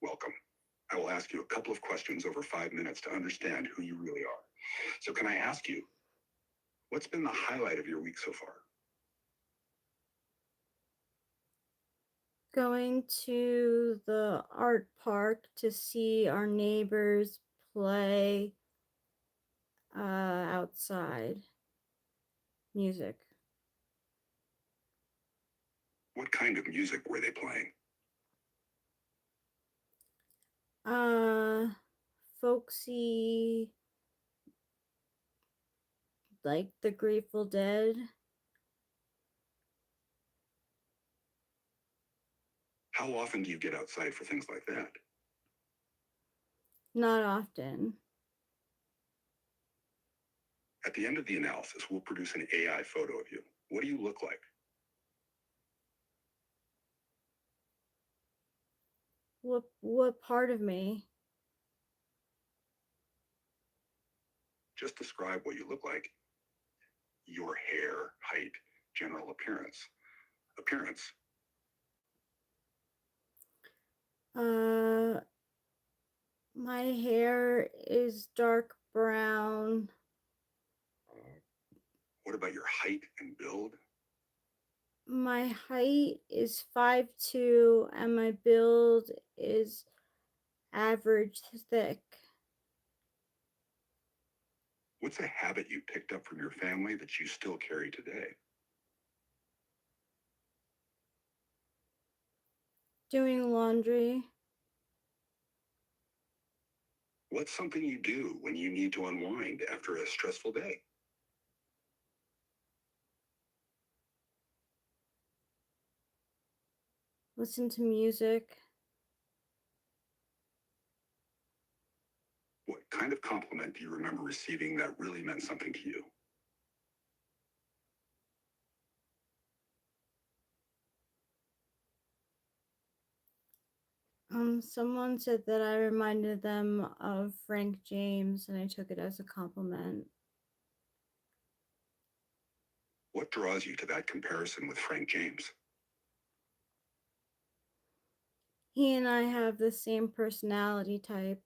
Welcome. I will ask you a couple of questions over 5 minutes to understand who you really are. So can I ask you, what's been the highlight of your week so far? Going to the art park to see our neighbors play outside music. What kind of music were they playing? Folksy, like the Grateful Dead. How often do you get outside for things like that? Not often. At the end of the analysis, we'll produce an AI photo of you. What do you look like? What part of me? Just describe what you look like. Your hair, height, general appearance. Appearance. My hair is dark brown. What about your height and build? My height is 5'2" and my build is average thick. What's a habit you picked up from your family that you still carry today? Doing laundry. What's something you do when you need to unwind after a stressful day? Listen to music. What kind of compliment do you remember receiving that really meant something to you? Someone said that I reminded them of Frank James, and I took it as a compliment. What draws you to that comparison with Frank James? He and I have the same personality type.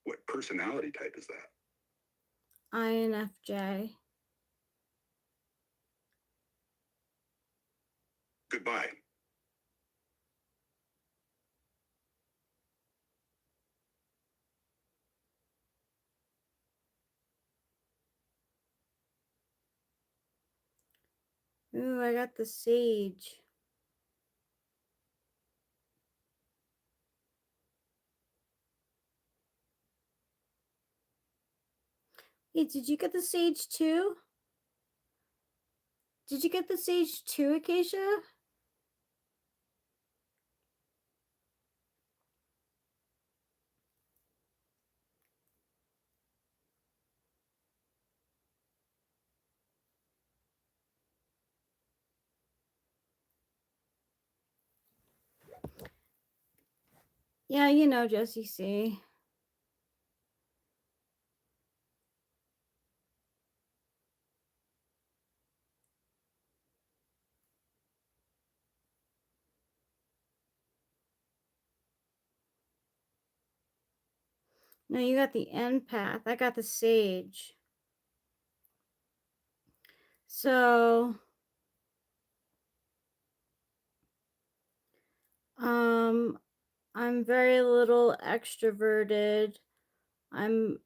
What personality type is that? INFJ. Goodbye. Ooh, I got the sage. Hey, did you get the sage too? Did you get the sage too, Acacia? Yeah, you know, Jessie C. No, you got the empath. I got the sage. So, I'm very little extroverted. I'm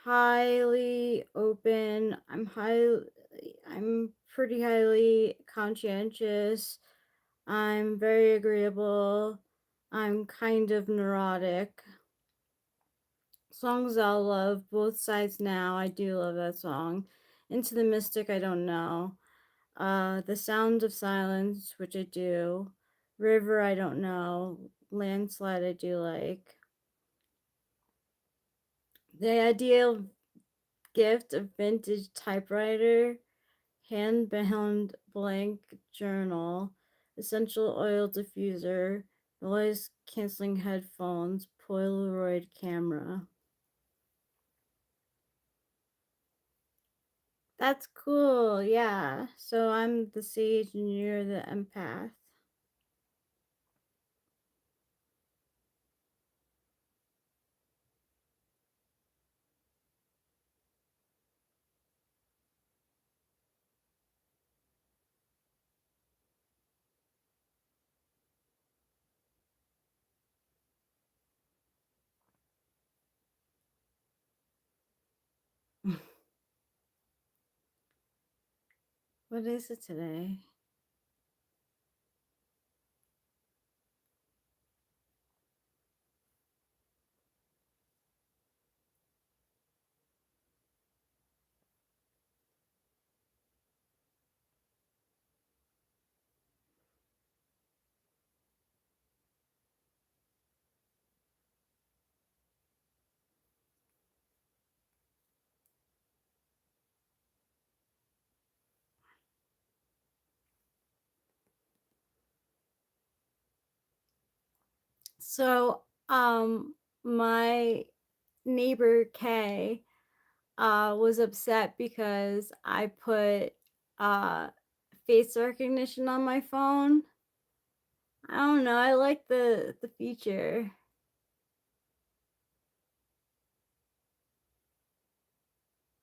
highly open. I'm pretty highly conscientious. I'm very agreeable. I'm kind of neurotic. Songs I'll love, Both Sides Now. I do love that song. Into the Mystic, I don't know. The Sound of Silence, which I do. River, I don't know. Landslide, I do like. The ideal gift of vintage typewriter, hand-bound blank journal, essential oil diffuser, noise canceling headphones, Polaroid camera. That's cool, yeah. So I'm the sage and you're the empath. What is it today? So, my neighbor Kay was upset because I put face recognition on my phone. I don't know. I like the feature.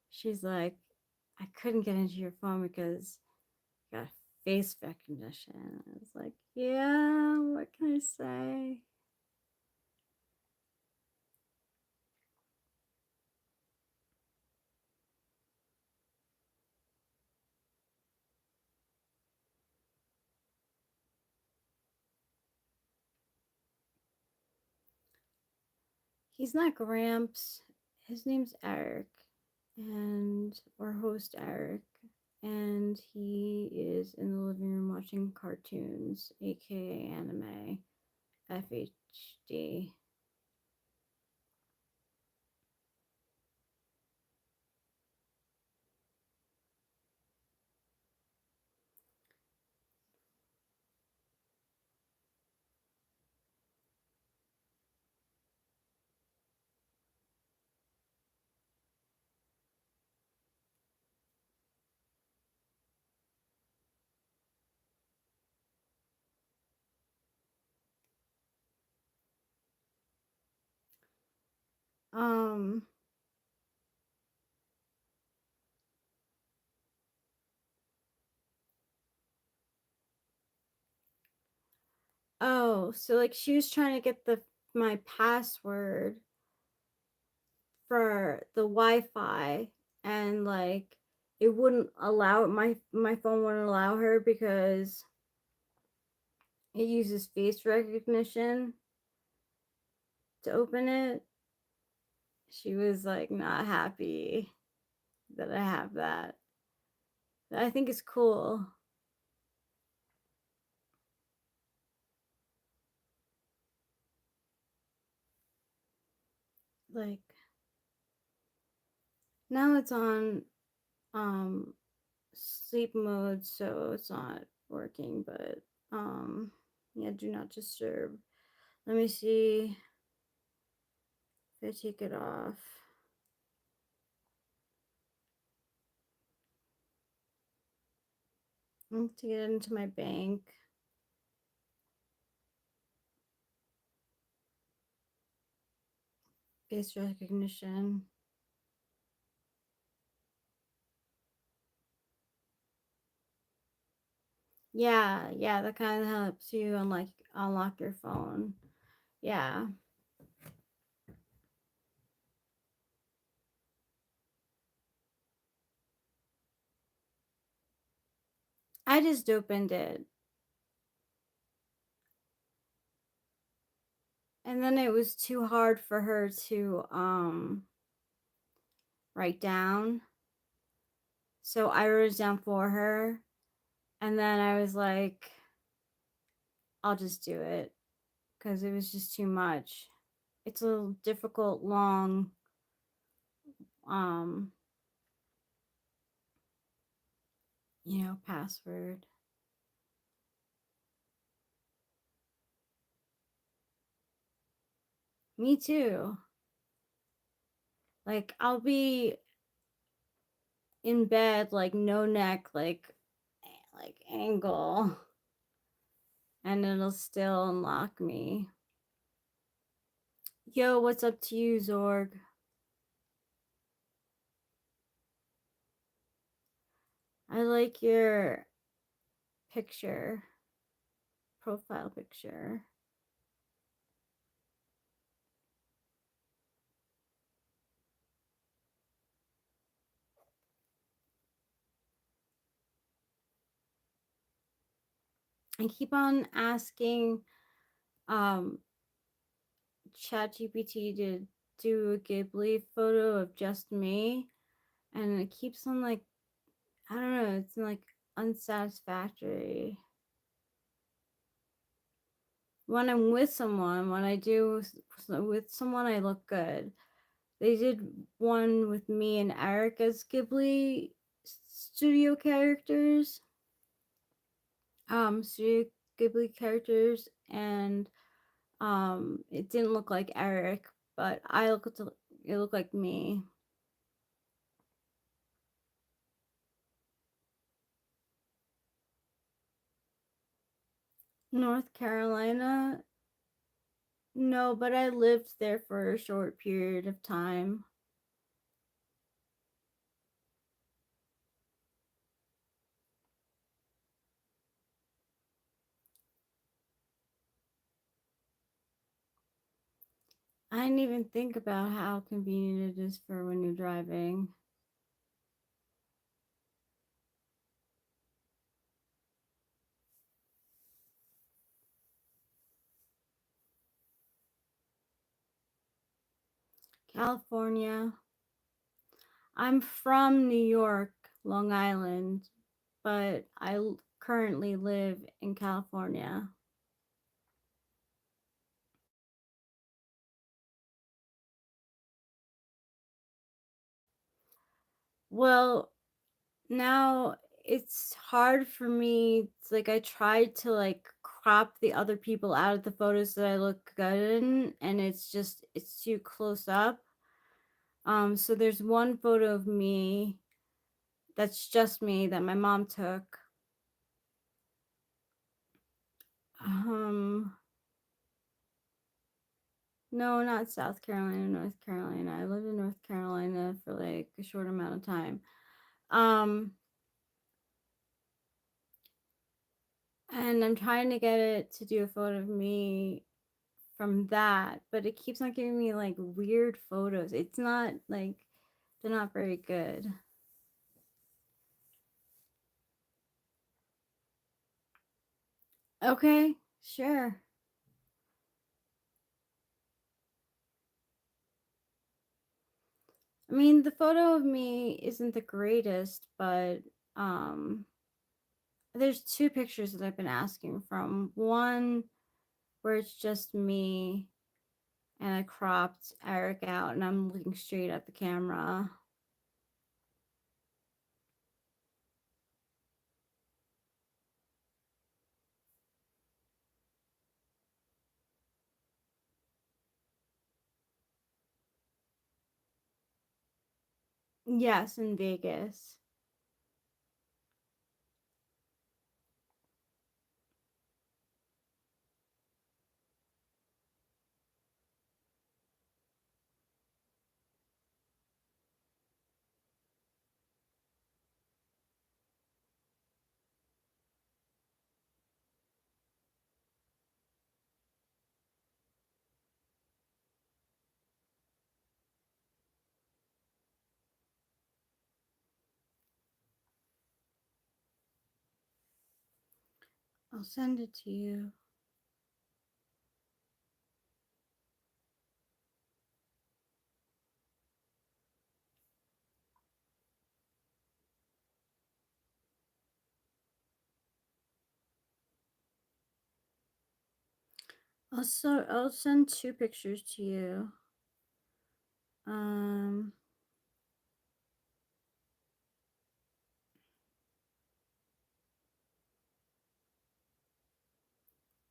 She's like, I couldn't get into your phone because you got face recognition. I was like, yeah, what can I say? He's not Gramps. His name's Eric, and our host Eric, and he is in the living room watching cartoons, aka anime, FHD. Um. Oh, so like she was trying to get my password for the Wi-Fi, and like it wouldn't allow my phone wouldn't allow her because it uses face recognition to open it. She was like not happy that I have that. I think it's cool. Like now it's on um sleep mode, so it's not working, but yeah, do not disturb. Let me see if I take it off. I have to get into my bank. Face recognition. Yeah, yeah, that kind of helps you unlock your phone. Yeah. I just opened it. And then it was too hard for her to write down. So I wrote it down for her. And then I was like, I'll just do it because it was just too much. It's a difficult, long um password. Me too. Like I'll be in bed, like no neck, like angle, and it'll still unlock me. Yo, what's up to you, Zorg? I like your picture, profile picture. I keep on asking ChatGPT to do a Ghibli photo of just me, and it keeps on like, I don't know, it's like unsatisfactory. When I'm with someone, when I do with someone, I look good. They did one with me and Eric as Ghibli studio characters, studio Ghibli characters, and it didn't look like Eric, but it looked like me. North Carolina, no, but I lived there for a short period of time. I didn't even think about how convenient it is for when you're driving. California. I'm from New York, Long Island, but I currently live in California. Well, now it's hard for me. It's like I tried to like crop the other people out of the photos that I look good in, and it's too close up. So there's one photo of me that's just me that my mom took. Um, no, not South Carolina, North Carolina. I lived in North Carolina for like a short amount of time. Um, and I'm trying to get it to do a photo of me from that, but it keeps on giving me like weird photos. It's not like they're not very good. Okay, sure. I mean, the photo of me isn't the greatest, but um there's two pictures that I've been asking from. One where it's just me and I cropped Eric out and I'm looking straight at the camera. Yes, in Vegas. I'll send it to you. I'll send two pictures to you. Um,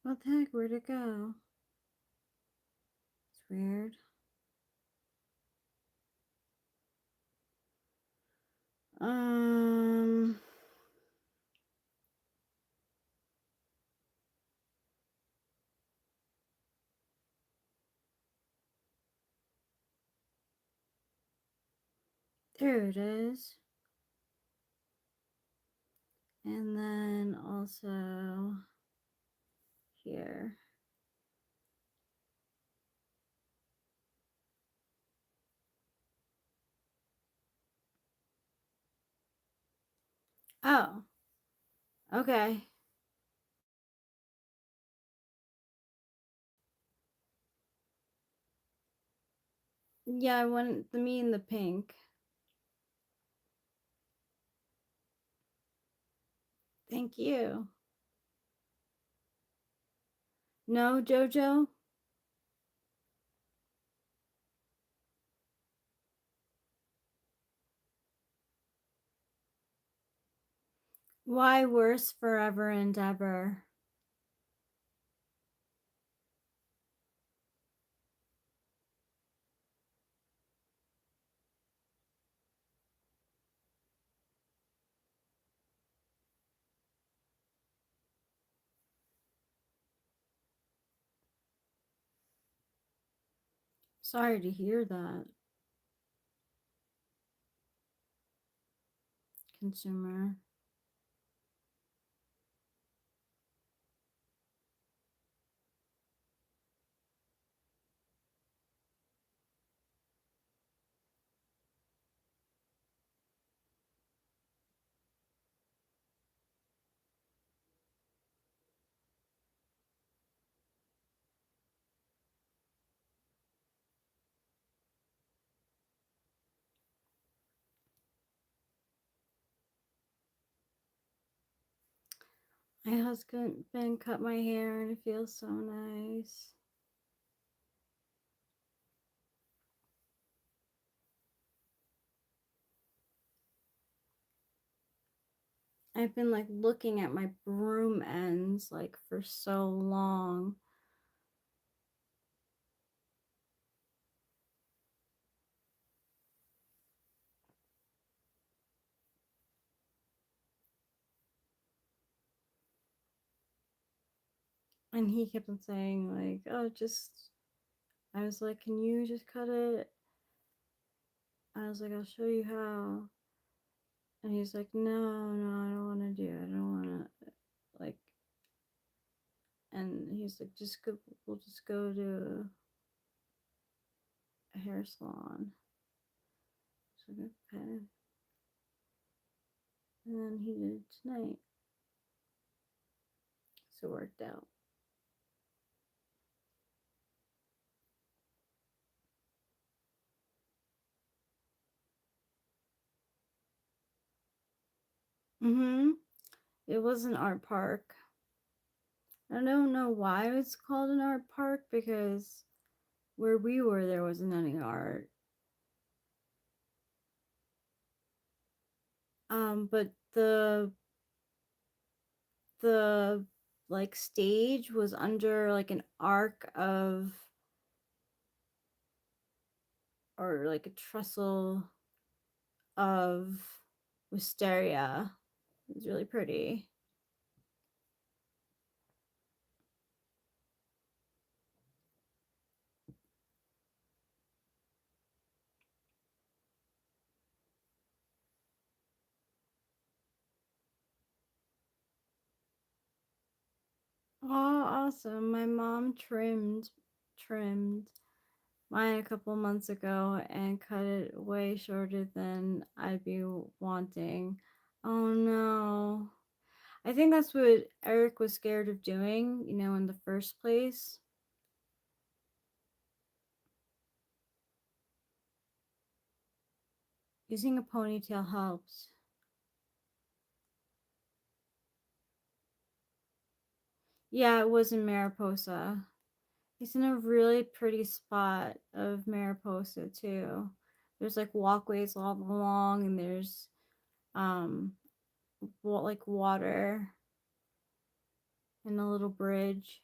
what the heck? Where'd it go? It's weird. Um, there it is. And then also here. Oh, okay. Yeah, I want the me in the pink. Thank you. No, Jojo? Why worse forever and ever? Sorry to hear that, consumer. My husband cut my hair and it feels so nice. I've been like looking at my broom ends like for so long. And he kept on saying like, oh, just, I was like, can you just cut it? I was like, I'll show you how. And he's like, no, I don't want to do it. I don't want to, like, and he's like, just go, we'll just go to a hair salon. So okay. And then he did it tonight. So it worked out. Mm-hmm. It was an art park. I don't know why it's called an art park because where we were there wasn't any art. But the like stage was under like an arc of, or like a trestle of wisteria. It was really pretty. Oh, awesome. My mom trimmed mine a couple months ago and cut it way shorter than I'd be wanting. Oh no. I think that's what Eric was scared of doing, in the first place. Using a ponytail helps. Yeah, it was in Mariposa. He's in a really pretty spot of Mariposa too. There's like walkways all along, and there's like water and a little bridge.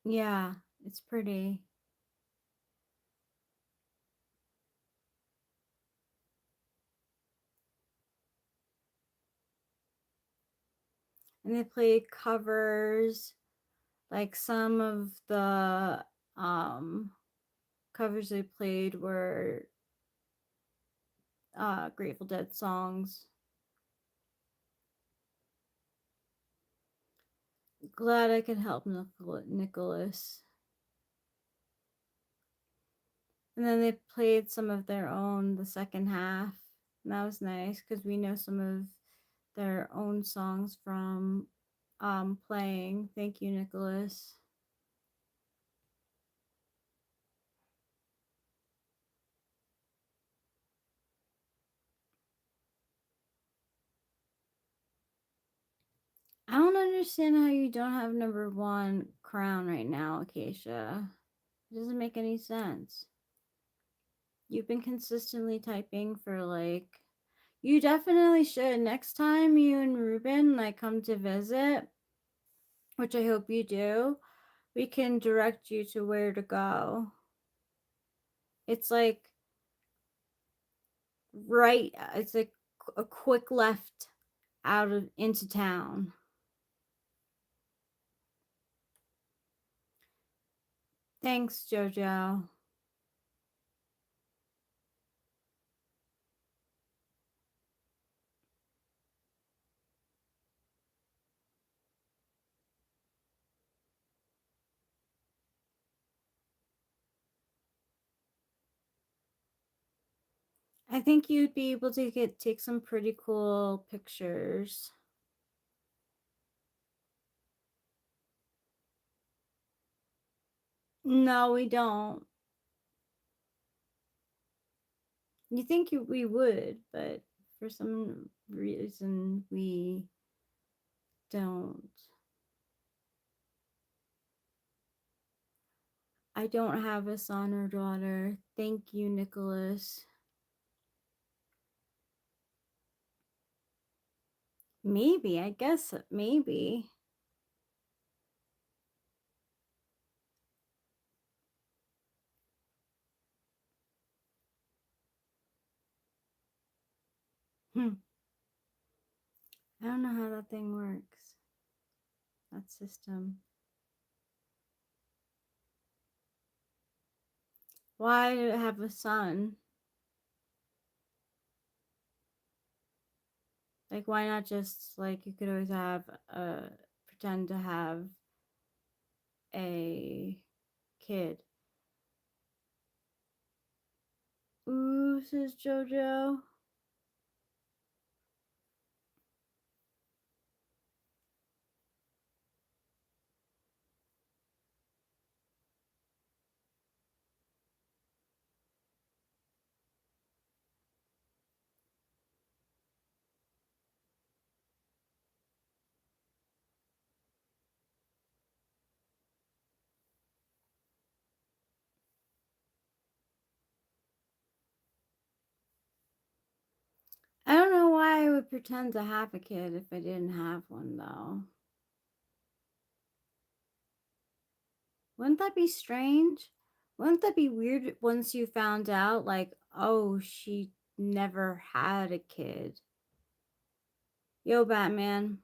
Yeah, it's pretty. And they played covers. Like some of the covers they played were Grateful Dead songs. Glad I could help Nicholas. And then they played some of their own the second half. And that was nice because we know some of their own songs from playing. Thank you, Nicholas. understand how you don't have number 1 crown right now, Acacia. It doesn't make any sense. You've been consistently typing for like... You definitely should. Next time you and Ruben like come to visit, which I hope you do, we can direct you to where to go. It's like right, it's like a quick left out of into town. Thanks, Jojo. I think you'd be able to take some pretty cool pictures. No, we don't. You think we would, but for some reason we don't. I don't have a son or daughter. Thank you, Nicholas. Maybe, I guess, maybe. I don't know how that thing works. That system. Why have a son? Like, why not just, like, you could always have pretend to have a kid. Ooh, says Jojo. I don't know why I would pretend to have a kid if I didn't have one, though. Wouldn't that be strange? Wouldn't that be weird once you found out, like, oh, she never had a kid? Yo, Batman.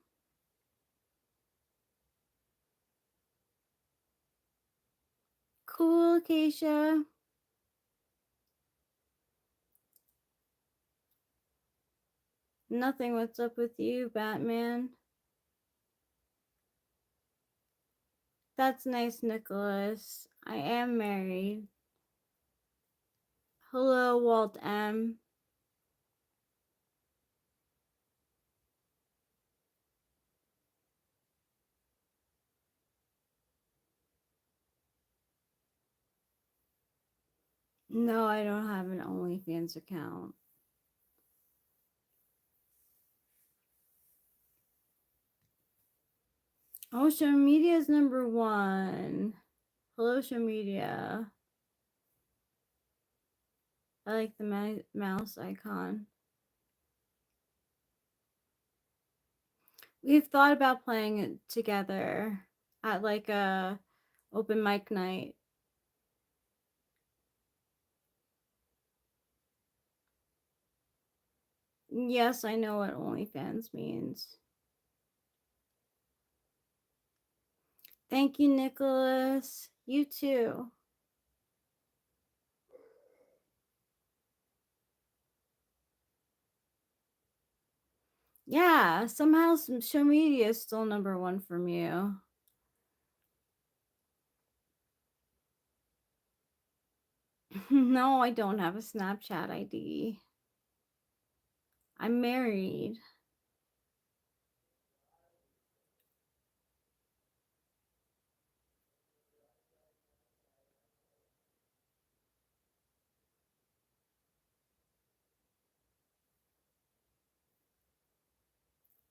Cool, Acacia. Nothing. What's up with you, Batman? That's nice, Nicholas. I am married. Hello, Walt M. No, I don't have an OnlyFans account. Oh, show media is number 1. Hello, show media. I like the mouse icon. We've thought about playing it together at like a open mic night. Yes, I know what OnlyFans means. Thank you, Nicholas. You too. Yeah, somehow show media is still number 1 from you. No, I don't have a Snapchat ID. I'm married.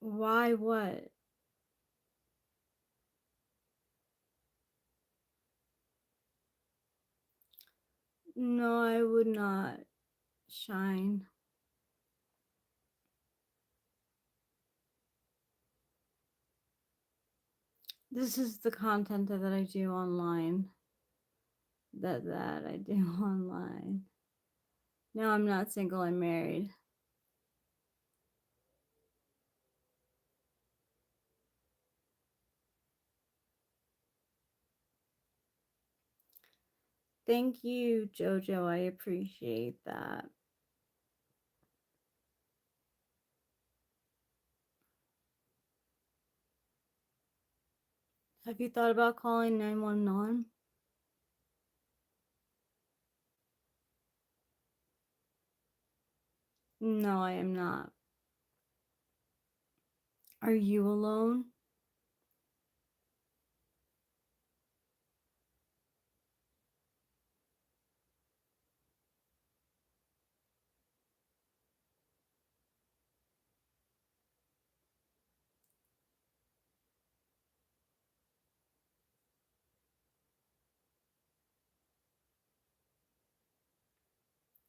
Why what? No, I would not shine. This is the content that I do online. That I do online. No, I'm not single, I'm married. Thank you, Jojo. I appreciate that. Have you thought about calling 911? No, I am not. Are you alone?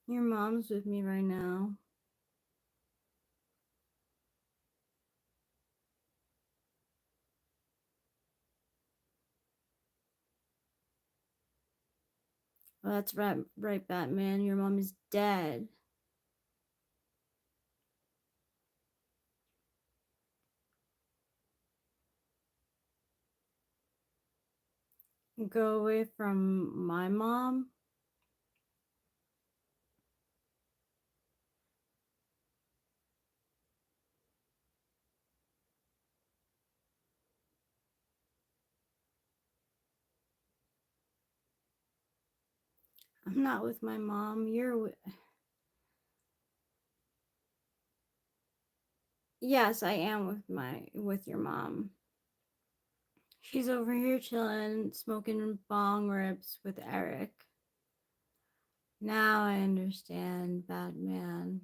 Your mom's with me right now. Well, that's right, Batman. Your mom is dead. Go away from my mom? I'm not with my mom. You're with... Yes, I am with your mom. She's over here chilling, smoking bong rips with Eric. Now I understand, Batman.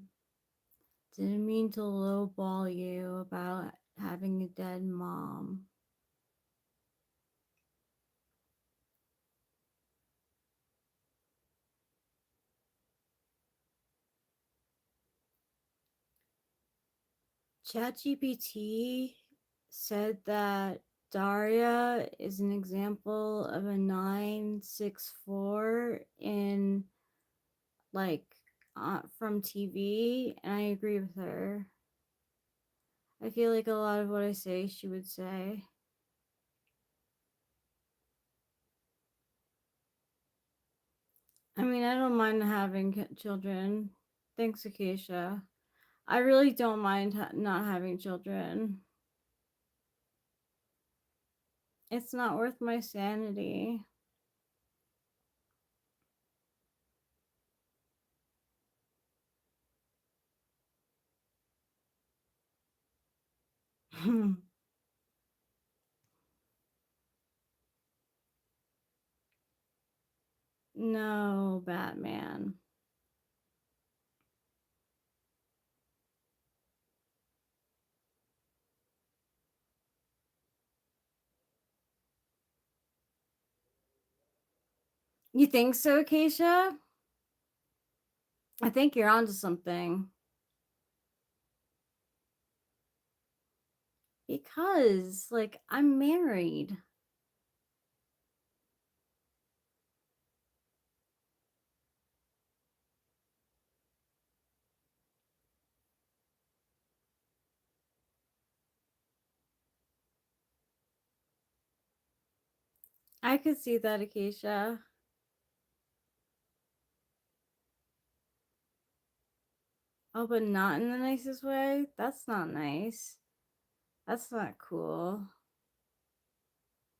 Didn't mean to lowball you about having a dead mom. ChatGPT said that Daria is an example of a 964 in like from TV, and I agree with her. I feel like a lot of what I say, she would say. I mean, I don't mind having children. Thanks, Acacia. I really don't mind not having children. It's not worth my sanity. No, Batman. You think so, Acacia? I think you're onto something. Because, like, I'm married. I could see that, Acacia. Oh, but not in the nicest way? That's not nice. That's not cool.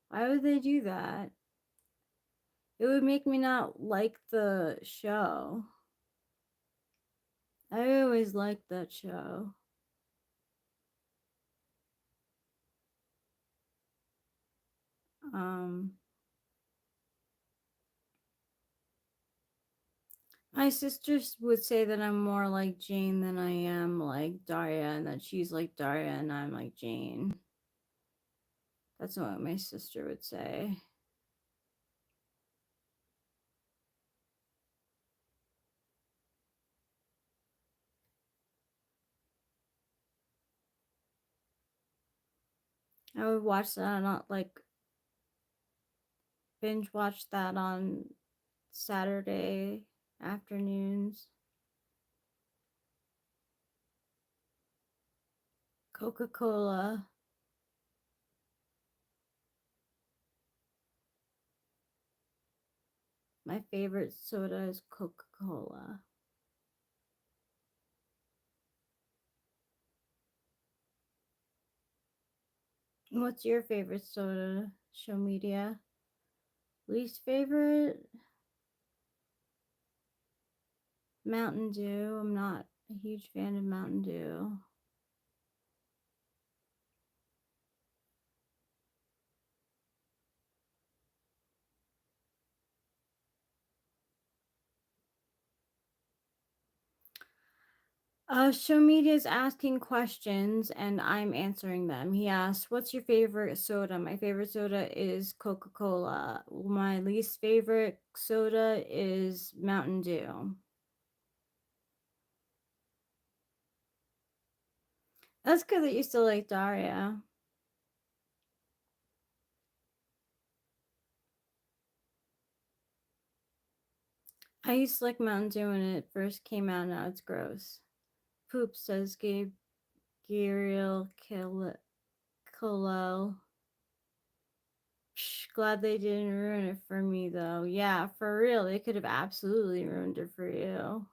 Why would they do that? It would make me not like the show. I always liked that show. Um, my sisters would say that I'm more like Jane than I am like Daria, and that she's like Daria and I'm like Jane. That's what my sister would say. I would watch that on binge watch that on Saturday afternoons. Coca-Cola. My favorite soda is Coca-Cola. What's your favorite soda? Show media. Least favorite? Mountain Dew. I'm not a huge fan of Mountain Dew. Show media is asking questions and I'm answering them. He asked, "What's your favorite soda?" My favorite soda is Coca-Cola. My least favorite soda is Mountain Dew. That's good that you still like Daria. I used to like Mountain Dew when it first came out. Now it's gross. Poop, says Gerald Kilo. Glad they didn't ruin it for me though. Yeah, for real, they could have absolutely ruined it for you.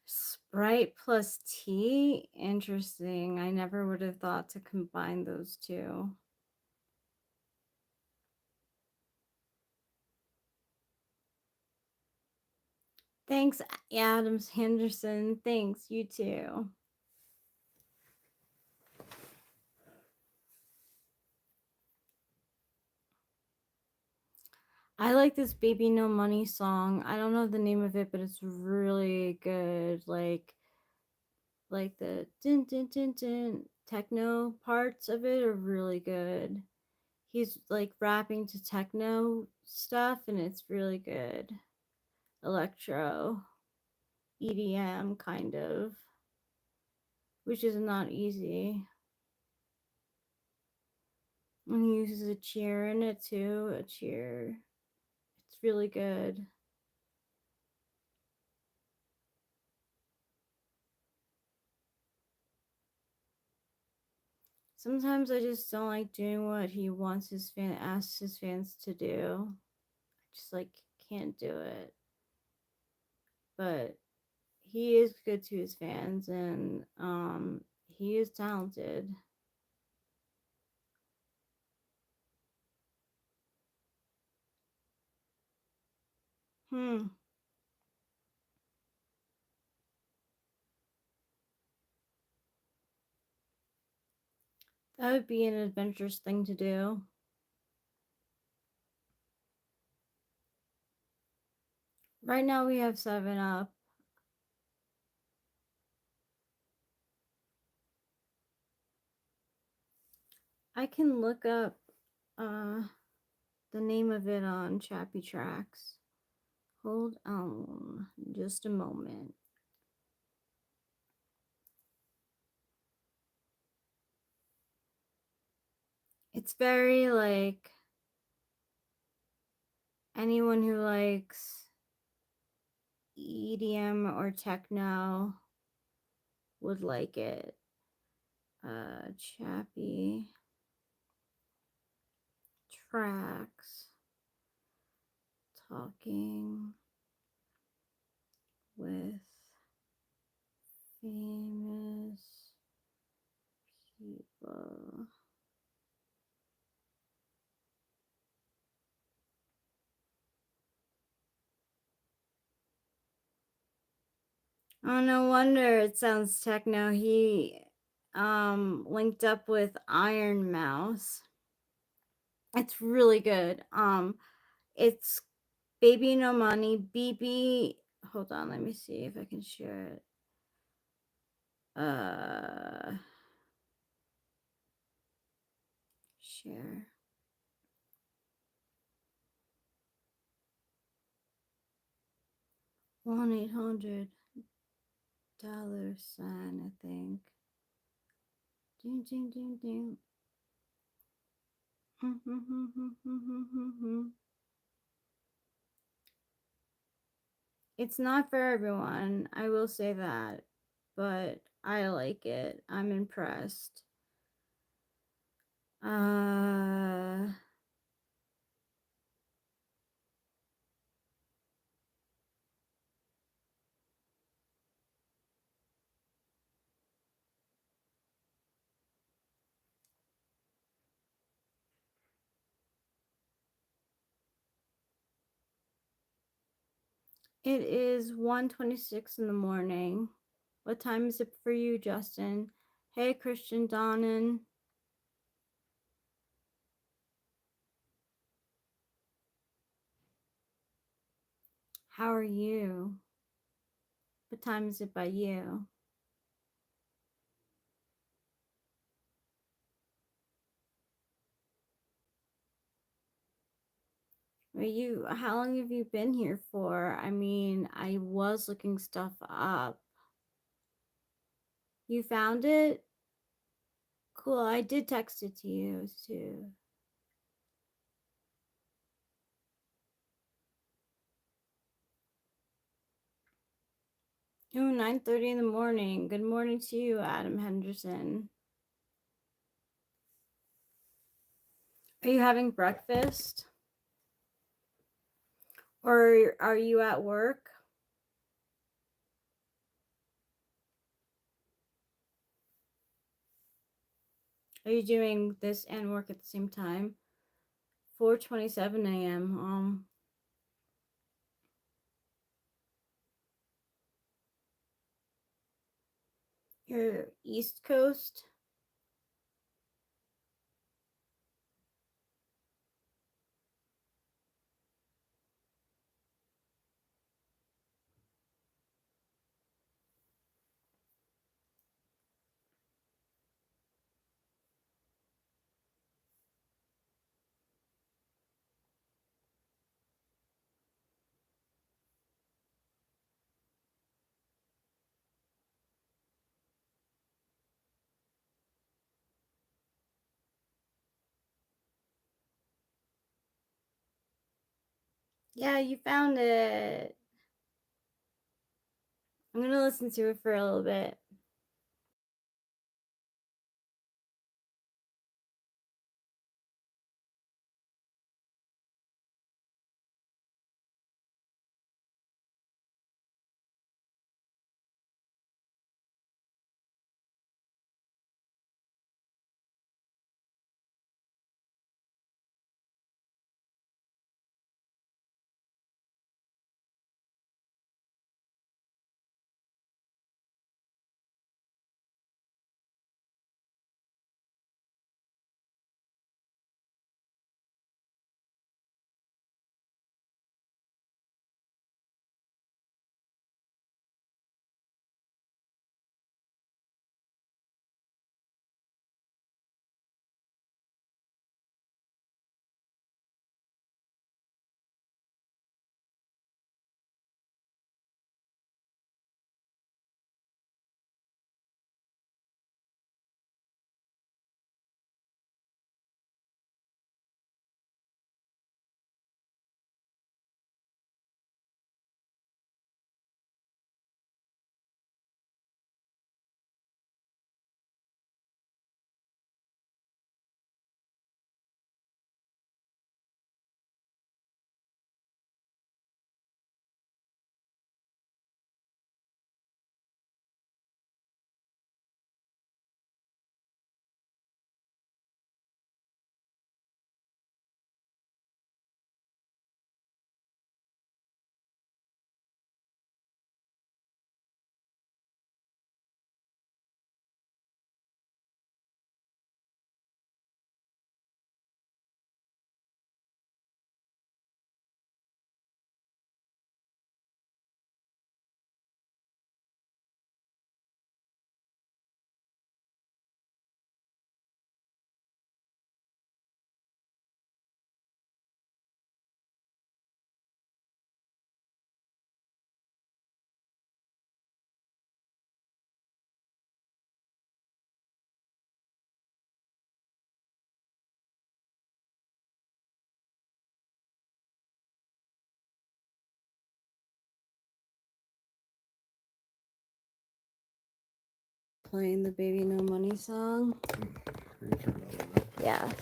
Sprite plus tea? Interesting. I never would have thought to combine those two. Thanks, Adams Henderson. Thanks, you too. I like this Baby No Money song. I don't know the name of it, but it's really good. Like the din din din din techno parts of it are really good. He's like rapping to techno stuff and it's really good. Electro, EDM kind of, which is not easy. And he uses a cheer in it too, a cheer. It's really good. Sometimes I just don't like doing what he wants asks his fans to do. I just like can't do it. But he is good to his fans and he is talented. That would be an adventurous thing to do. Right now we have 7 Up. I can look up the name of it on Chappy Tracks. Hold on just a moment. It's very like anyone who likes EDM or techno would like it. Chappy Tracks, talking with famous people. Oh, no wonder it sounds techno. He linked up with Iron Mouse. It's really good. It's Baby No Money, BB. Hold on, let me see if I can share it. Share. $1-800 sign, I think. Ding, ding, ding, ding. It's not for everyone, I will say that, but I like it. I'm impressed. It is 1:26 in the morning. What time is it for you, Justin? Hey, Christian Donnan. How are you? What time is it by you? How long have you been here for? I mean, I was looking stuff up. You found it? Cool, I did text it to you too. Oh, 9:30 in the morning. Good morning to you, Adam Henderson. Are you having breakfast? Or are you at work? Are you doing this and work at the same time? 4:27 a.m. You're East Coast? Yeah, you found it. I'm gonna listen to it for a little bit. playing the Baby No Money song? Can you turn that one up? Yes.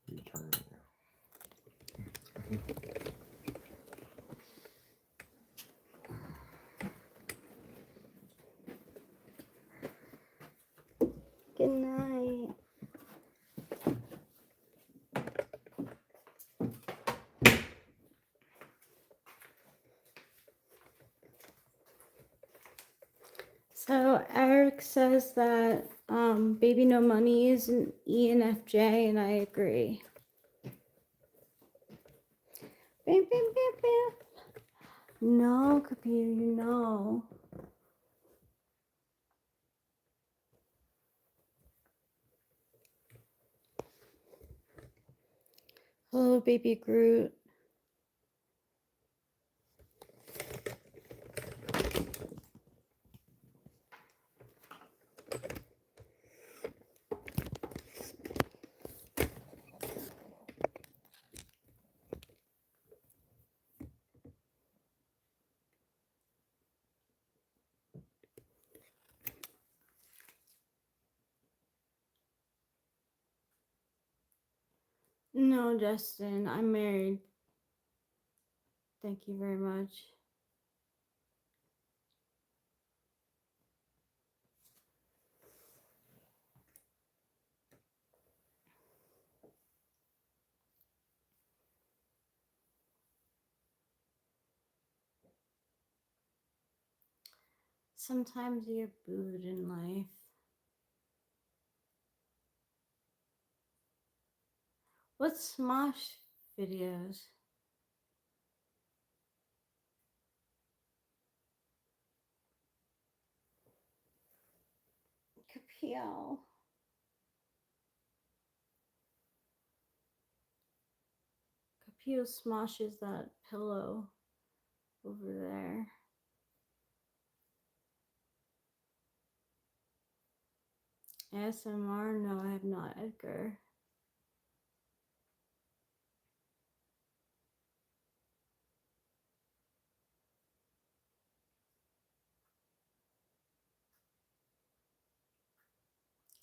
You turn it. Good night. So Eric says that Baby No Money is an ENFJ, and I agree. Bam, bam, bam, bam. No, computer, you know. Hello, baby Groot. No, Justin, I'm married. Thank you very much. Sometimes you're booed in life. What's Smosh videos? Capio. Capio smoshes that pillow over there. ASMR? No, I have not, Edgar.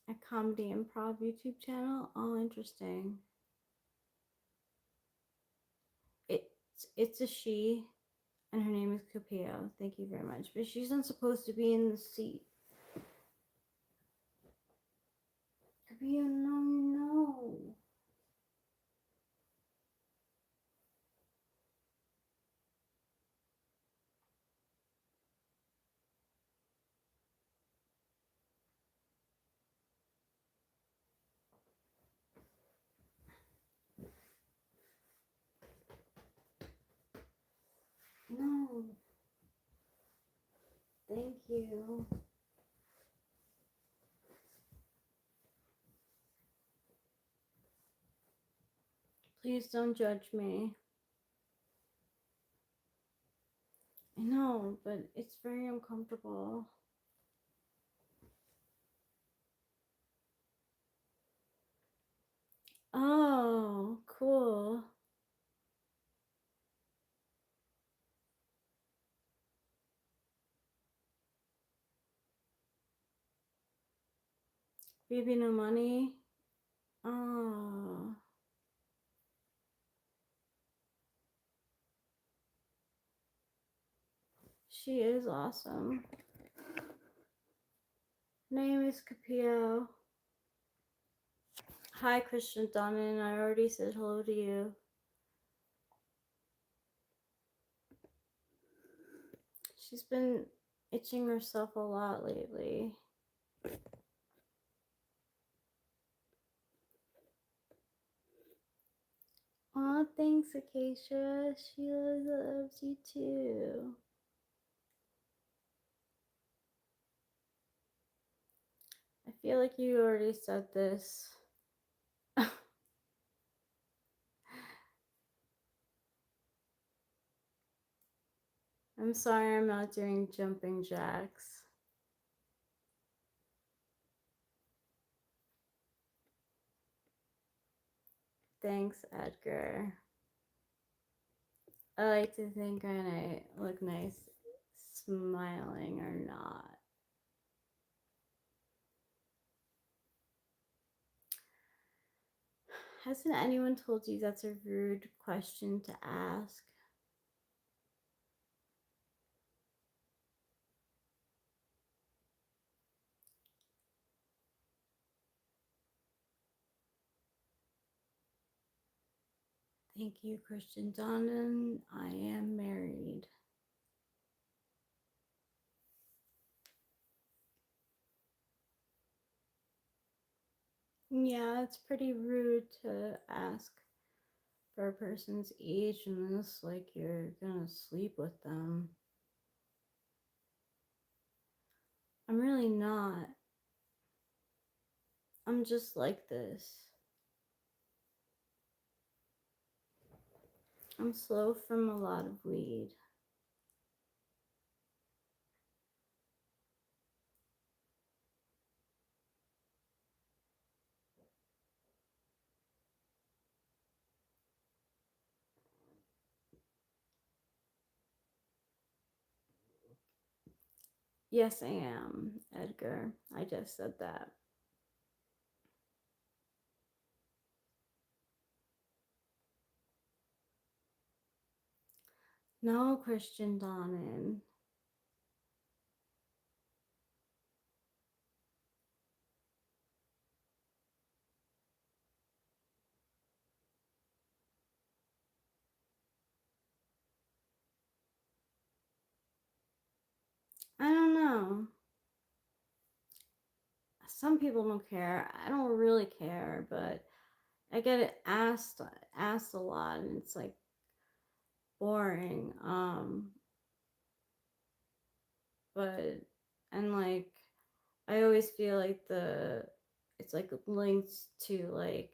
A comedy improv YouTube channel? Oh, interesting. It's a she, and her name is Capio. Thank you very much. But she's not supposed to be in the seat. Capio, no, no. No. Thank you. Please don't judge me. I know, but it's very uncomfortable. Oh, cool. Baby No Money. Oh. She is awesome. Name is Capio. Hi, Christian Donen. I already said hello to you. She's been itching herself a lot lately. Aw, thanks, Acacia. Sheila loves you too. I feel like you already said this. I'm sorry I'm not doing jumping jacks. Thanks, Edgar. I like to think when I look nice smiling or not. Hasn't anyone told you that's a rude question to ask? Thank you, Christian Donan. I am married. Yeah, it's pretty rude to ask for a person's age unless like you're gonna sleep with them. I'm really not. I'm just like this. I'm slow from a lot of weed. Yes, I am, Edgar. I just said that. No, Christian Donan. I don't know. Some people don't care. I don't really care, but I get it asked a lot, and it's like boring. But and like I always feel like it's like linked to like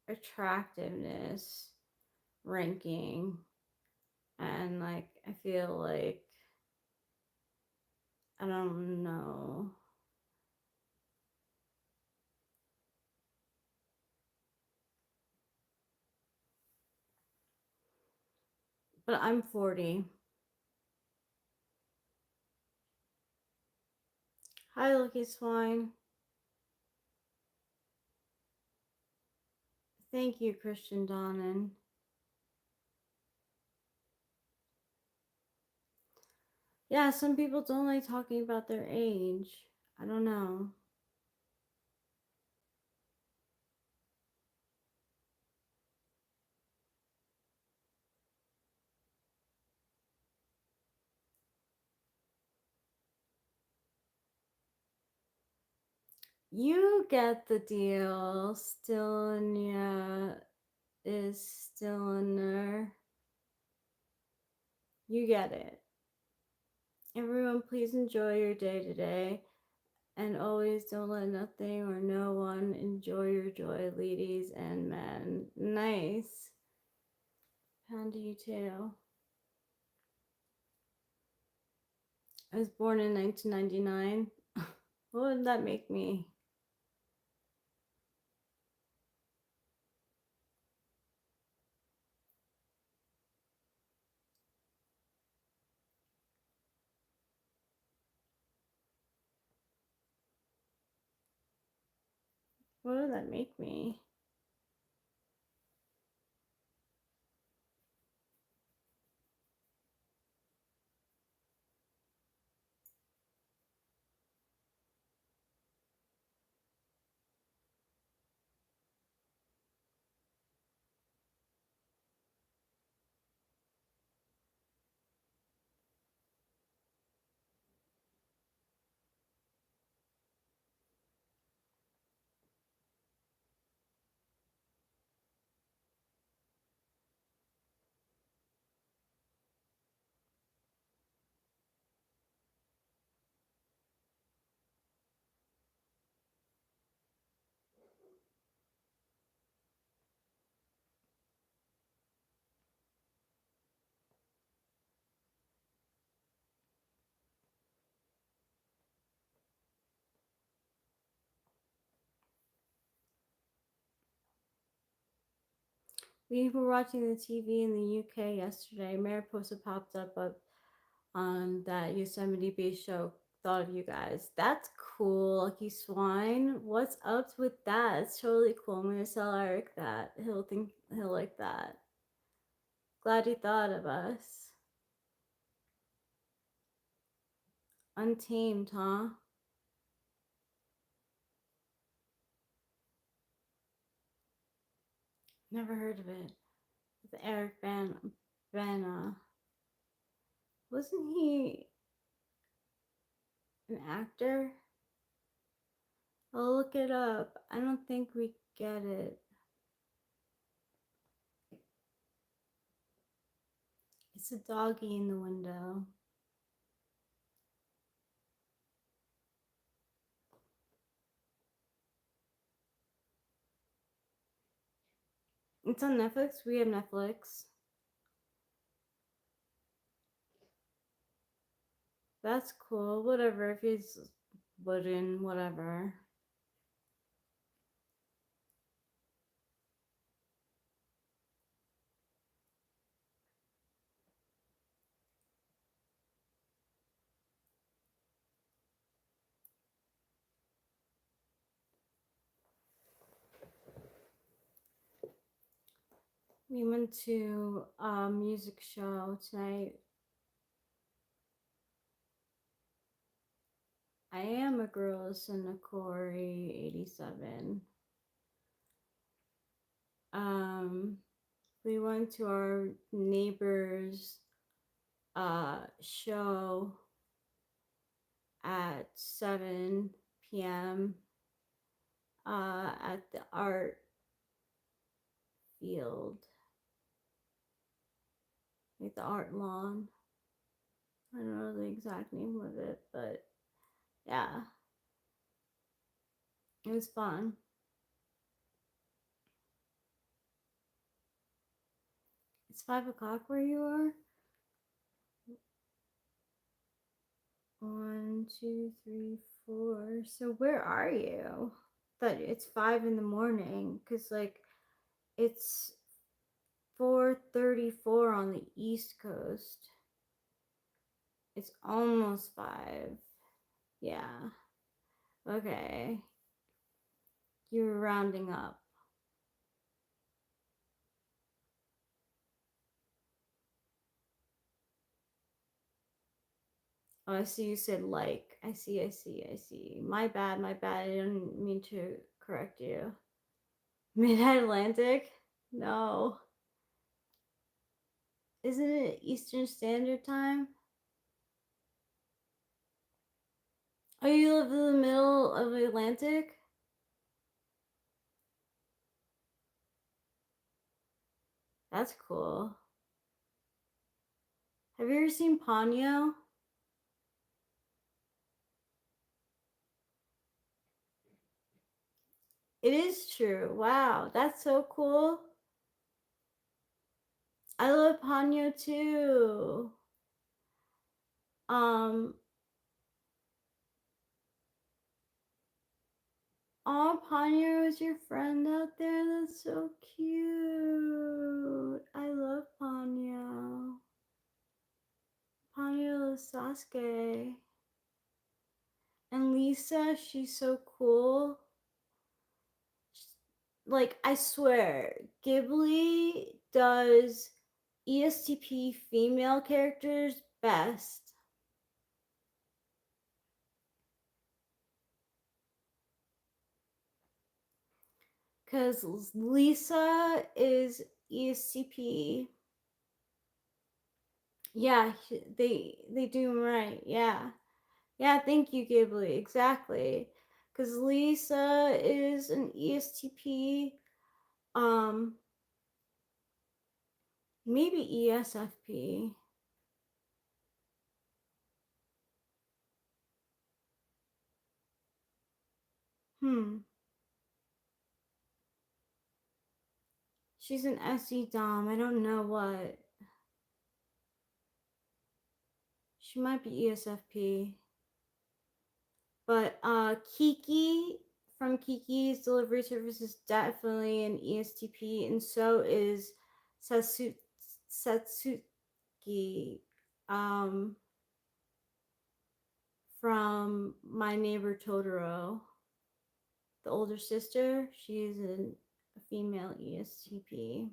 attractiveness ranking, and like I feel like I don't know. But I'm 40. Hi, Lucky Swine. Thank you, Christian Donan. Yeah, some people don't like talking about their age. I don't know. You get the deal. Stillia is still in there. You get it. Everyone, please enjoy your day today. And always don't let nothing or no one enjoy your joy, ladies and men. Nice. Pound to you too. I was born in 1999. What would that make me? What would that make me? We were watching the TV in the UK yesterday. Mariposa popped up on that Yosemite Beach show. Thought of you guys. That's cool, Lucky Swine. What's up with that? It's totally cool. I'm gonna tell Eric that. He'll like that. Glad he thought of us. Untamed, huh? Never heard of it. With Eric Bana. Wasn't he an actor? I'll look it up. I don't think we get it. It's a doggy in the window. It's on Netflix. We have Netflix. That's cool. Whatever. If he's wooden, whatever. We went to a music show tonight. I am a girl, Corey 87. We went to our neighbor's show at 7 p.m. At the art field, like the art lawn. I don't know the exact name of it, but yeah, it was fun. It's 5 o'clock where you are. 1, 2, 3, 4. So where are you? That it's 5 in the morning, cause like it's 4:34 on the East Coast. It's almost 5. Yeah. Okay. You're rounding up. Oh, I see you said like. I see. My bad. I didn't mean to correct you. Mid-Atlantic? No. Isn't it Eastern Standard Time? Oh, you live in the middle of the Atlantic? That's cool. Have you ever seen Ponyo? It is true. Wow, that's so cool. I love Ponyo too. Oh, Ponyo is your friend out there. That's so cute. I love Ponyo. Ponyo is Sasuke. And Lisa, she's so cool. Like, I swear, Ghibli does ESTP female characters best. Because Lisa is ESTP. Yeah, they do him right. Yeah. Yeah, thank you, Ghibli. Exactly. Because Lisa is an ESTP. Maybe ESFP. She's an SE Dom. I don't know what. She might be ESFP. But Kiki from Kiki's delivery service is definitely an ESTP, and so is Satsuki from My Neighbor Totoro. The older sister, she is a female ESTP.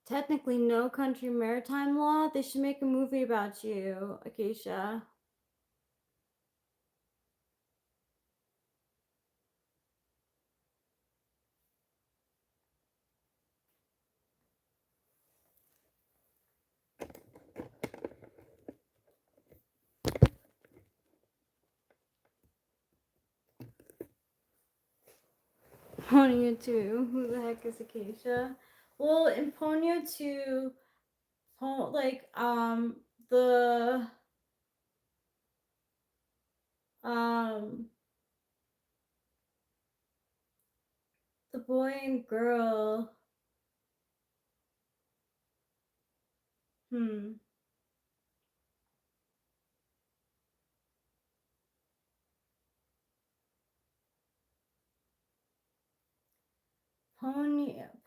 Technically, no country maritime law. They should make a movie about you, Acacia. Ponyo 2. Who the heck is Acacia? Well, in Ponyo 2, like, the, the boy and girl,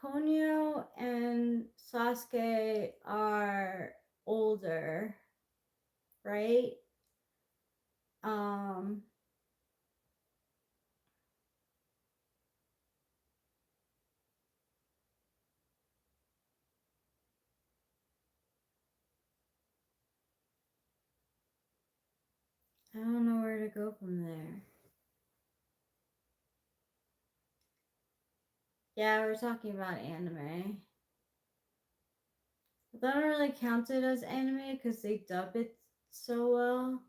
Ponyo and Sasuke are older, right? I don't know where to go from there. Yeah, we're talking about anime. That don't really count it as anime because they dub it so well.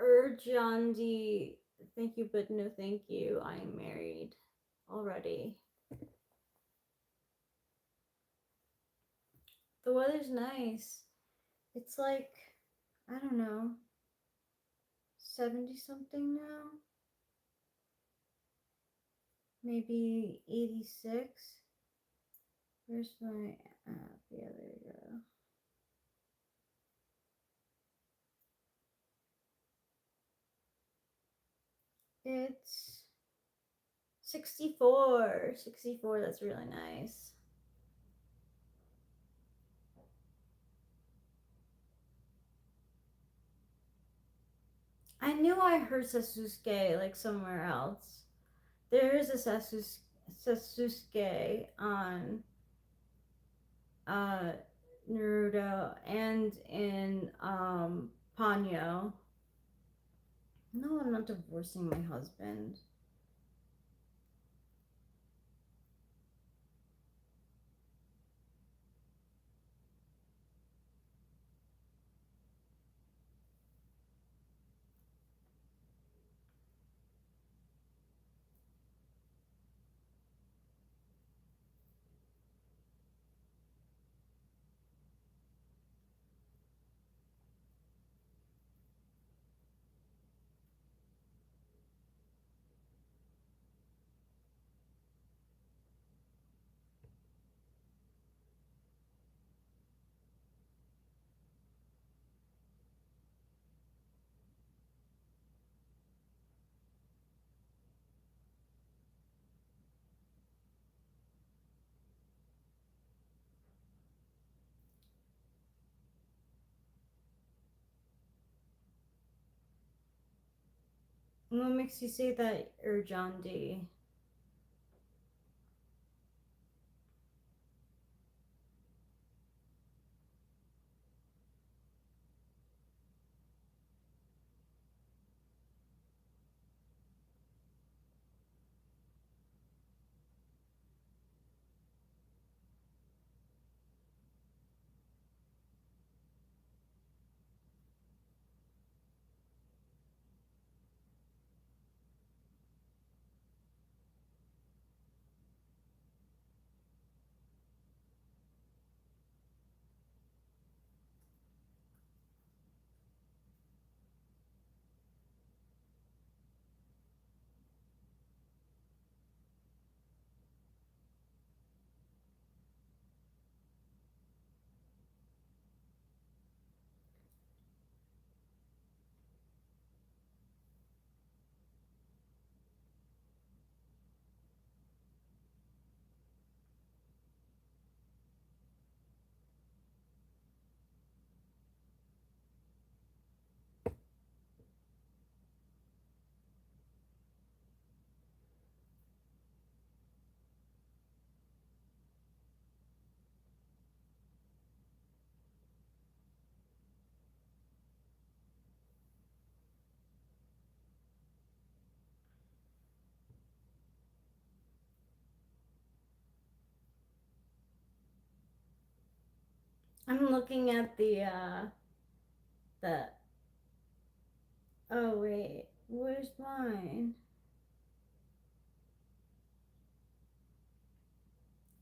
Urjandi, thank you, but no thank you. I am married already. The weather's nice. It's like, I don't know, 70 something now? Maybe 86? Where's my app? Yeah, there you go. It's 64. 64, that's really nice. I knew I heard Sasuke like somewhere else. There is a Sasuke on Naruto and in Ponyo. No, I'm not divorcing my husband. What makes you say that, Urjandi? I'm looking at the oh wait, where's mine?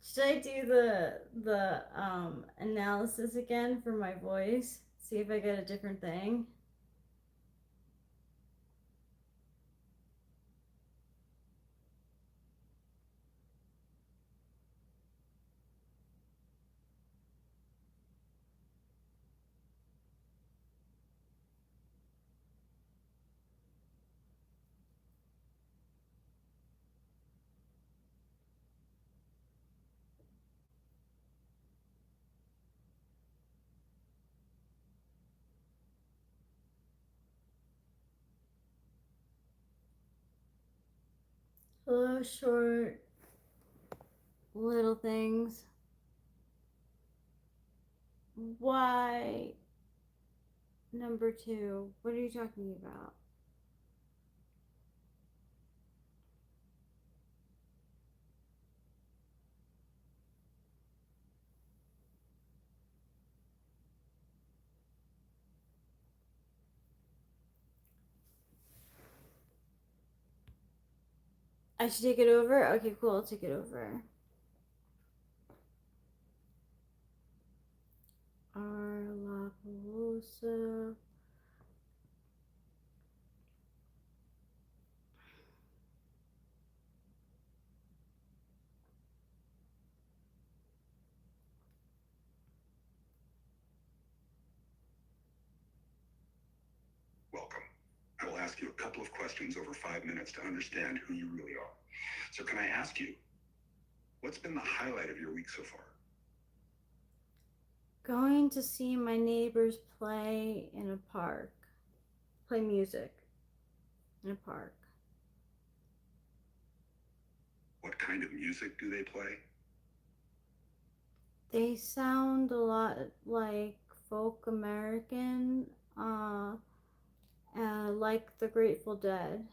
Should I do the analysis again for my voice? See if I get a different thing. Hello, short little things. Why number two? What are you talking about? I should take it over? Okay, cool, I'll take it over. Arlapalusa. Welcome. I will ask you a couple of questions over 5 minutes to understand who you really are. So can I ask you, what's been the highlight of your week so far? Going to see my neighbors play in a park. Play music in a park. What kind of music do they play? They sound a lot like folk American, like the Grateful Dead.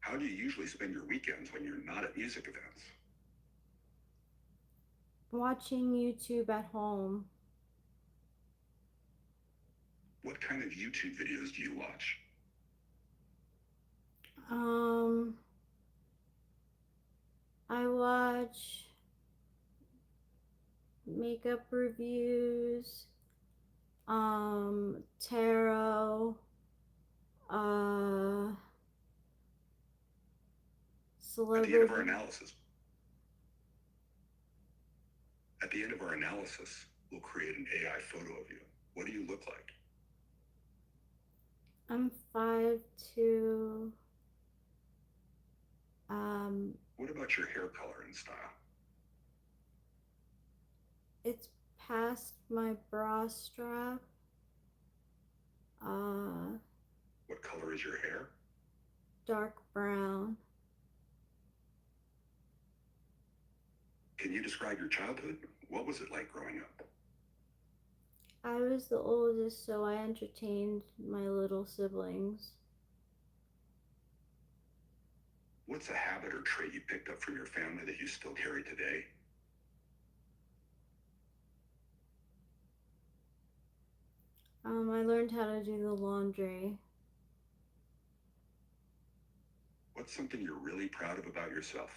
How do you usually spend your weekends when you're not at music events? Watching YouTube at home. What kind of YouTube videos do you watch? Um, I watch makeup reviews, tarot, At celebrity. the end of our analysis, we'll create an AI photo of you. What do you look like? I'm 5'2". What about your hair color and style? It's past my bra strap. What color is your hair? Dark brown. Can you describe your childhood? What was it like growing up? I was the oldest, so I entertained my little siblings. What's a habit or trait you picked up from your family that you still carry today? I learned how to do the laundry. What's something you're really proud of about yourself?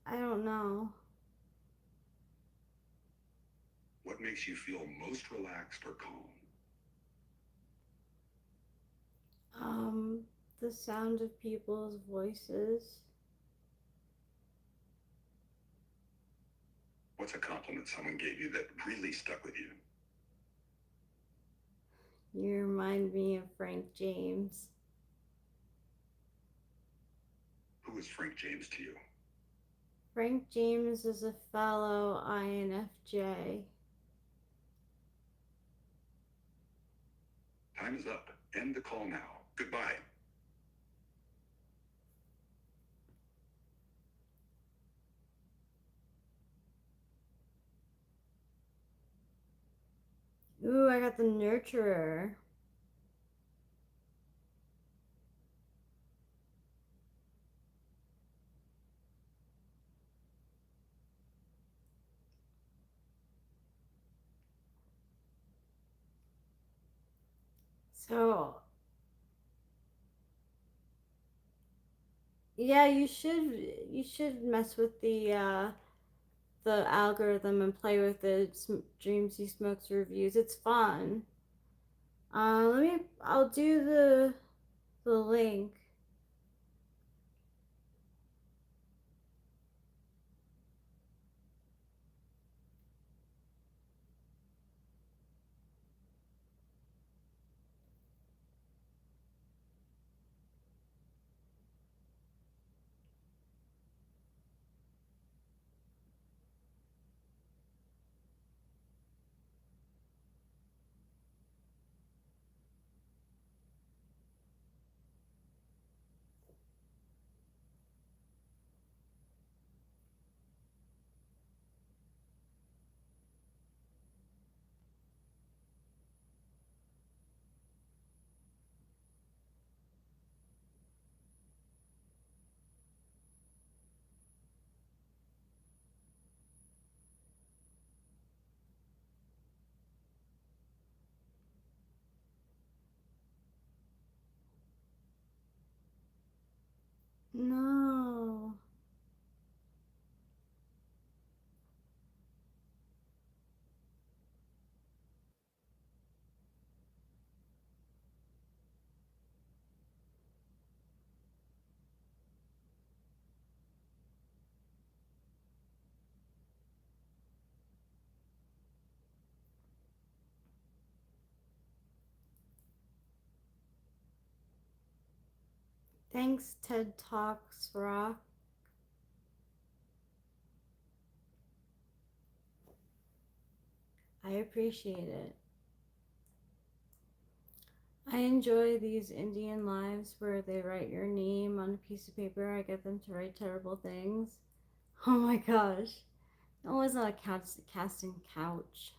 I don't know. What makes you feel most relaxed or calm? The sound of people's voices. What's a compliment someone gave you that really stuck with you? You remind me of Frank James. Who is Frank James to you? Frank James is a fellow INFJ. Time is up. End the call now. Goodbye. Ooh, I got the nurturer. So yeah, you should mess with the algorithm and play with the Dreams He Smokes reviews. It's fun. I'll do the link. No. Thanks, TED Talks Rock. I appreciate it. I enjoy these Indian lives where they write your name on a piece of paper. I get them to write terrible things. Oh my gosh. No, it's not a casting couch.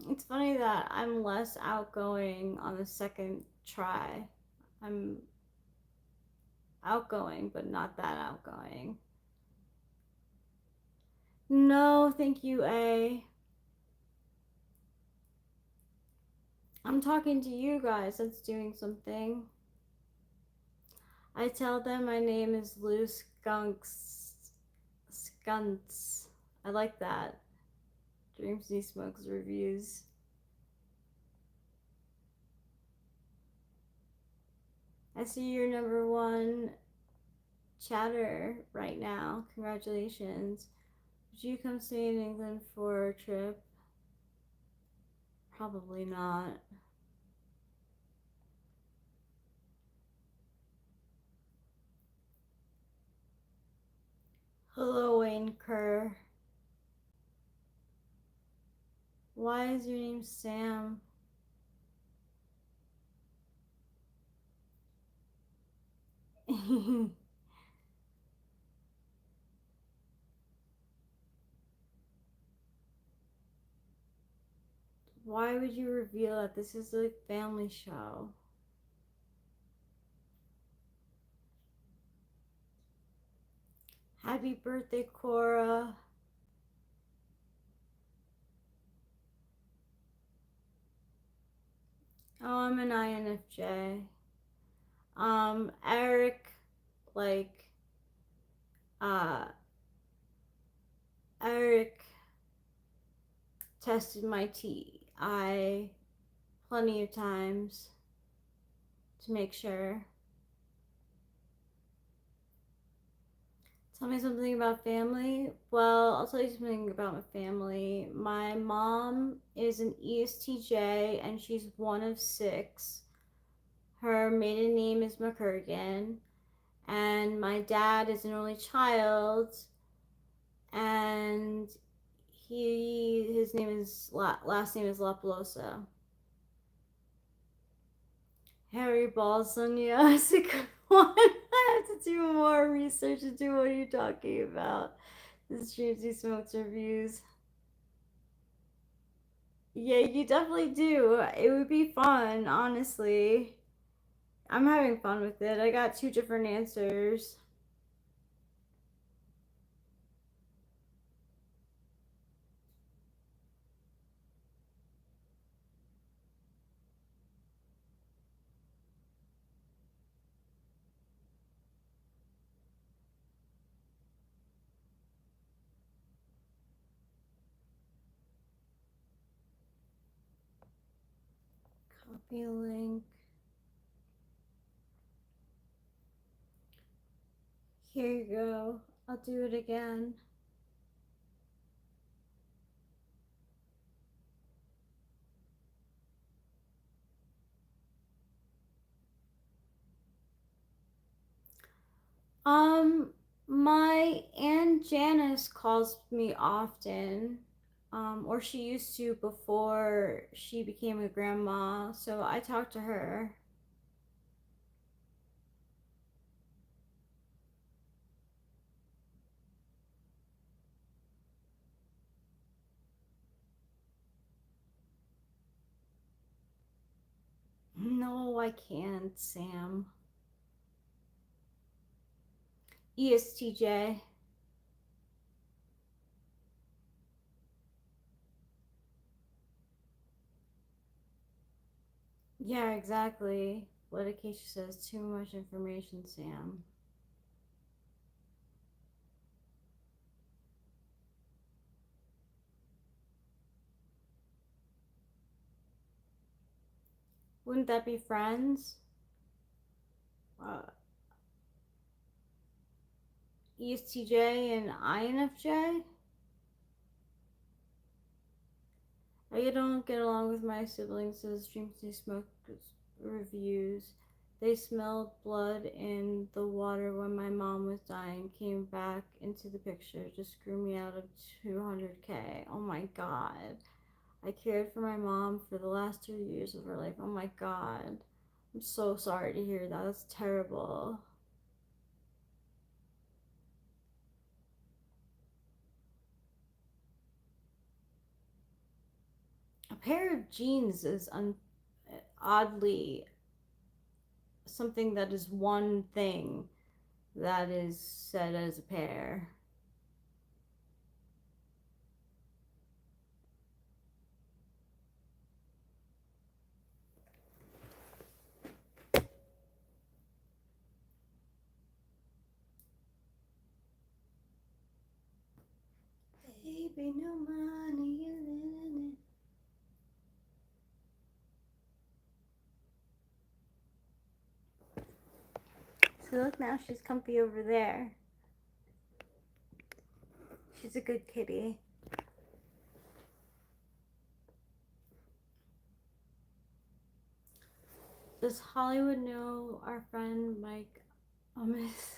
It's funny that I'm less outgoing on the second try. I'm outgoing, but not that outgoing. No, thank you, A. I'm talking to you guys. That's doing something. I tell them my name is Lou Skunks. Skunts. I like that. Dreams He Smokes reviews. I see you're number one chatter right now. Congratulations. Would you come stay in England for a trip? Probably not. Hello, Wayne Kerr. Why is your name Sam? Why would you reveal that this is a family show? Happy birthday, Cora. Oh, I'm an INFJ. Eric, like, uh, Eric tested my TI plenty of times to make sure. Tell me something about family. Well, I'll tell you something about my family. My mom is an ESTJ and she's one of six. Her maiden name is McCurgan. And my dad is an only child. And his name is, last name is La Pelosa. Harry Balson, yes, a good one. I have to do more research into what you're talking about. This Dreams He Smokes reviews. Yeah, you definitely do. It would be fun, honestly. I'm having fun with it. I got two different answers. Copy link. Here you go. I'll do it again. My Aunt Janice calls me often, or she used to before she became a grandma, so I talk to her. No, I can't, Sam. ESTJ. Yeah, exactly. What Acacia says, too much information, Sam. Wouldn't that be friends? Uh, ESTJ and INFJ? I don't get along with my siblings, so the streams they smoke reviews. They smelled blood in the water when my mom was dying, came back into the picture, just screw me out of 200K. Oh my god. I cared for my mom for the last 2 years of her life. Oh my god. I'm so sorry to hear that. That's terrible. A pair of jeans is oddly something that is one thing that is said as a pair. Baby, no money in it. So look, now she's comfy over there. She's a good kitty. Does Hollywood know our friend Mike Amos?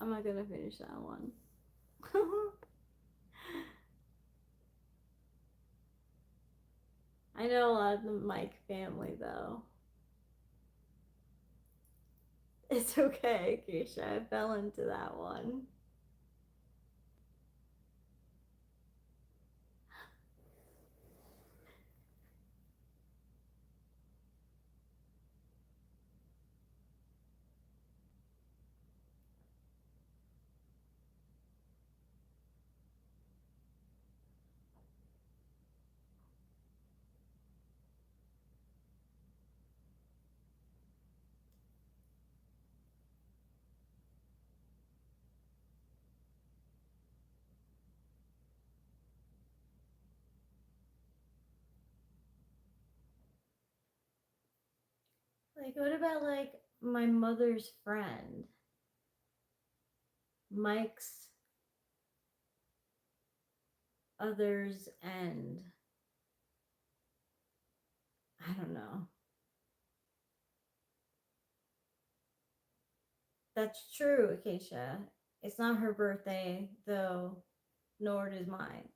I'm not gonna finish that one. I know a lot of the Mike family though. It's okay, Keisha. I fell into that one. Like, what about like my mother's friend, Mike's other's end? I don't know. That's true, Acacia. It's not her birthday, though, nor it is mine.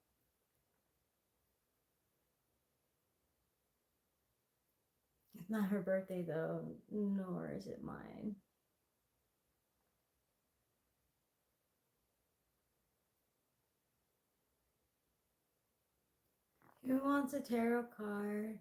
It's not her birthday, though, nor is it mine. Who wants a tarot card?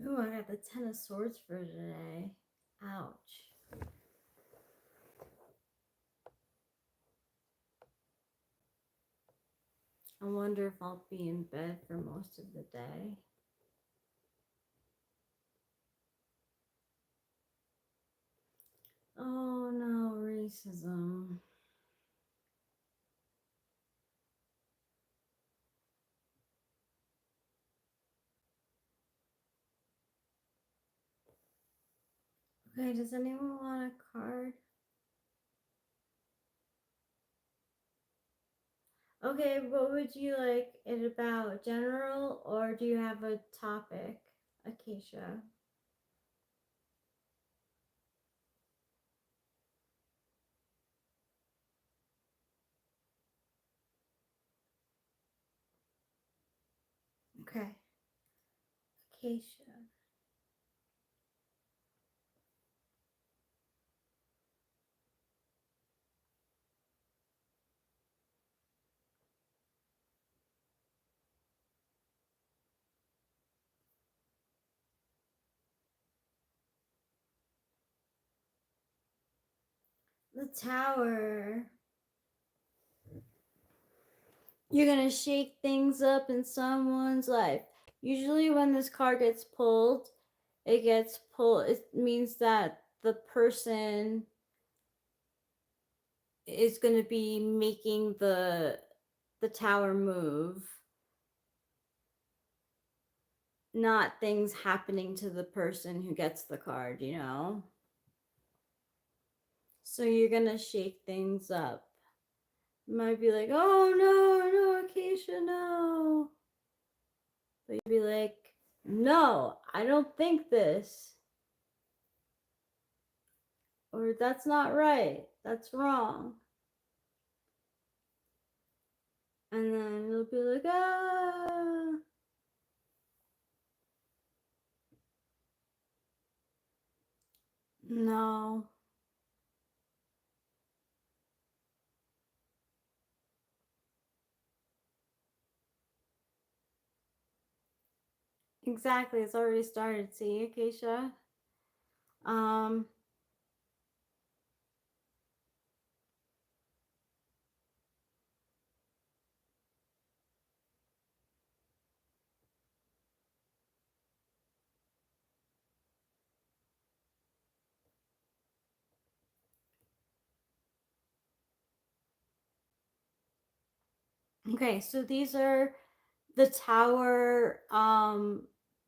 Ooh, I got the Ten of Swords for today. Ouch. I wonder if I'll be in bed for most of the day. Oh no, racism. Okay, does anyone want a card? Okay, what would you like it about? General, or do you have a topic, Acacia? Okay. Acacia. The Tower. You're gonna shake things up in someone's life. Usually, when this card gets pulled, it means that the person is gonna be making the tower move, not things happening to the person who gets the card, you know? So you're gonna shake things up. You might be like, oh no, no, Acacia, no. But you'd be like, no, I don't think this. Or that's not right. That's wrong. And then you'll be like, ah. No. Exactly. It's already started. See, Acacia? Um, okay, so these are the tower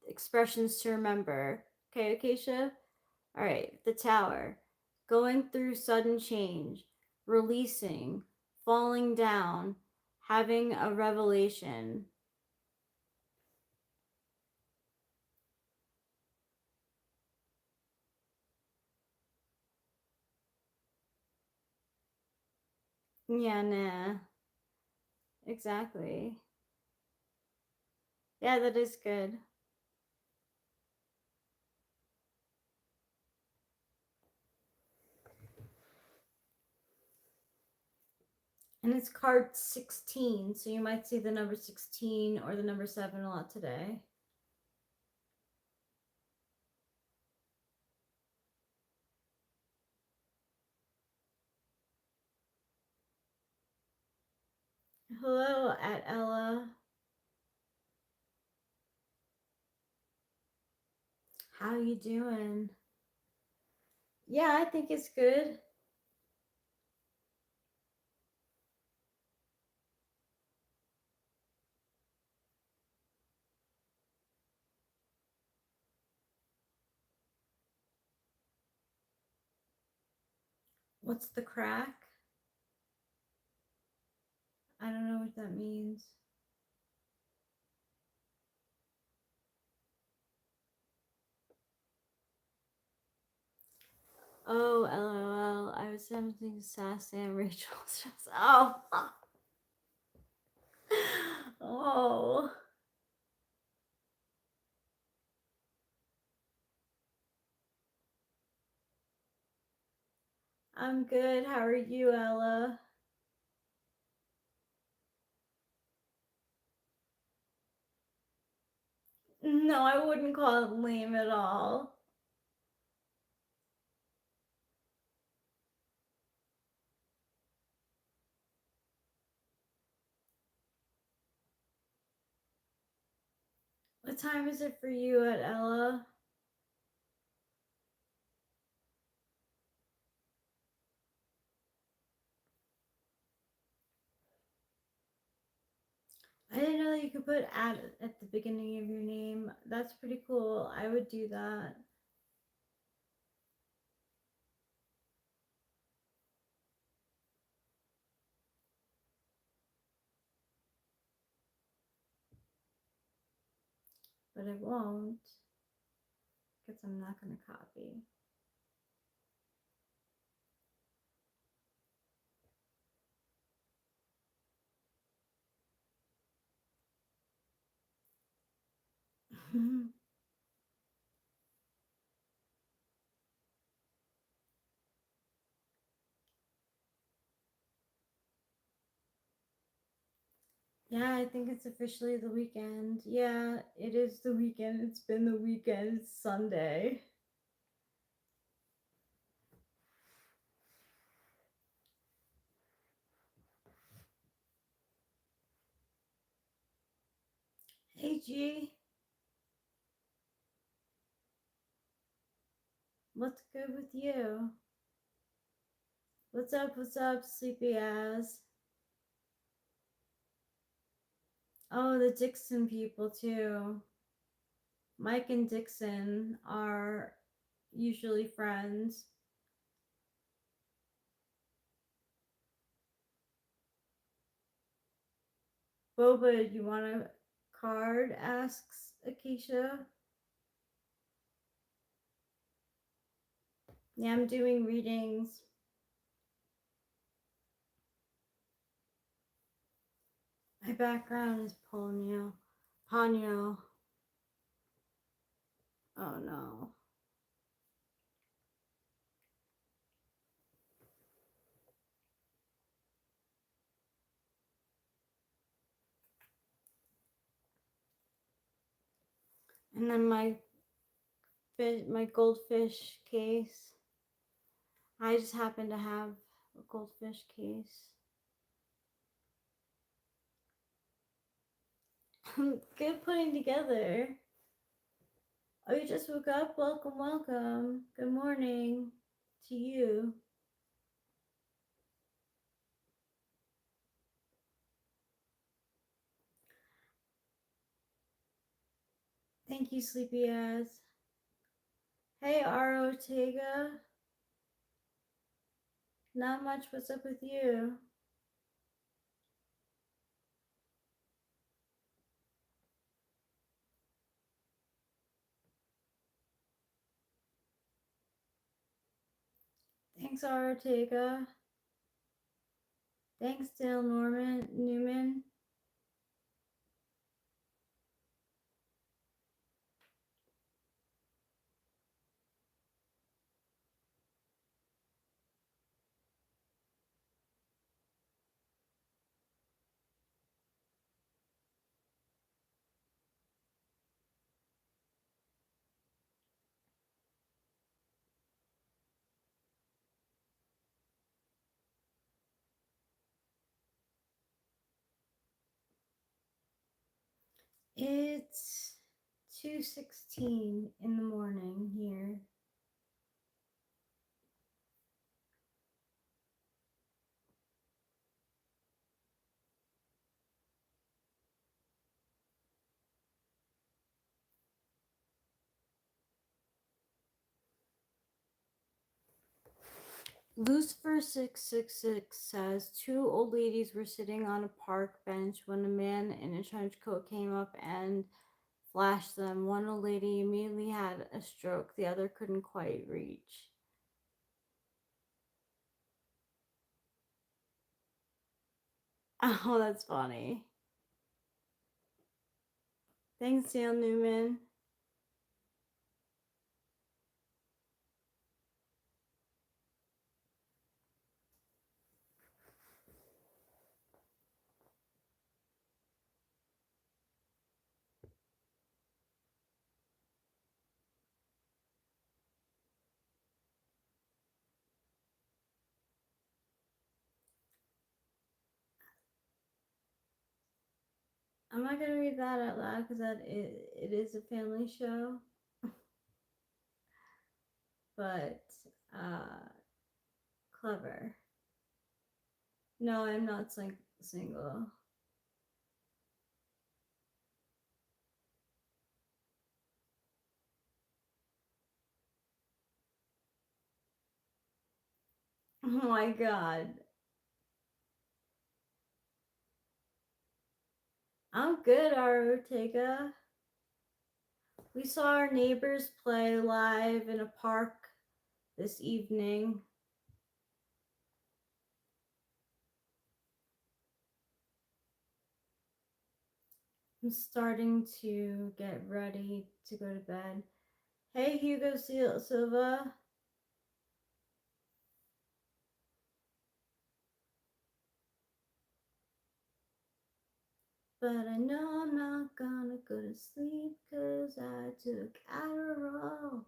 expressions to remember. Okay, Acacia? All right, the tower. Going through sudden change, releasing, falling down, having a revelation. Yeah, nah. Exactly. Yeah, that is good. And it's card 16, so you might see the number 16 or the number 7 a lot today. Hello, at Ella. How you doing? Yeah, I think it's good. What's the crack? I don't know what that means. Oh, LOL. I was something sassy and Rachel's just. Oh. Oh. I'm good. How are you, Ella? No, I wouldn't call it lame at all. time is it for you at Ella? I didn't know that you could put at the beginning of your name. That's pretty cool. I would do that. But I won't, because I'm not going to copy. Yeah, I think it's officially the weekend. Yeah, it is the weekend. It's been the weekend. It's Sunday. Hey, G. What's good with you? What's up, sleepy ass? Oh, the Dixon people, too. Mike and Dixon are usually friends. Boba, you want a card? Asks Akeisha. Yeah, I'm doing readings. My background is Ponyo. Ponyo. Oh no. And then my goldfish case. I just happen to have a goldfish case. Good putting together. Oh, you just woke up? Welcome, welcome. Good morning to you. Thank you, sleepy ass. Hey, R. Ortega. Not much. What's up with you? Thanks, R. Ortega. Thanks, Dale Newman. It's 2:16 in the morning here. Lucifer666 says 2 old ladies were sitting on a park bench when a man in a trench coat came up and flashed them. One old lady immediately had a stroke, the other couldn't quite reach. Oh, that's funny. Thanks, Dale Newman. I'm not gonna read that out loud because it is a family show. But clever. No, I'm not single. Oh my god. I'm good, Ortega. We saw our neighbors play live in a park this evening. I'm starting to get ready to go to bed. Hey, Hugo Silva. But I know I'm not gonna go to sleep because I took Adderall.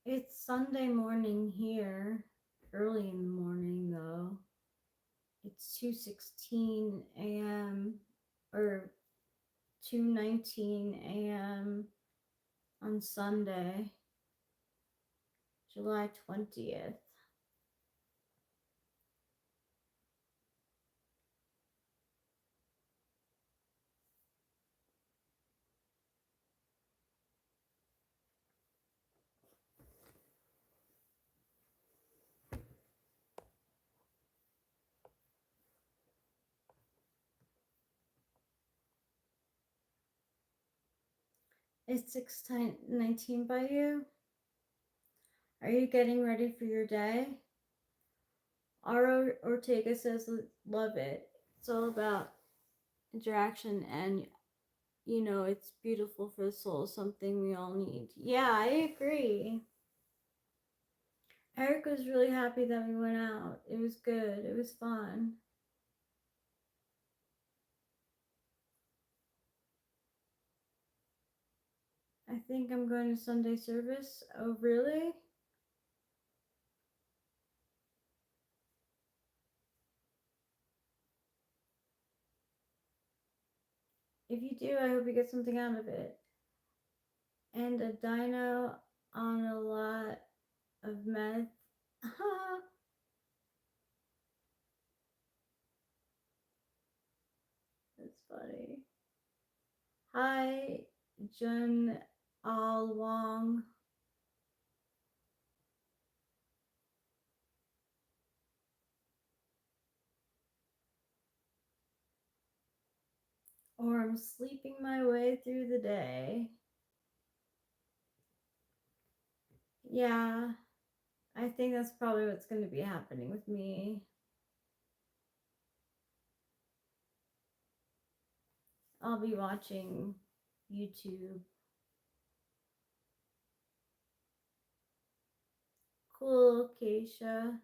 It's Sunday morning here. Early in the morning though. It's 2:16 a.m. or 2:19 a.m. on Sunday, July 20th. It's 6:19 by you. Are you getting ready for your day? Aro Ortega says, love it. It's all about interaction and, it's beautiful for the soul, something we all need. Yeah, I agree. Eric was really happy that we went out. It was good. It was fun. I think I'm going to Sunday service. Oh, really? If you do, I hope you get something out of it. And a dino on a lot of meth. That's funny. Hi, Jun Al Wong. Or I'm sleeping my way through the day. Yeah, I think that's probably what's going to be happening with me. I'll be watching YouTube. Cool, Keisha.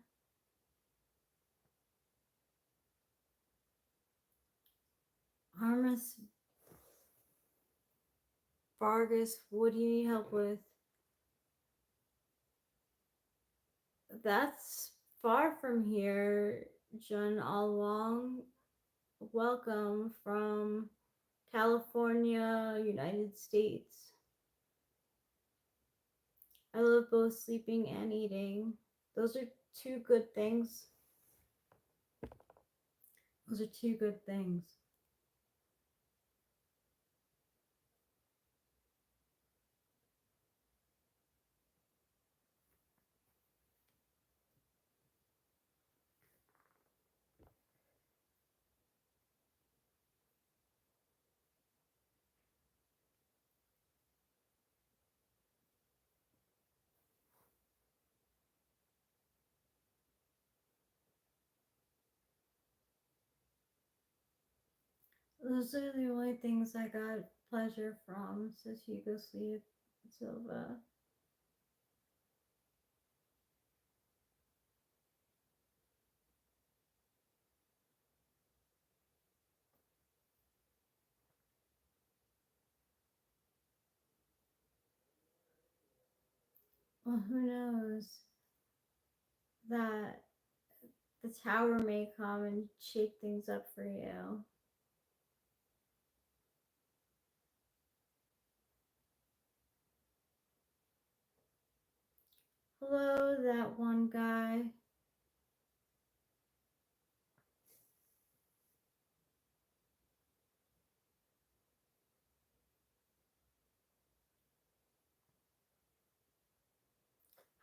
Armis Vargas, what do you need help with? That's far from here, Jun Alwong. Welcome from California, United States. I love both sleeping and eating. Those are two good things. Those are two good things. Those are the only things I got pleasure from, so you go sleep, Silva. Well, who knows? That the tower may come and shake things up for you. Hello, that one guy.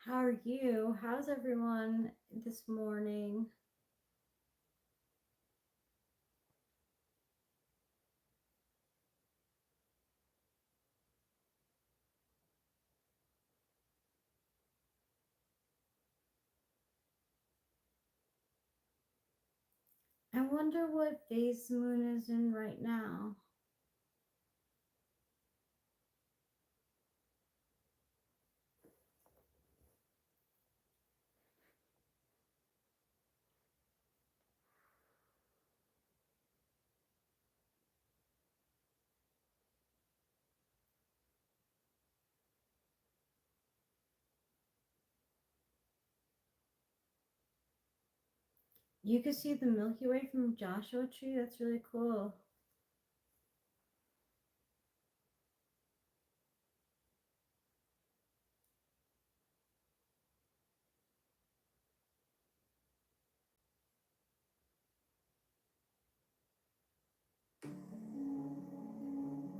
How are you? How's everyone this morning? I wonder what phase the moon is in right now. You can see the Milky Way from Joshua Tree. That's really cool.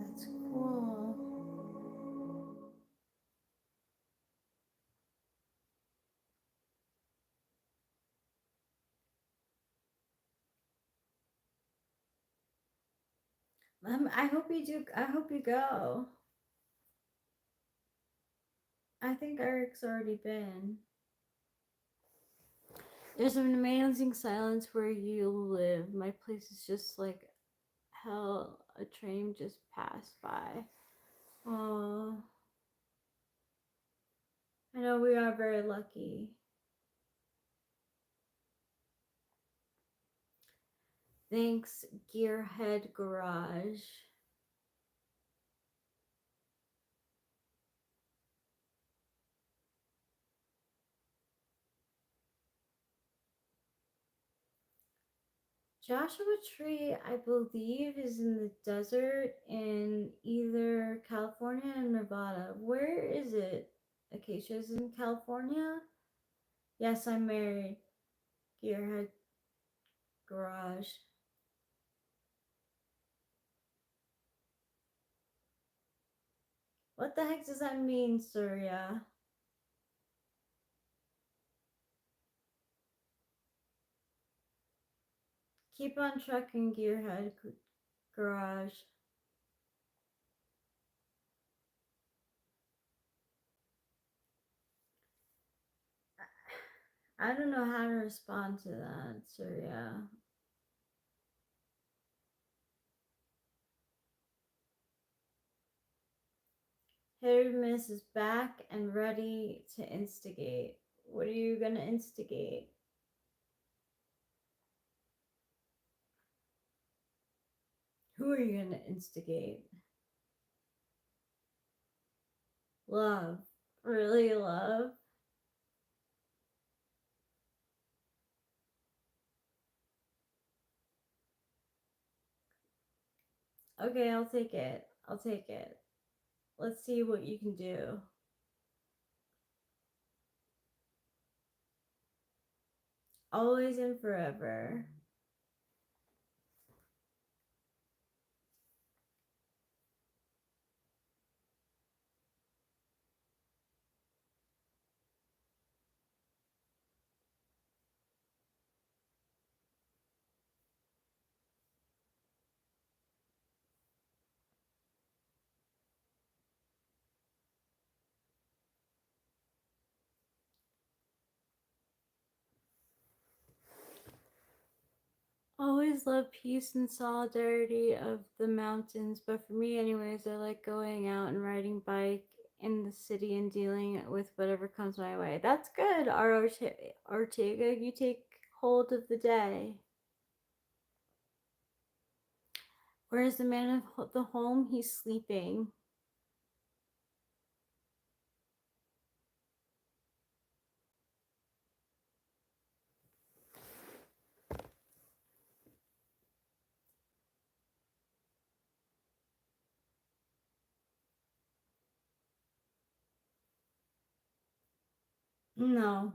That's cool. I hope you do. I hope you go. I think Eric's already been. There's an amazing silence where you live. My place is just like hell. A train just passed by. Oh, I know we are very lucky. Thanks, Gearhead Garage. Joshua Tree, I believe, is in the desert in either California and Nevada. Where is it? Acacia is in California? Yes, I'm married. Gearhead Garage. What the heck does that mean, Surya? Keep on trucking, Gearhead Garage. I don't know how to respond to that, Surya. Hit or Miss is back and ready to instigate. What are you gonna instigate? Who are you gonna instigate? Love. Really, love? Okay, I'll take it. I'll take it. Let's see what you can do. Always and forever. always love peace and solidarity of the mountains, but for me, anyways, I like going out and riding bike in the city and dealing with whatever comes my way. That's good, Ortega. You take hold of the day. Whereas the man of the home, he's sleeping. No.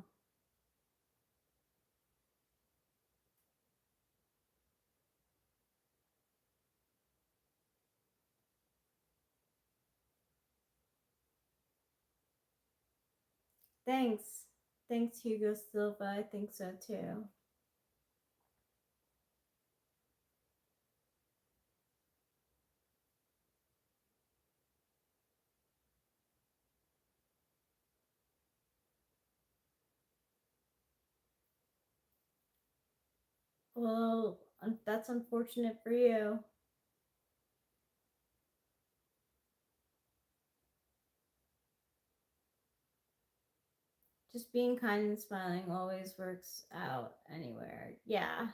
Thanks. Thanks, Hugo Silva. I think so too. Well, that's unfortunate for you. Just being kind and smiling always works out anywhere. Yeah.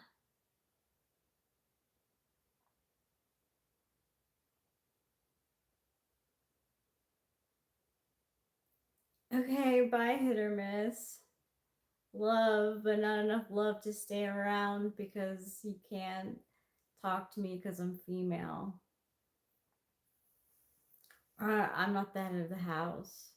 Okay, bye, hit or miss. Love, but not enough love to stay around because you can't talk to me because I'm female. I'm not the head of the house.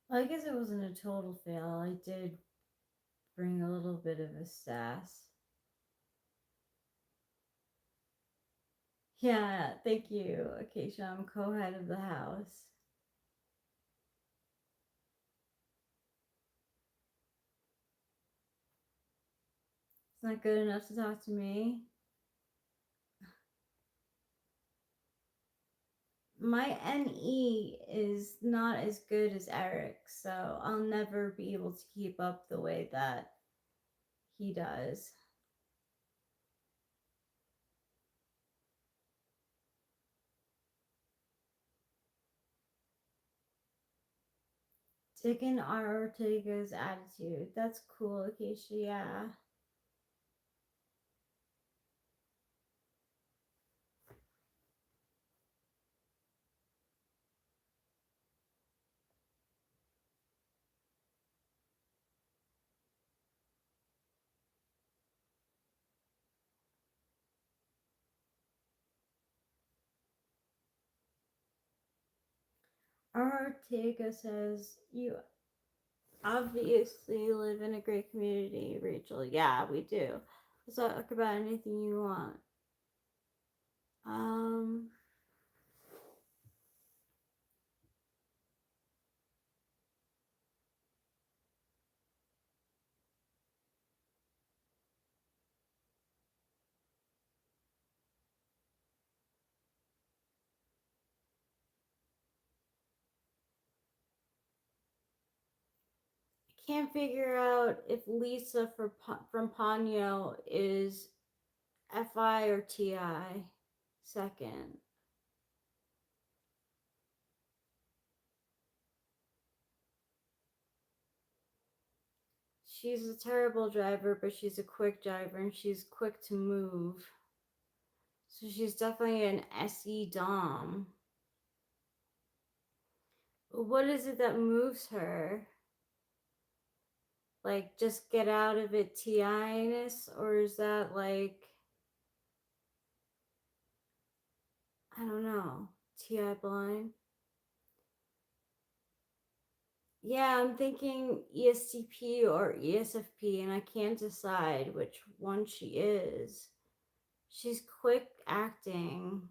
Well, I guess it wasn't a total fail. I did bring a little bit of a sass. Yeah, thank you, Acacia. I'm co-head of the house. It's not good enough to talk to me. My NE is not as good as Eric's, so I'll never be able to keep up the way that he does. Taking R. Ortega's attitude. That's cool, Acacia, yeah. R. Ortega says, you obviously live in a great community, Rachel. Yeah, we do. Let's talk about anything you want. Can't figure out if Lisa from Ponyo is FI or TI second. She's a terrible driver, but she's a quick driver and she's quick to move. So she's definitely an SE Dom. But what is it that moves her? Like, just get out of it TI-ness? Or is that like, I don't know, TI blind? Yeah, I'm thinking ESTP or ESFP, and I can't decide which one she is. She's quick acting.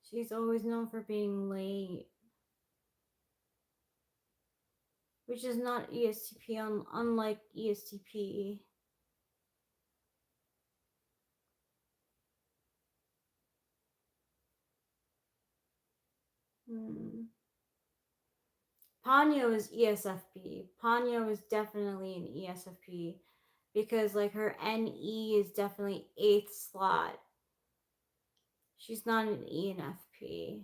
She's always known for being late, which is not ESTP, unlike ESTP. Ponyo is ESFP. Ponyo is definitely an ESFP because like her NE is definitely 8th slot. She's not an ENFP.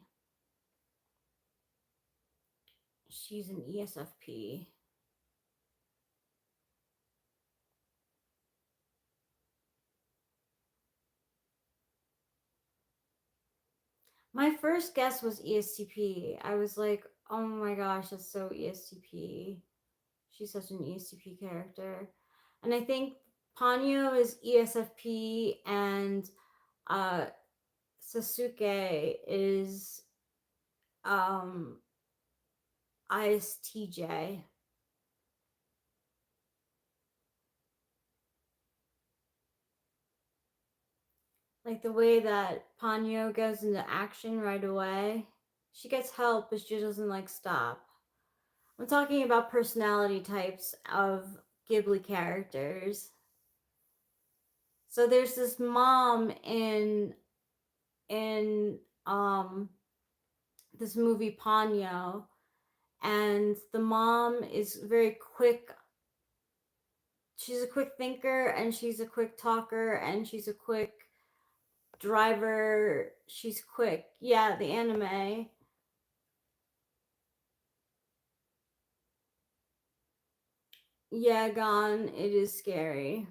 She's an ESFP. My first guess was ESTP. I was like, oh my gosh, that's so ESTP. She's such an ESTP character. And I think Ponyo is ESFP and Sasuke is ISTJ. Like the way that Ponyo goes into action right away. She gets help, but she doesn't like stop. I'm talking about personality types of Ghibli characters. So there's this mom in this movie Ponyo, and the mom is very quick. She's a quick thinker, and she's a quick talker, and she's a quick driver. She's quick. Yeah, the anime. Yeah, Gone. It is scary.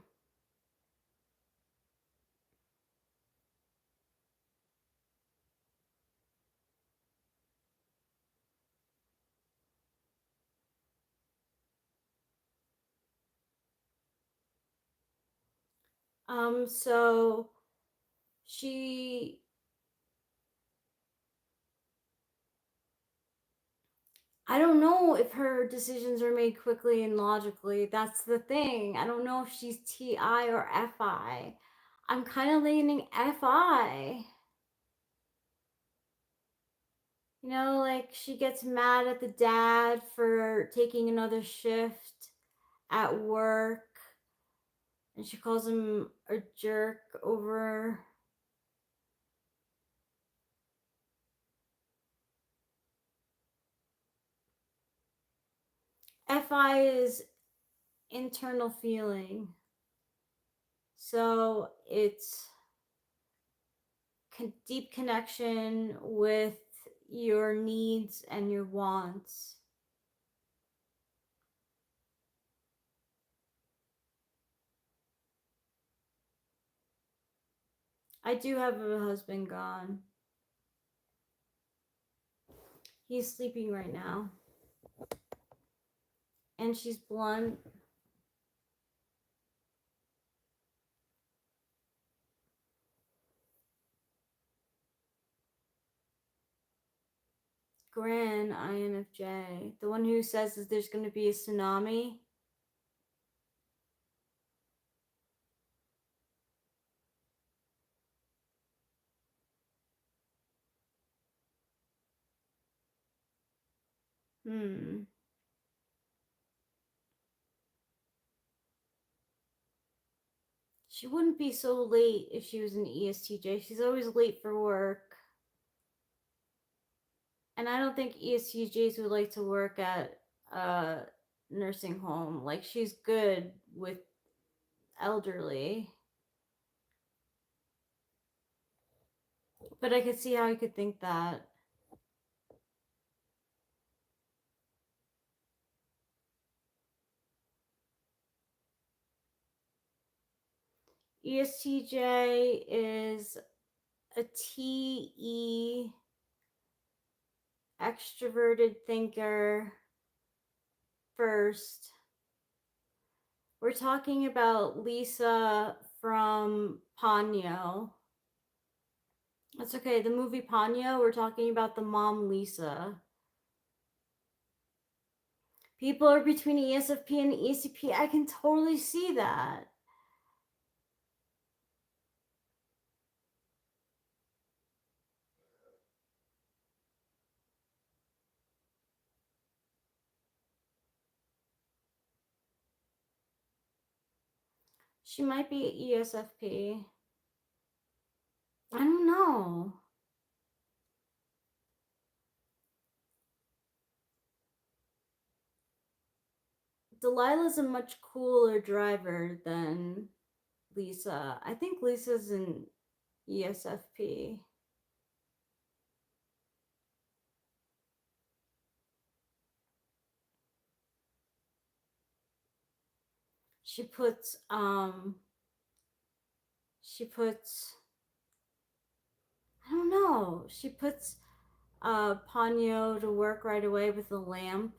So she I don't know if her decisions are made quickly and logically. That's the thing. I don't know if she's TI or FI. I'm kind of leaning FI. You know, like she gets mad at the dad for taking another shift at work and she calls him a jerk over. FI is internal feeling. So it's deep connection with your needs and your wants. I do have a husband gone. He's sleeping right now. And she's blunt. Gran INFJ. The one who says that there's going to be a tsunami. She wouldn't be so late if she was an ESTJ. She's always late for work. And I don't think ESTJs would like to work at a nursing home. Like, she's good with elderly. But I could see how you could think that. ESTJ is a TE extroverted thinker first. We're talking about Lisa from Ponyo. That's okay. The movie Ponyo, we're talking about the mom Lisa. People are between ESFP and ECP. I can totally see that. She might be ESFP. I don't know. Delilah's a much cooler driver than Lisa. I think Lisa's an ESFP. She puts she puts I don't know. She puts Ponyo to work right away with the lamp.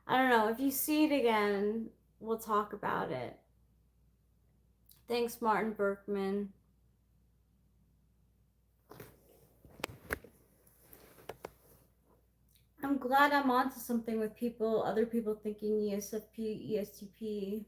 I don't know. If you see it again, we'll talk about it. Thanks, Martin Berkman. I'm glad I'm onto something with people, other people thinking ESFP, ESTP.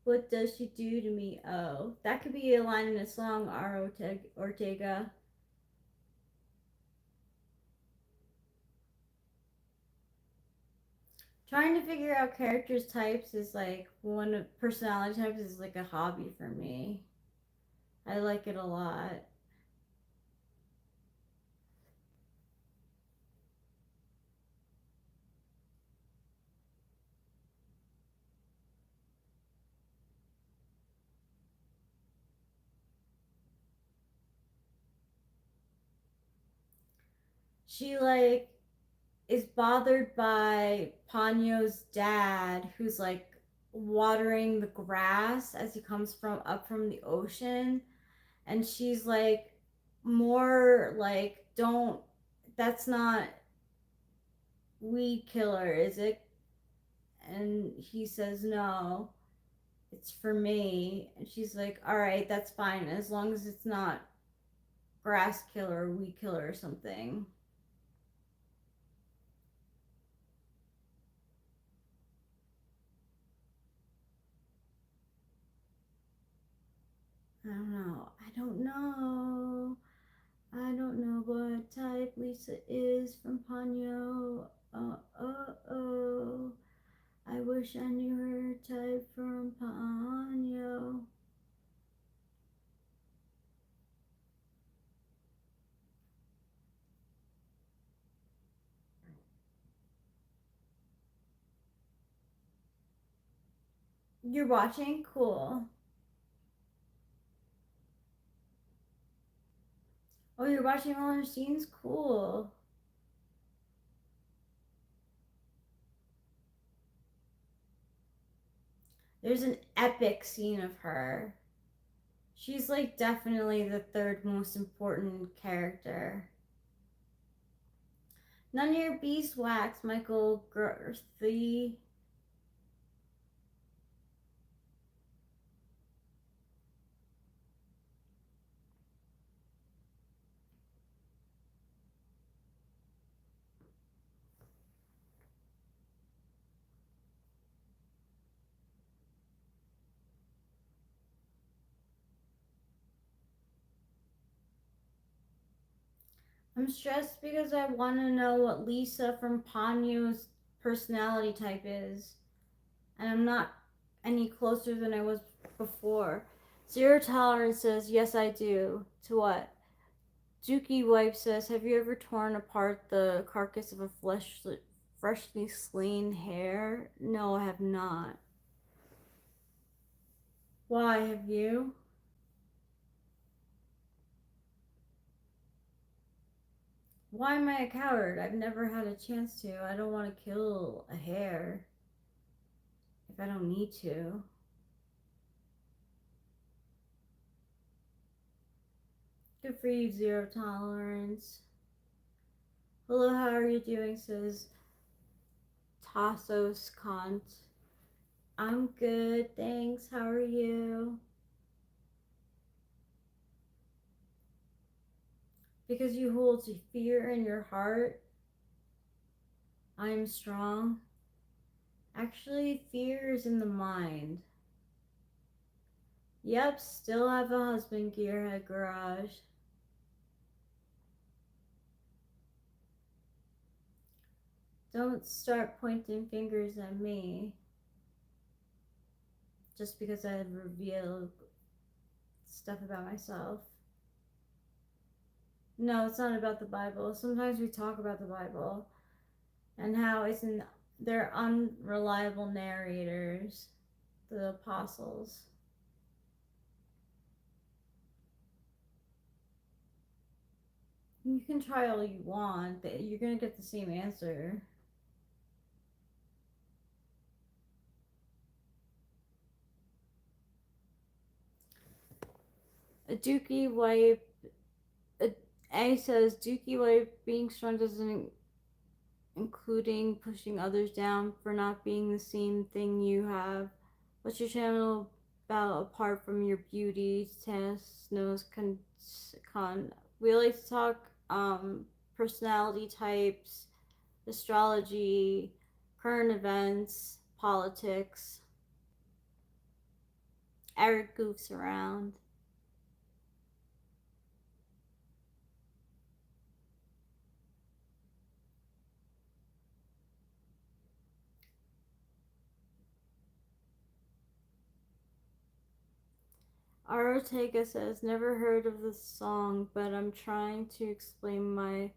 What does she do to me? Oh, that could be a line in a song, R. Ortega. Trying to figure out characters types is like one of personality types is like a hobby for me. I like it a lot. She like is bothered by Ponyo's dad, who's like watering the grass as he comes from up from the ocean, and she's like more like, don't, that's not weed killer, is it? And he says no, it's for me. And she's like, all right, that's fine as long as it's not grass killer, weed killer, or something. I don't know. I don't know. I don't know what type Lisa is from Ponyo. Oh. I wish I knew her type from Ponyo. You're watching? Cool. Oh, you're watching all her scenes? Cool. There's an epic scene of her. She's like definitely the third most important character. None of your beeswax, Michael Gerthy. I'm stressed because I want to know what Lisa from Ponyo's personality type is. And I'm not any closer than I was before. Zero Tolerance says, yes, I do. To what? Dookie Wipe says, have you ever torn apart the carcass of a freshly slain hare? No, I have not. Why, have you? Why am I a coward? I've never had a chance to. I don't want to kill a hare if I don't need to. Good for you, Zero Tolerance. Hello, how are you doing? Says Tassos Kant. I'm good, thanks. How are you? Because you hold fear in your heart, I am strong. Actually, fear is in the mind. Yep, still have a husband gearhead garage. Don't start pointing fingers at me just because I reveal stuff about myself. No, it's not about the Bible. Sometimes we talk about the Bible and how they're unreliable narrators, the apostles. You can try all you want, you're gonna get the same answer. A dookie wipe. A says dookie wipe being strong doesn't including pushing others down for not being the same thing you have. What's your channel about apart from your beauty test? Knows con. We like to talk personality types, astrology, current events, politics. Eric goofs around. R. Ortega says, never heard of this song, but I'm trying to explain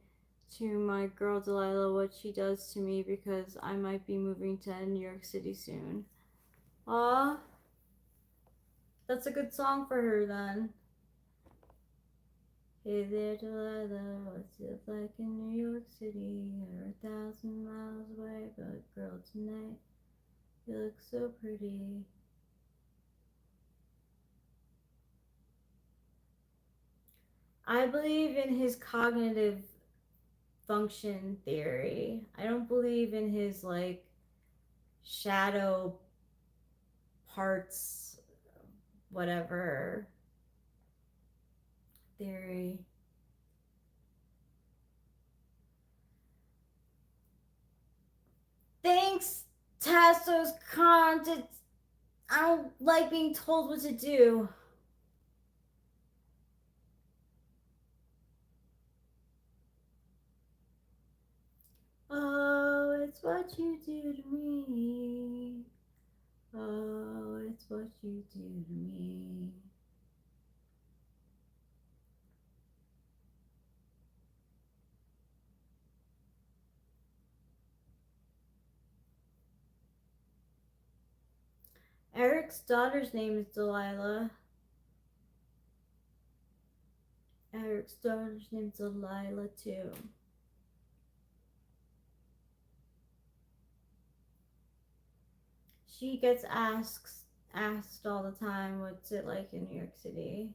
to my girl Delilah what she does to me because I might be moving to New York City soon. Aw, that's a good song for her then. Hey there, Delilah, what's it like in New York City? You're 1,000 miles away, but girl, tonight you look so pretty. I believe in his cognitive function theory. I don't believe in his like shadow parts, whatever theory. Thanks, Tasso's content. I don't like being told what to do. Oh, it's what you do to me. Oh, it's what you do to me. Eric's daughter's name is Delilah. Eric's daughter's name is Delilah too. She gets asked all the time, what's it like in New York City?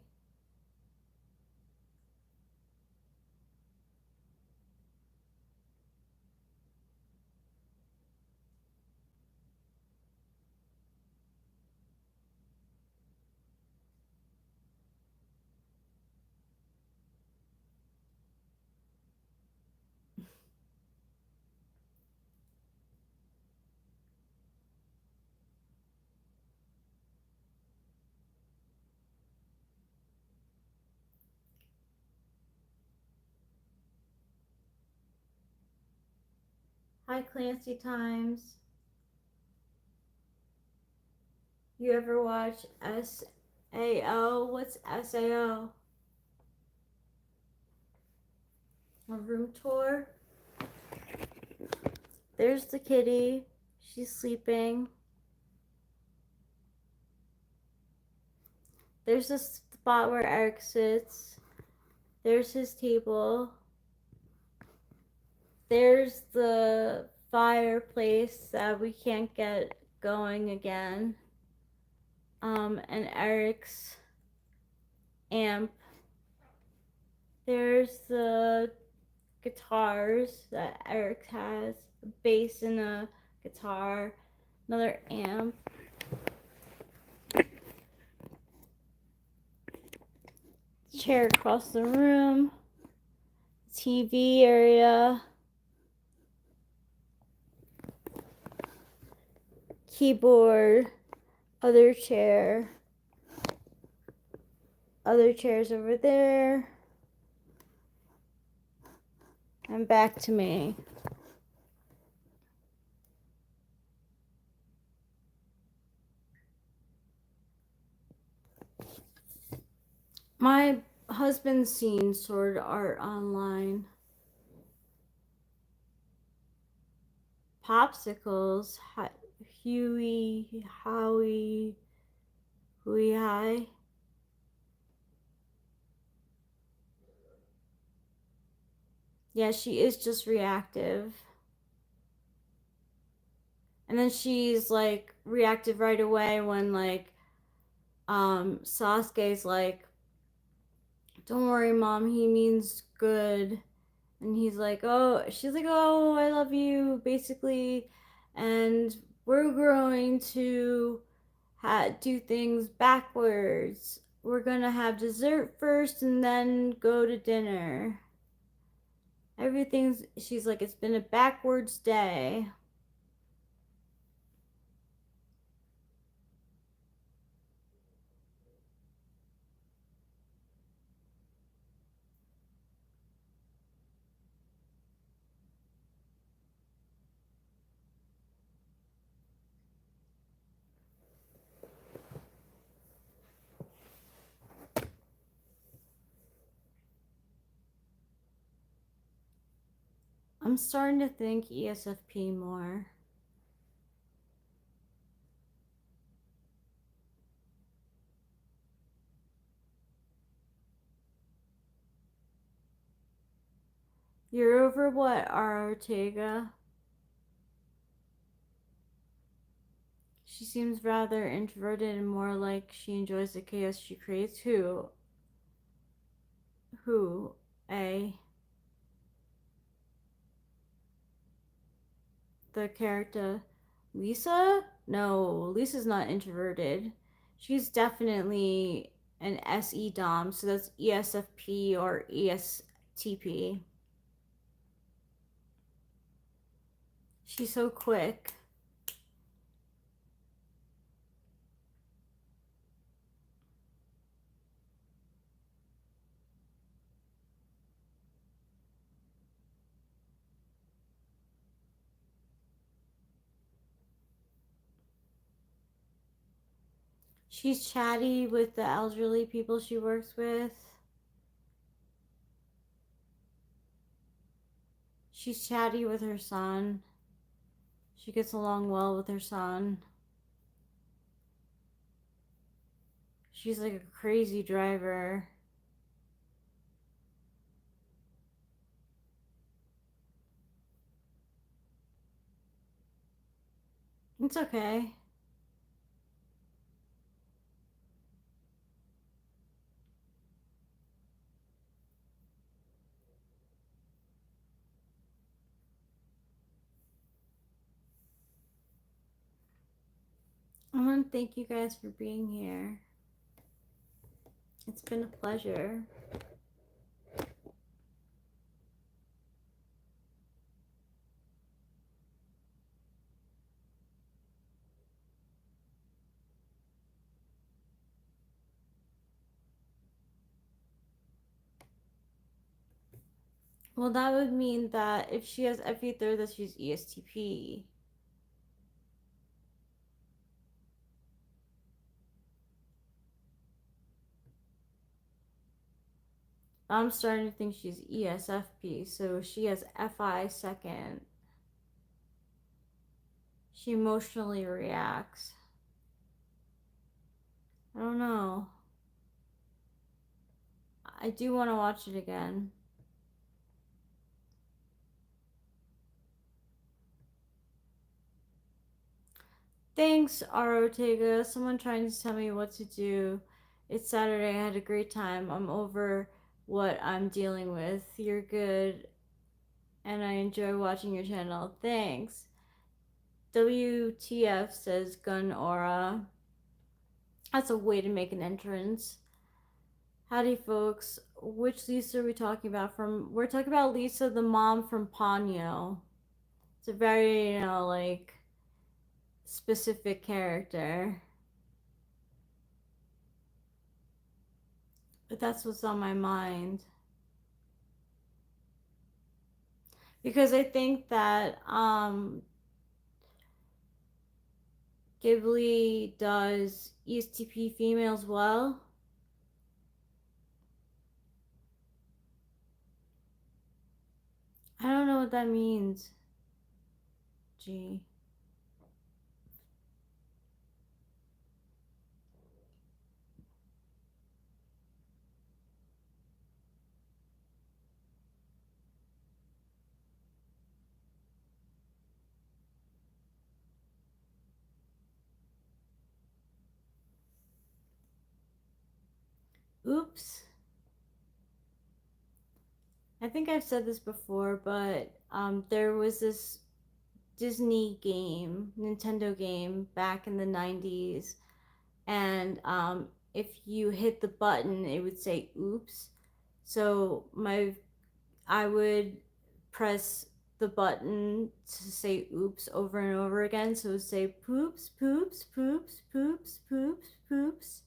Hi, Clancy Times. You ever watch SAO? What's SAO? A room tour? There's the kitty. She's sleeping. There's the spot where Eric sits. There's his table. There's the fireplace that we can't get going again. And Eric's amp. There's the guitars that Eric has, a bass and a guitar, another amp. Chair across the room, TV area, keyboard, other chair. other chairs over there. And back to me. My husband's seen sword art online. Popsicles, Huey, Howie, Hui Hi. Yeah, she is just reactive. And then she's like reactive right away when like Sasuke's like, don't worry, mom, he means good. And he's like, oh, she's like, oh, I love you, basically. And we're going to do things backwards. We're gonna have dessert first and then go to dinner. She's like, it's been a backwards day. I'm starting to think ESFP more. You're over what, Ortega? She seems rather introverted and more like she enjoys the chaos she creates. Who? Who? A. The character Lisa? No, Lisa's not introverted. She's definitely an SE Dom, so that's ESFP or ESTP. She's so quick. She's chatty with the elderly people she works with. She's chatty with her son. She gets along well with her son. She's like a crazy driver. It's okay. I want to thank you guys for being here. It's been a pleasure. Well, that would mean that if she has FE third, that she's ESTP. I'm starting to think she's ESFP, so she has FI second. She emotionally reacts. I don't know. I do want to watch it again. Thanks, R. Ortega. Someone trying to tell me what to do. It's Saturday. I had a great time. I'm over what I'm dealing with. You're good. And I enjoy watching your channel. Thanks. WTF says Gun Aura. That's a way to make an entrance. Howdy, folks. Which Lisa are we talking about? We're talking about Lisa, the mom from Ponyo. It's a very, like specific character. But that's what's on my mind. Because I think that Ghibli does ESTP females well. I don't know what that means. Gee. Oops. I think I've said this before, but there was this Disney game, Nintendo game back in the 90s, and if you hit the button, it would say oops. So I would press the button to say oops over and over again. So it would say poops, poops, poops, poops, poops, poops.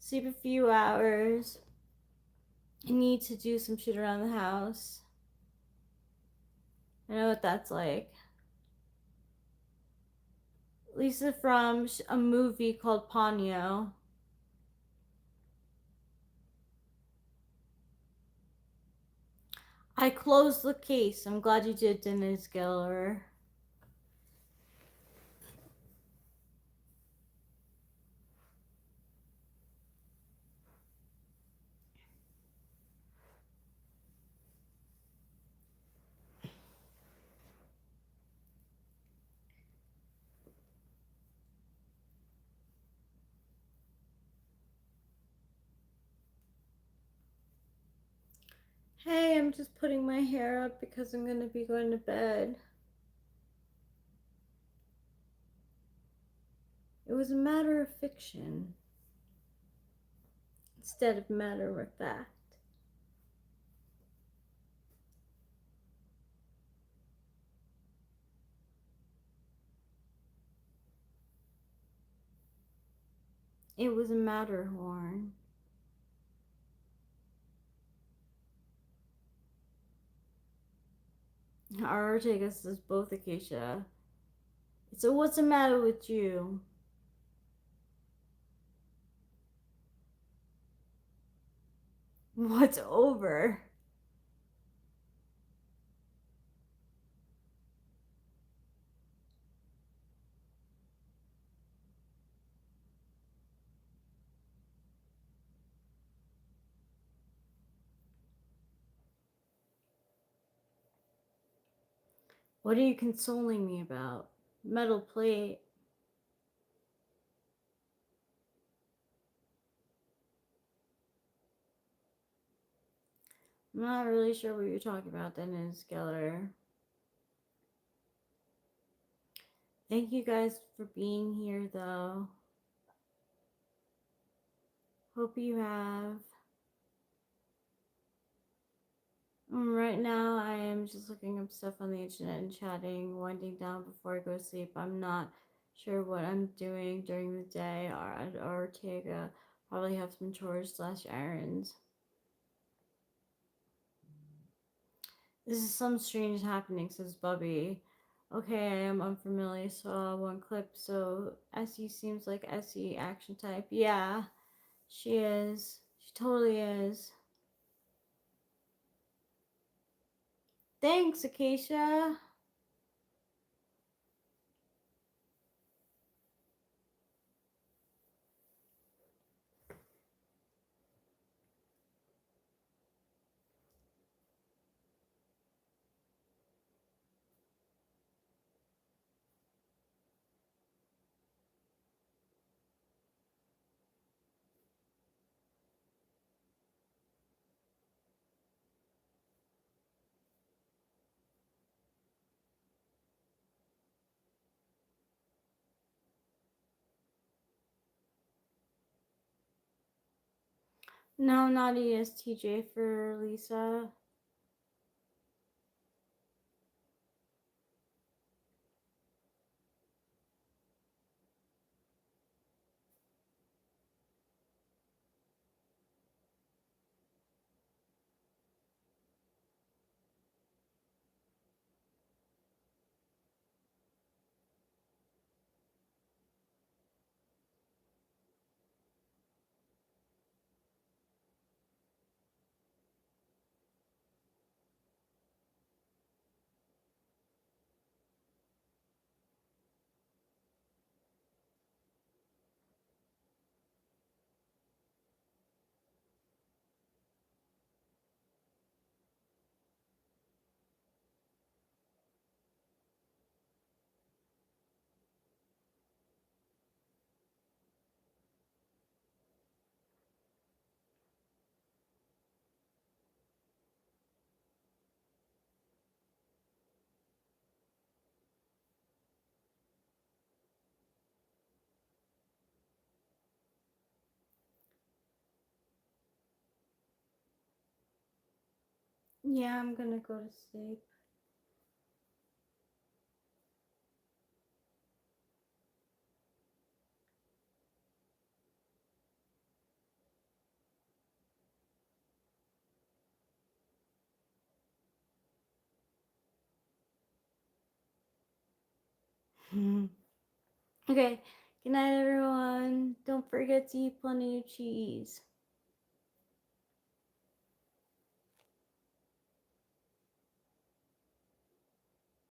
Sleep a few hours. I need to do some shit around the house. I know what that's like. Lisa from a movie called Ponyo. I closed the case. I'm glad you did, Dennis Geller. Hey, I'm just putting my hair up because I'm gonna be going to bed. It was a matter of fiction instead of matter of fact. It was a Matterhorn. Ortega says both, Acacia. So what's the matter with you? What's over? What are you consoling me about? Metal plate. I'm not really sure what you're talking about, Dennis Geller. Thank you guys for being here, though. Hope you have. Right now, I am just looking up stuff on the internet and chatting, winding down before I go to sleep. I'm not sure what I'm doing during the day. Ortega probably have some chores / errands. This is some strange happening, says Bubby. Okay, I am unfamiliar. Saw one clip. So Essie seems like Essie action type. Yeah, she is. She totally is. Thanks, Acacia. No, not ESTJ for Lisa. Yeah, I'm gonna go to sleep. Okay, good night, everyone. Don't forget to eat plenty of cheese.